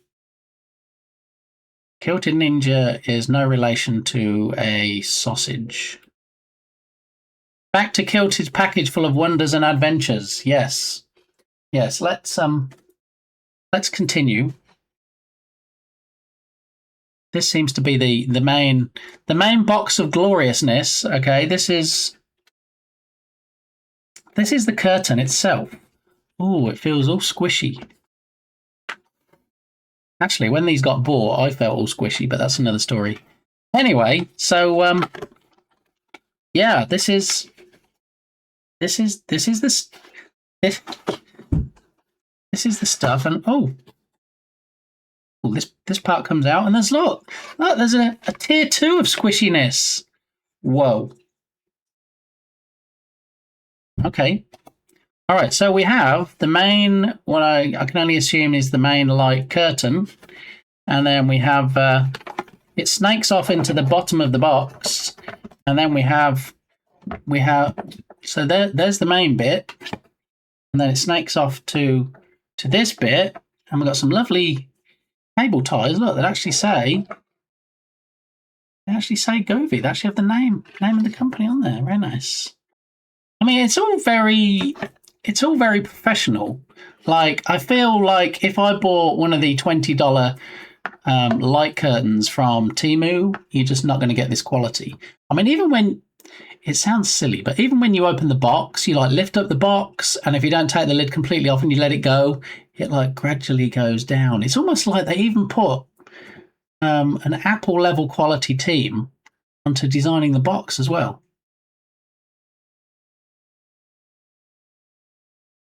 Kilted Ninja is no relation to a sausage. Back to Kilted's package full of wonders and adventures. Yes. Let's continue. This seems to be the main box of gloriousness. Okay, this is the curtain itself. Oh, it feels all squishy. Actually, when these got bought, I felt all squishy, but that's another story. Anyway, so yeah, this is the stuff, and this part comes out, and there's there's a tier 2 of squishiness. Whoa. Okay. All right, so we have the main, what I can only assume is the main light curtain, and then we have it snakes off into the bottom of the box, and then we have so there's the main bit, and then it snakes off to this bit, and we've got some lovely cable ties. Look, that actually say Govee. They actually have the name of the company on there. Very nice. I mean, it's all very professional. Like, I feel like if I bought one of the $20 light curtains from Temu, you're just not going to get this quality. I mean, even when it sounds silly, but even when you open the box, you like lift up the box, and if you don't take the lid completely off and you let it go, it like gradually goes down. It's almost like they even put an Apple level quality team onto designing the box as well.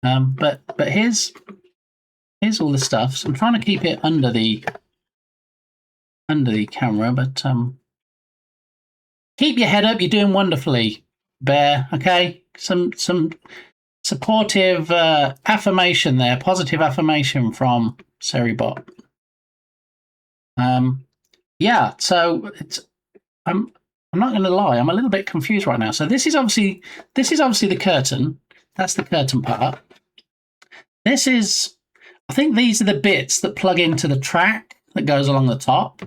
But here's all the stuff. So I'm trying to keep it under the camera, but keep your head up. You're doing wonderfully, Bear. Okay, some supportive affirmation there, positive affirmation from Seribot. Yeah. So I'm not going to lie. I'm a little bit confused right now. So this is obviously the curtain. That's the curtain part. I think these are the bits that plug into the track that goes along the top.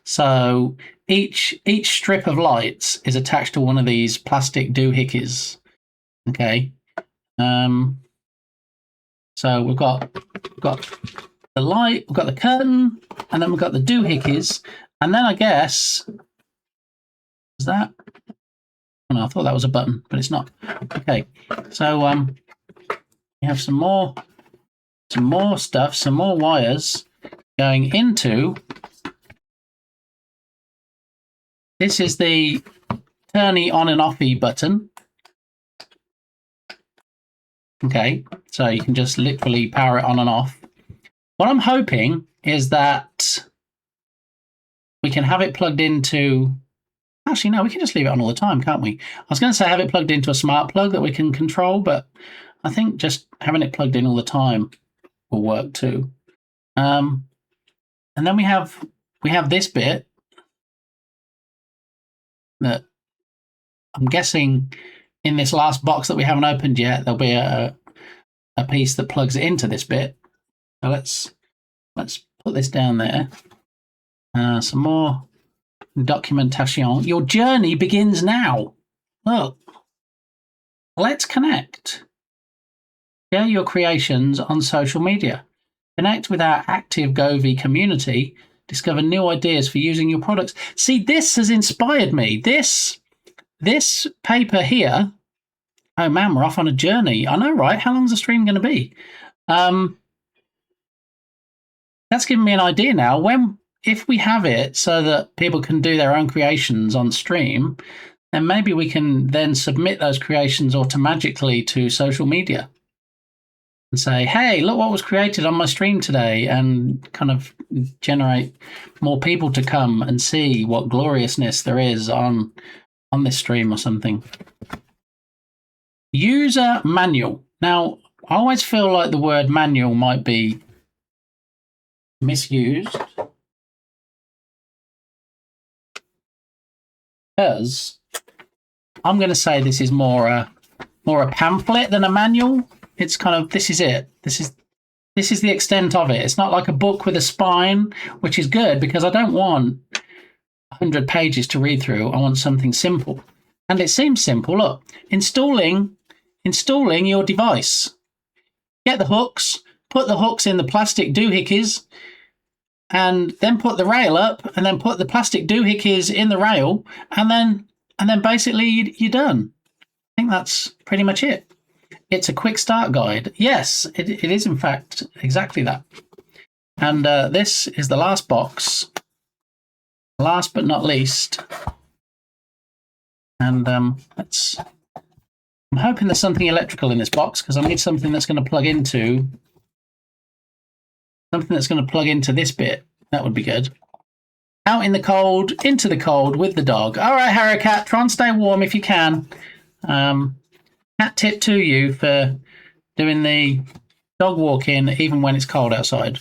So each strip of lights is attached to one of these plastic doohickeys. Okay. So we've got the light, we've got the curtain, and then we've got the doohickeys, and then I guess is that? Oh, no, I thought that was a button, but it's not. Okay. So we have some more stuff, some more wires going into. This is the turny on and offy button. Okay, so you can just literally power it on and off. What I'm hoping is that we can have it plugged into. Actually, no, we can just leave it on all the time, can't we? I was going to say have it plugged into a smart plug that we can control, but I think just having it plugged in all the time will work too. And then we have this bit that I'm guessing in this last box that we haven't opened yet, there'll be a piece that plugs it into this bit. So let's put this down there. Some more documentation. Your journey begins now. Look, let's connect. Share your creations on social media. Connect with our active Govee community. Discover new ideas for using your products. See, this has inspired me. This paper here. Oh man, we're off on a journey. I know, right? How long's the stream going to be? That's given me an idea now. If we have it so that people can do their own creations on stream, then maybe we can then submit those creations automatically to social media and say, hey, look what was created on my stream today, and kind of generate more people to come and see what gloriousness there is on this stream or something. User manual. Now, I always feel like the word manual might be misused, because I'm going to say this is more a pamphlet than a manual. It's kind of, this is it. This is the extent of it. It's not like a book with a spine, which is good because I don't want 100 pages to read through. I want something simple. And it seems simple. Look, installing your device. Get the hooks, put the hooks in the plastic doohickeys, and then put the rail up, and then put the plastic doohickeys in the rail, and then basically you're done. I think that's pretty much it. It's a quick start guide. Yes, it is in fact exactly that. And this is the last box. Last but not least. And I'm hoping there's something electrical in this box, because I need something that's going to plug into this bit. That would be good. Out in the cold, into the cold with the dog. All right, Harakat, try and stay warm if you can. Hat tip to you for doing the dog walking even when it's cold outside.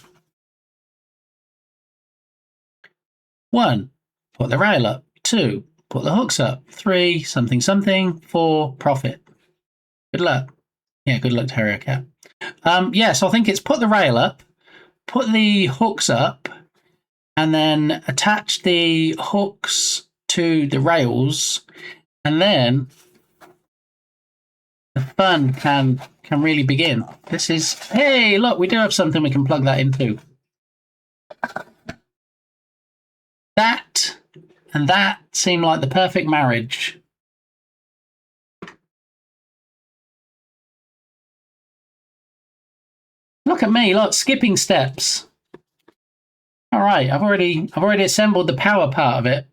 1, put the rail up. 2, put the hooks up. 3, something, something. 4, profit. Good luck. Yeah, good luck, Terrier Cat. Yeah, so I think it's put the rail up, put the hooks up, and then attach the hooks to the rails, and then the fun can really begin. This is, hey, look, we do have something we can plug that into. That and that seem like the perfect marriage. Look at me, look, skipping steps. All right, I've already assembled the power part of it.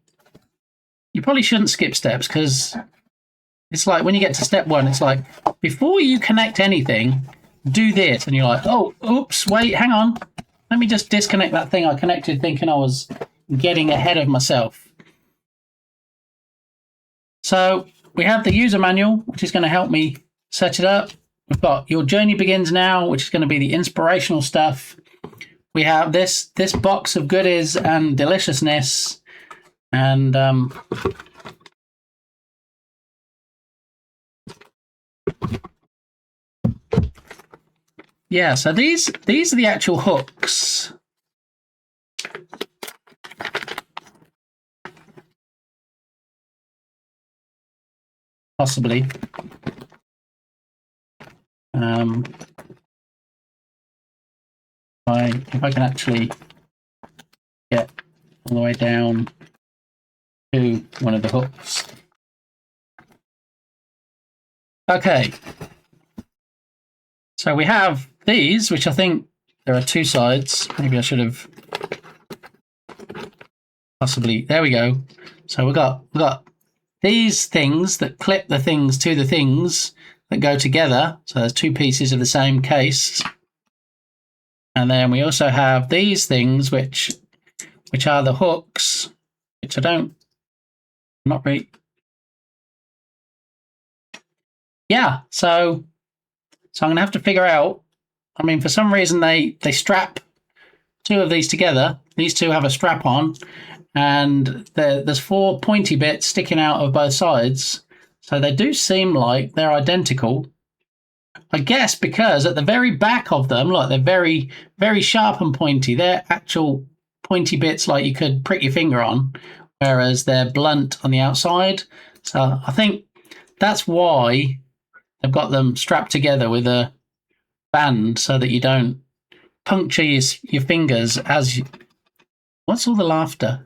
You probably shouldn't skip steps because it's like when you get to step 1, it's like before you connect anything, do this, and you're like, oh, oops, wait, hang on. Let me just disconnect that thing I connected thinking I was getting ahead of myself. So we have the user manual, which is going to help me set it up. We've got Your Journey Begins Now, which is going to be the inspirational stuff. We have this box of goodies and deliciousness, and yeah. So these are the actual hooks. Possibly. If I can actually get all the way down to one of the hooks. Okay. So we have these, which I think there are 2 sides. Maybe I should have possibly. There we go. So we got these things that clip the things to the things that go together. So there's 2 pieces of the same case. And then we also have these things, which are the hooks, which not really. Yeah, so I'm going to have to figure out. I mean, for some reason they strap 2 of these together. These 2 have a strap on, and there's 4 pointy bits sticking out of both sides. So they do seem like they're identical. I guess because at the very back of them, look, they're very, very sharp and pointy. They're actual pointy bits like you could prick your finger on, whereas they're blunt on the outside. So I think that's why they've got them strapped together with a band so that you don't puncture your fingers as you... What's all the laughter?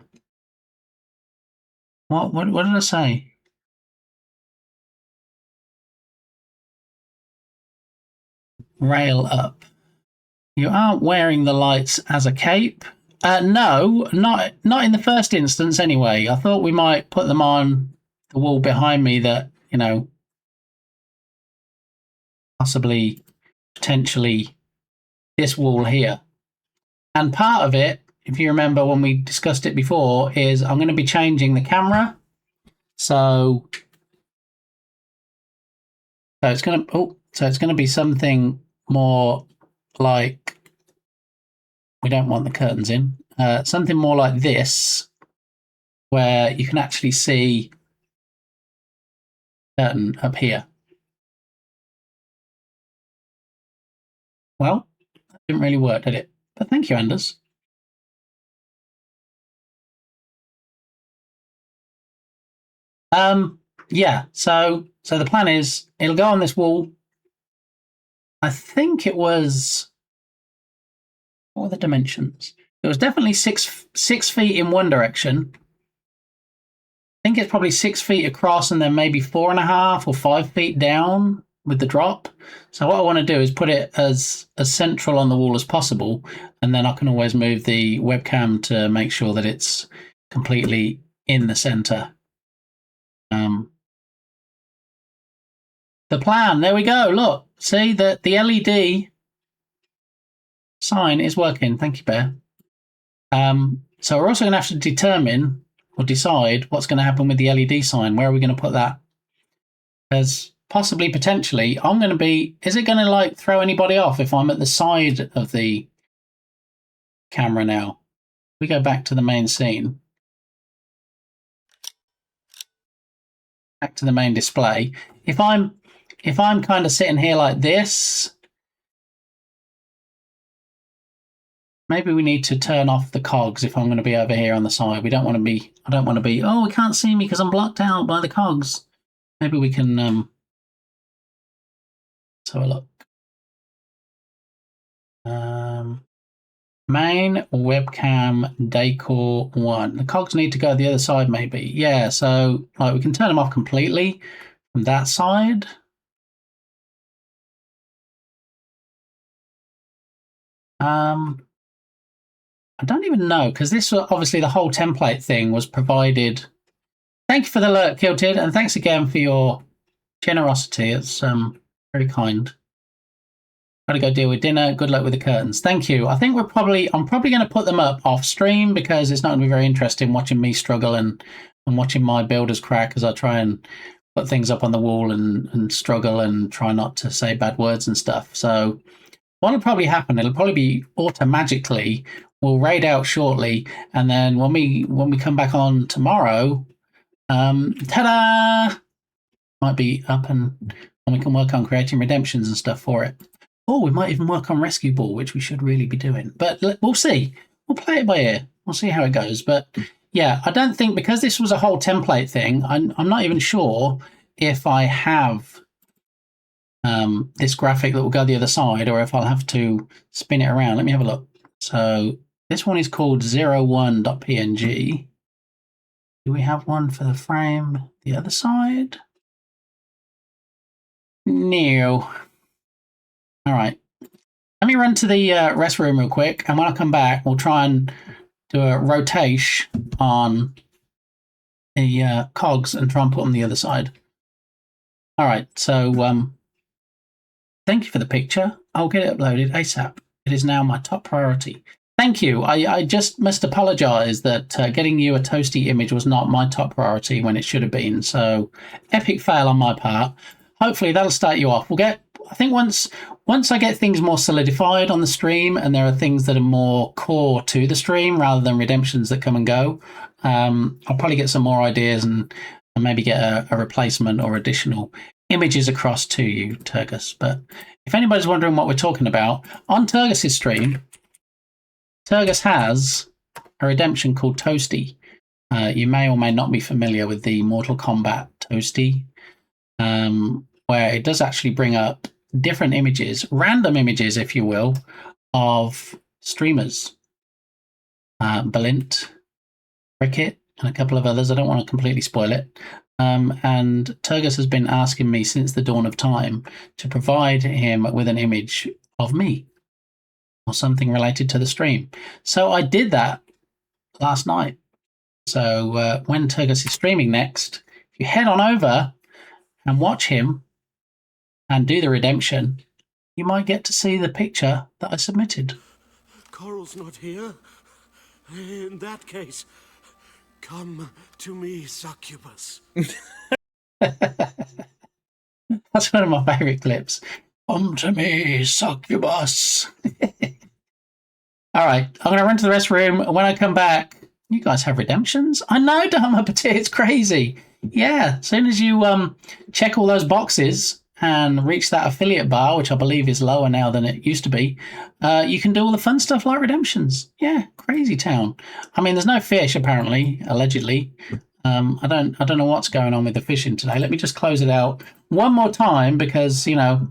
What did I say? Rail up. You aren't wearing the lights as a cape. No, not in the first instance anyway. I thought we might put them on the wall behind me that, possibly, potentially this wall here. And part of it, if you remember when we discussed it before, is I'm going to be changing the camera. So it's going to be something more like, we don't want the curtains in, something more like this, where you can actually see curtain up here. Well, that didn't really work, did it? But thank you, Anders. Yeah, so the plan is it'll go on this wall. I think it was, what were the dimensions? It was definitely 6 feet in one direction. I think it's probably 6 feet across and then maybe 4.5 or 5 feet down with the drop. So what I want to do is put it as central on the wall as possible, and then I can always move the webcam to make sure that it's completely in the center. The plan, there we go. Look, see that the LED sign is working. Thank you, Bear. So we're also going to have to determine or decide what's going to happen with the LED sign. Where are we going to put that? Because possibly, potentially, I'm going to be... Is it going to like throw anybody off if I'm at the side of the camera now? We go back to the main scene. back to the main display. If I'm kind of sitting here like this, maybe we need to turn off the cogs if I'm going to be over here on the side. I don't want to be, oh, we can't see me because I'm blocked out by the cogs. Maybe we can, let's have a look. Main webcam decor 1. The cogs need to go the other side maybe. Yeah, so like we can turn them off completely from that side. I don't even know, because this was obviously the whole template thing was provided. Thank you for the alert, Kilted, and thanks again for your generosity. It's very kind. Gotta go deal with dinner. Good luck with the curtains. Thank you. I think I'm probably going to put them up off stream because it's not going to be very interesting watching me struggle and watching my builders crack as I try and put things up on the wall and struggle and try not to say bad words and stuff. So what'll probably happen, it'll probably be auto-magically, we'll raid out shortly, and then when we come back on tomorrow, ta-da! Might be up and we can work on creating redemptions and stuff for it. Oh, we might even work on Rescue Ball, which we should really be doing. But we'll see. We'll play it by ear. We'll see how it goes. But yeah, I don't think, because this was a whole template thing, I'm not even sure if I have this graphic that will go the other side or if I'll have to spin it around. Let me have a look. So this one is called 01.png. Do we have one for the frame the other side? No. All right, let me run to the rest room real quick, and when I come back, we'll try and do a rotation on the cogs and try and put them on the other side. All right, so thank you for the picture. I'll get it uploaded ASAP. It is now my top priority. Thank you. I just must apologise that getting you a toasty image was not my top priority when it should have been. So epic fail on my part. Hopefully that'll start you off. We'll get, I think once I get things more solidified on the stream and there are things that are more core to the stream rather than redemptions that come and go, I'll probably get some more ideas and maybe get a replacement or additional images across to you, Turgus. But if anybody's wondering what we're talking about, on Turgus's stream, Turgus has a redemption called Toasty. You may or may not be familiar with the Mortal Kombat Toasty, where it does actually bring up different images, random images, if you will, of streamers. Balint, Cricket, and a couple of others. I don't want to completely spoil it. And Turgus has been asking me since the dawn of time to provide him with an image of me or something related to the stream. So I did that last night. So when Turgus is streaming next, if you head on over and watch him and do the redemption, you might get to see the picture that I submitted. Coral's not here. In that case, come to me, succubus. That's one of my favourite clips. Come to me, succubus. All right, I'm going to run to the rest room. When I come back, you guys have redemptions? I know, Dharma Petit, it's crazy. Yeah, as soon as you check all those boxes and reach that affiliate bar, which I believe is lower now than it used to be, you can do all the fun stuff like redemptions. Yeah, crazy town. I mean, there's no fish, apparently, allegedly. I don't know what's going on with the fishing today. Let me just close it out one more time because, you know,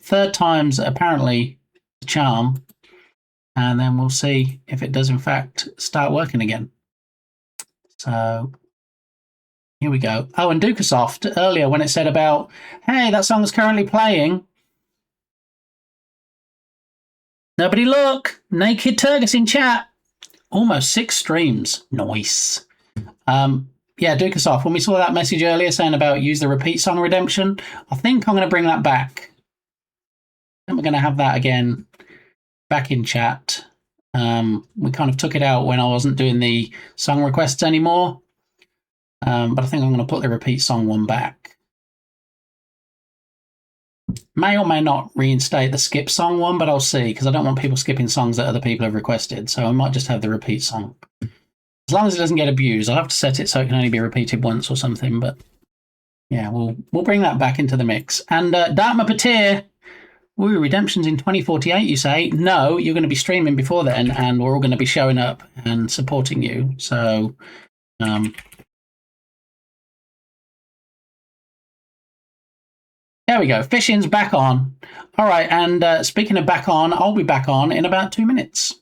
third time's apparently the charm. And then we'll see if it does, in fact, start working again. So here we go. Oh, and Dukasoft, earlier when it said about, hey, that song's currently playing. Nobody look. Naked Turgus in chat. Almost 6 streams. Nice. Yeah, Dukasoft, when we saw that message earlier saying about use the repeat song redemption, I think I'm going to bring that back. I think we're going to have that again back in chat. We kind of took it out when I wasn't doing the song requests anymore. But I think I'm going to put the repeat song one back. May or may not reinstate the skip song one, but I'll see, because I don't want people skipping songs that other people have requested. So I might just have the repeat song. As long as it doesn't get abused, I'll have to set it so it can only be repeated once or something, but Yeah, we'll bring that back into the mix. And Dartma Patir, ooh, redemptions in 2048, you say? No, you're going to be streaming before then, and we're all going to be showing up and supporting you. So, there we go. Fishing's back on. All right, and speaking of back on, I'll be back on in about 2 minutes.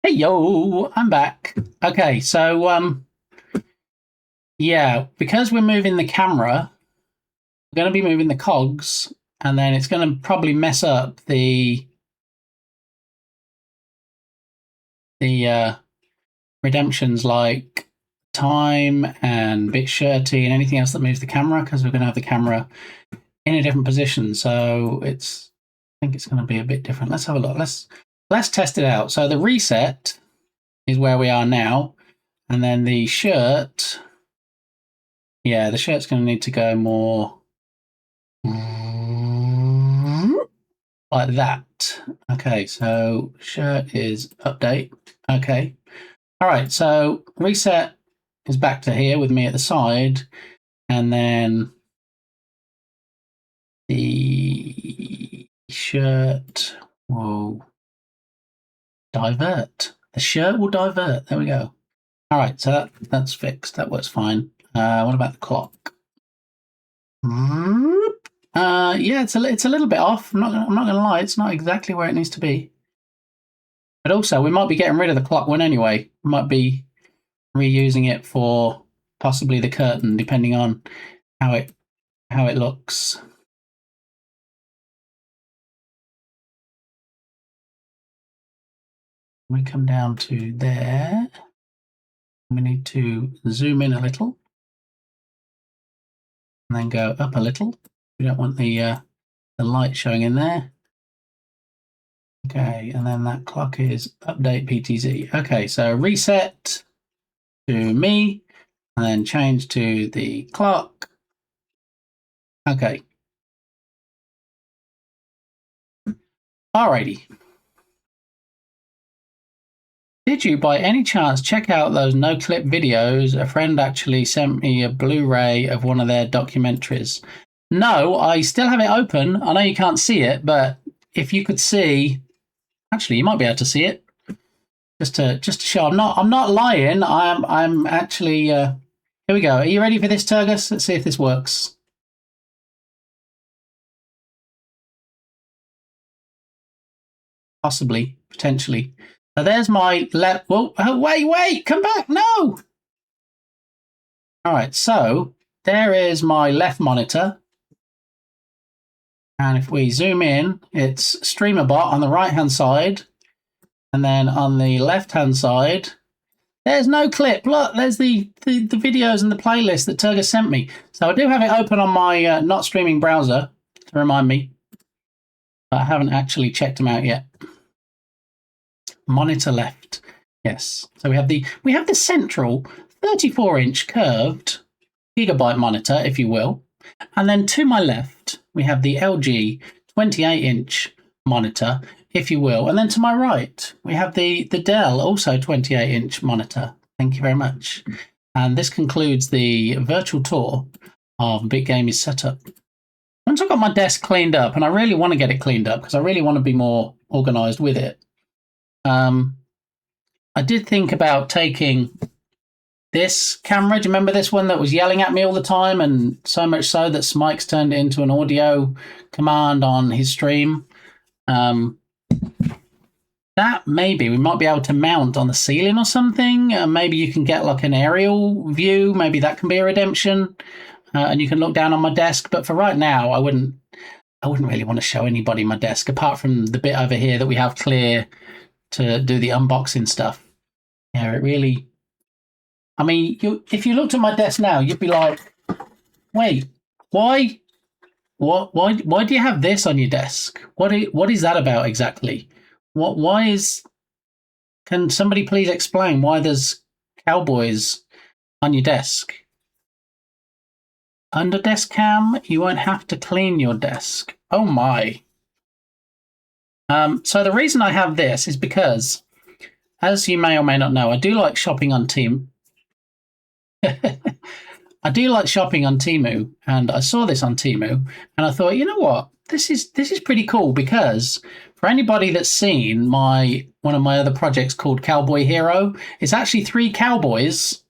Hey, yo, I'm back. Okay, so, yeah, because we're moving the camera, we're going to be moving the cogs, and then it's going to probably mess up the redemptions like time and bit shirty and anything else that moves the camera, because we're going to have the camera in a different position. So I think it's going to be a bit different. Let's have a look. Let's test it out. So the reset is where we are now, and then the shirt. Yeah, the shirt's going to need to go more like that. Okay, so shirt is update. Okay. All right, so reset is back to here with me at the side, and then the shirt will divert. The shirt will divert. There we go. All right, so that's fixed. That works fine. What about the clock? Yeah, it's a little bit off. I'm not gonna lie. It's not exactly where it needs to be. But also, we might be getting rid of the clock one anyway. We might be reusing it for possibly the curtain, depending on how it looks. We come down to there. We need to zoom in a little, and then go up a little. We don't want the light showing in there. Okay, and then that clock is update PTZ. Okay, so reset to me, and then change to the clock. Okay. Alrighty. Did you, by any chance, check out those no-clip videos? A friend actually sent me a Blu-ray of one of their documentaries. No, I still have it open. I know you can't see it, but if you could see, actually, you might be able to see it. Just to show, I'm not lying. I'm actually. Here we go. Are you ready for this, Turgus? Let's see if this works. Possibly, potentially. So there's my left. Well, wait, come back. No. All right. So there is my left monitor. And if we zoom in, it's StreamerBot on the right-hand side. And then on the left-hand side, there's no clip. Look, there's the videos and the playlist that Turgus sent me. So I do have it open on my not streaming browser to remind me. But I haven't actually checked them out yet. Monitor left. Yes. So we have the central 34-inch curved gigabyte monitor, if you will. And then to my left, we have the LG 28-inch monitor, if you will. And then to my right, we have the Dell, also 28-inch monitor. Thank you very much. And this concludes the virtual tour of Big Gamey's setup. Once I've got my desk cleaned up, and I really want to get it cleaned up because I really want to be more organized with it, I did think about taking this camera. Do you remember this one that was yelling at me all the time? And so much so that Smike's turned it into an audio command on his stream. That maybe we might be able to mount on the ceiling or something. Maybe you can get like an aerial view. Maybe that can be a redemption. And you can look down on my desk. But for right now, I wouldn't really want to show anybody my desk, apart from the bit over here that we have clear to do the unboxing stuff. Yeah, it really... I mean, if you looked at my desk now, you'd be like, wait, why do you have this on your desk? What is that about exactly? Can somebody please explain why there's cowboys on your desk? Under desk cam, you won't have to clean your desk. Oh my. So the reason I have this is because, as you may or may not know, I do like shopping on Temu. I do like shopping on Temu, and I saw this on Temu, and I thought, you know what, this is pretty cool, because for anybody that's seen one of my other projects called Cowboy Hero, it's actually 3 cowboys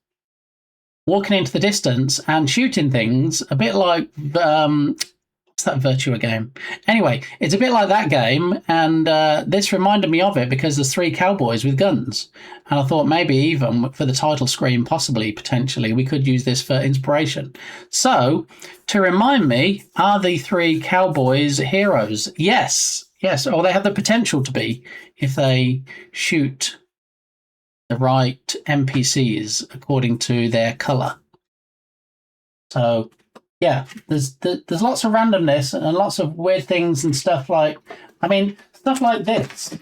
walking into the distance and shooting things, a bit like what's that Virtua game? Anyway, it's a bit like that game, and this reminded me of it because there's 3 cowboys with guns. And I thought maybe even for the title screen, possibly, potentially, we could use this for inspiration. So, to remind me, are the 3 cowboys heroes? Yes, or they have the potential to be if they shoot the right NPCs according to their colour. So, yeah, there's lots of randomness and lots of weird things and stuff like this.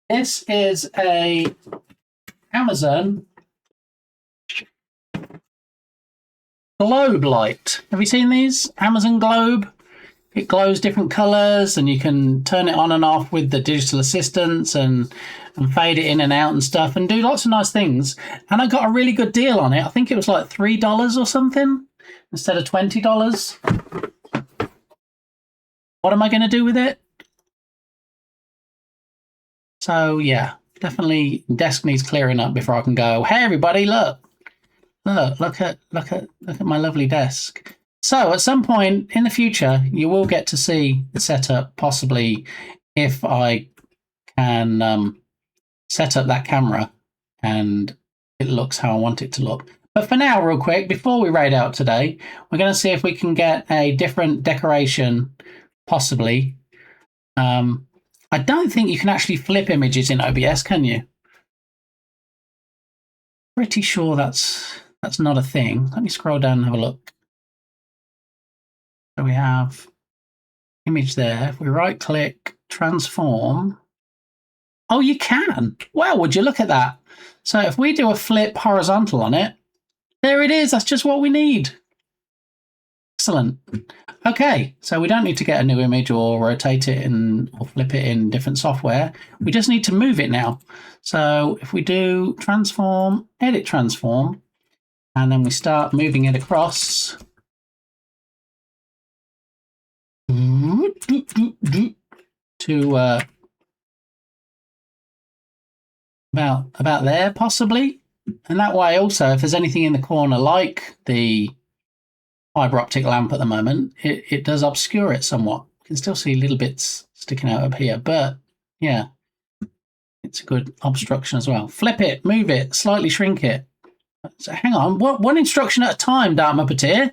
This is a Amazon globe light. Have you seen these? Amazon globe. It glows different colors, and you can turn it on and off with the digital assistants and fade it in and out and stuff, and do lots of nice things. And I got a really good deal on it. I think it was like $3 or something instead of $20. What am I going to do with it? So yeah, definitely desk needs clearing up before I can go, hey everybody, look at my lovely desk. So at some point in the future, you will get to see the setup, possibly if I can set up that camera and it looks how I want it to look. But for now, real quick, before we raid out today, we're going to see if we can get a different decoration, possibly. I don't think you can actually flip images in OBS, can you? Pretty sure that's not a thing. Let me scroll down and have a look. So we have image there. If we right click, transform. Oh, you can. Wow, would you look at that? So if we do a flip horizontal on it, there it is. That's just what we need. Excellent. Okay, so we don't need to get a new image or rotate it or flip it in different software. We just need to move it now. So if we do transform, edit transform, and then we start moving it across to about there, possibly. And that way also, if there's anything in the corner like the fiber optic lamp at the moment, it does obscure it somewhat. You can still see little bits sticking out up here, but yeah, it's a good obstruction as well. Flip it, move it, slightly shrink it. So hang on, one instruction at a time, Dark Muppeteer.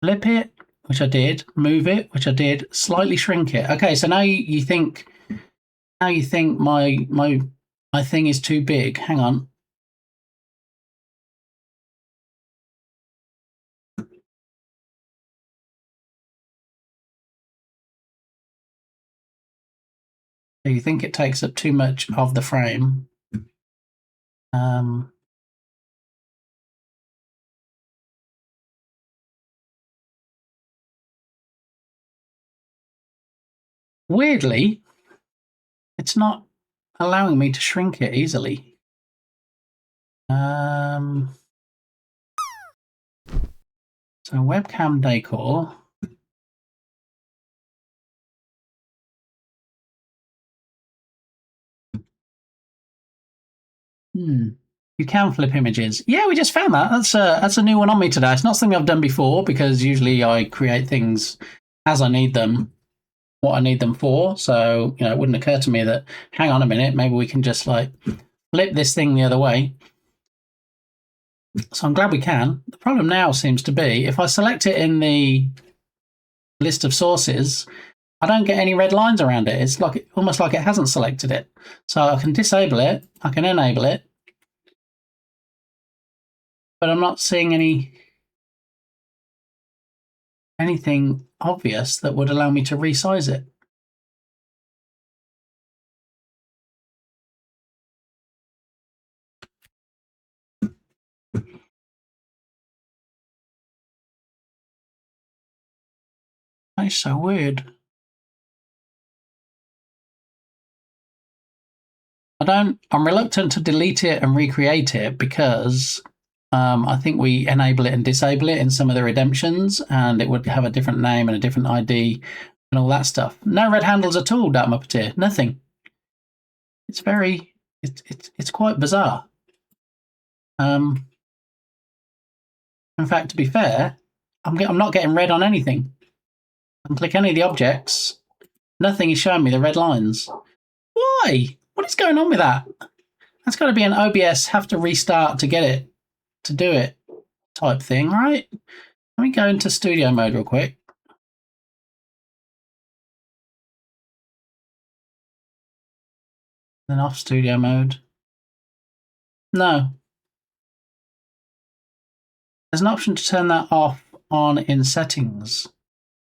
Flip it, which I did. Move it, which I did. Slightly shrink it. Okay, so now you think my thing is too big. Hang on. So you think it takes up too much of the frame. Weirdly, it's not allowing me to shrink it easily. So webcam decor. You can flip images. Yeah, we just found that. That's a new one on me today. It's not something I've done before because usually I create things as I need them, what I need them for. So, it wouldn't occur to me that, hang on a minute, maybe we can just like flip this thing the other way. So I'm glad we can. The problem now seems to be if I select it in the list of sources, I don't get any red lines around it. It's like almost like it hasn't selected it. So I can disable it, I can enable it, but I'm not seeing anything obvious that would allow me to resize it. That's so weird. I'm reluctant to delete it and recreate it because I think we enable it and disable it in some of the redemptions, and it would have a different name and a different ID and all that stuff. No red handles at all, Dark Muppeteer. Nothing. It's it's quite bizarre. In fact, to be fair, I'm not getting red on anything. I can click any of the objects. Nothing is showing me the red lines. Why? What is going on with that? That's got to be an OBS have to restart to get it, to do it type thing, right? Let me go into studio mode real quick. Then off studio mode. No. There's an option to turn that off on in settings.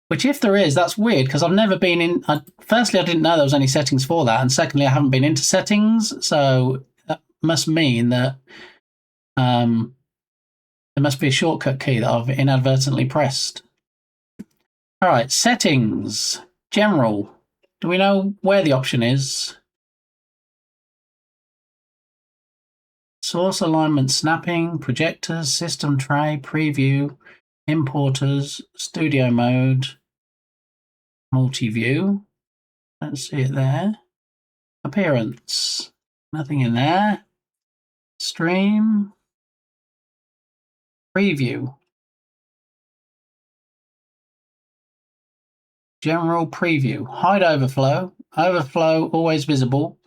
Which, if there is, that's weird because I've never been in. Firstly, I didn't know there was any settings for that, and secondly, I haven't been into settings, so that must mean that there must be a shortcut key that I've inadvertently pressed. All right, settings, general. Do we know where the option is? Source alignment, snapping, projectors, system tray, preview, importers, studio mode, multi-view. Don't see it there. Appearance, nothing in there. Stream, preview, general preview, hide overflow, overflow always visible.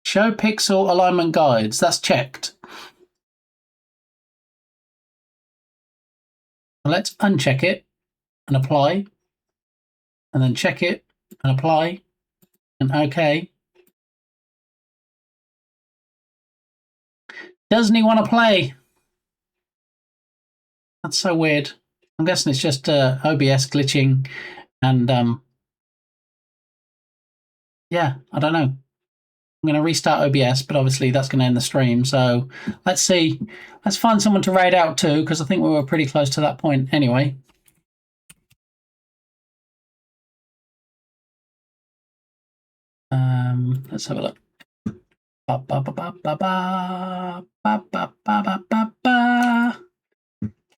Show pixel alignment guides, that's checked. Let's uncheck it and apply, and then check it and apply, and OK. Doesn't he want to play? That's so weird. I'm guessing it's just OBS glitching, and yeah, I don't know. I'm going to restart OBS, but obviously that's going to end the stream. So let's see. Let's find someone to raid out to, because I think we were pretty close to that point anyway. Let's have a look. Ba, ba, ba, ba, ba, ba, ba, ba, ba, ba, ba.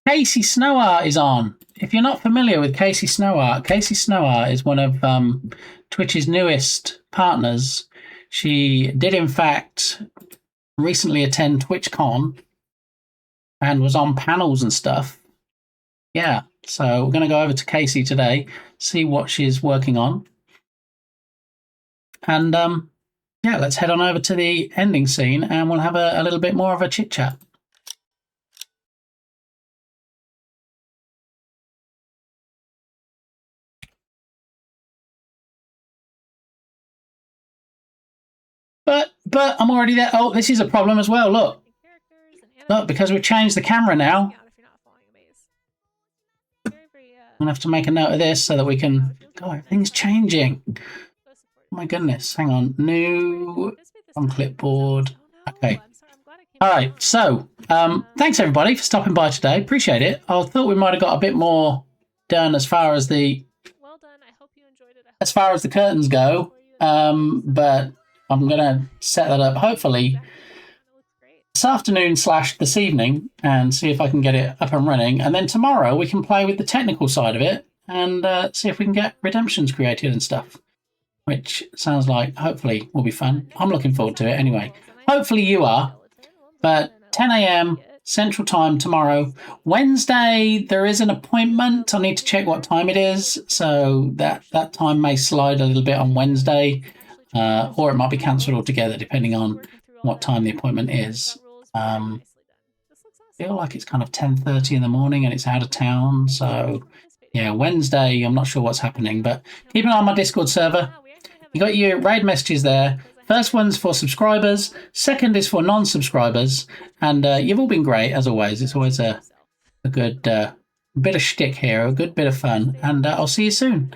Casey Snowart is on. If you're not familiar with Casey Snowart is one of Twitch's newest partners. She did, in fact, recently attend TwitchCon and was on panels and stuff. Yeah, so we're going to go over to Casey today, see what she's working on. And yeah, let's head on over to the ending scene and we'll have a little bit more of a chit chat. But I'm already there. Oh, this is a problem as well. Look, because we've changed the camera now. I'm gonna have to make a note of this so that we can. God, everything's changing. Oh my goodness! Hang on. New on clipboard. Okay. All right. So, thanks everybody for stopping by today. Appreciate it. I thought we might have got a bit more done as far as the curtains go. But I'm going to set that up hopefully this afternoon / this evening and see if I can get it up and running. And then tomorrow we can play with the technical side of it and see if we can get redemptions created and stuff, which sounds like hopefully will be fun. I'm looking forward to it anyway. Hopefully you are. But 10 a.m. Central Time tomorrow. Wednesday, there is an appointment. I need to check what time it is. So that time may slide a little bit on Wednesday. Or it might be cancelled altogether, depending on what time the appointment is. I feel like it's kind of 10:30 in the morning and it's out of town. So, yeah, Wednesday, I'm not sure what's happening. But keep an eye on my Discord server. You got your raid messages there. First one's for subscribers. Second is for non-subscribers. And you've all been great, as always. It's always a good bit of shtick here, a good bit of fun. And I'll see you soon.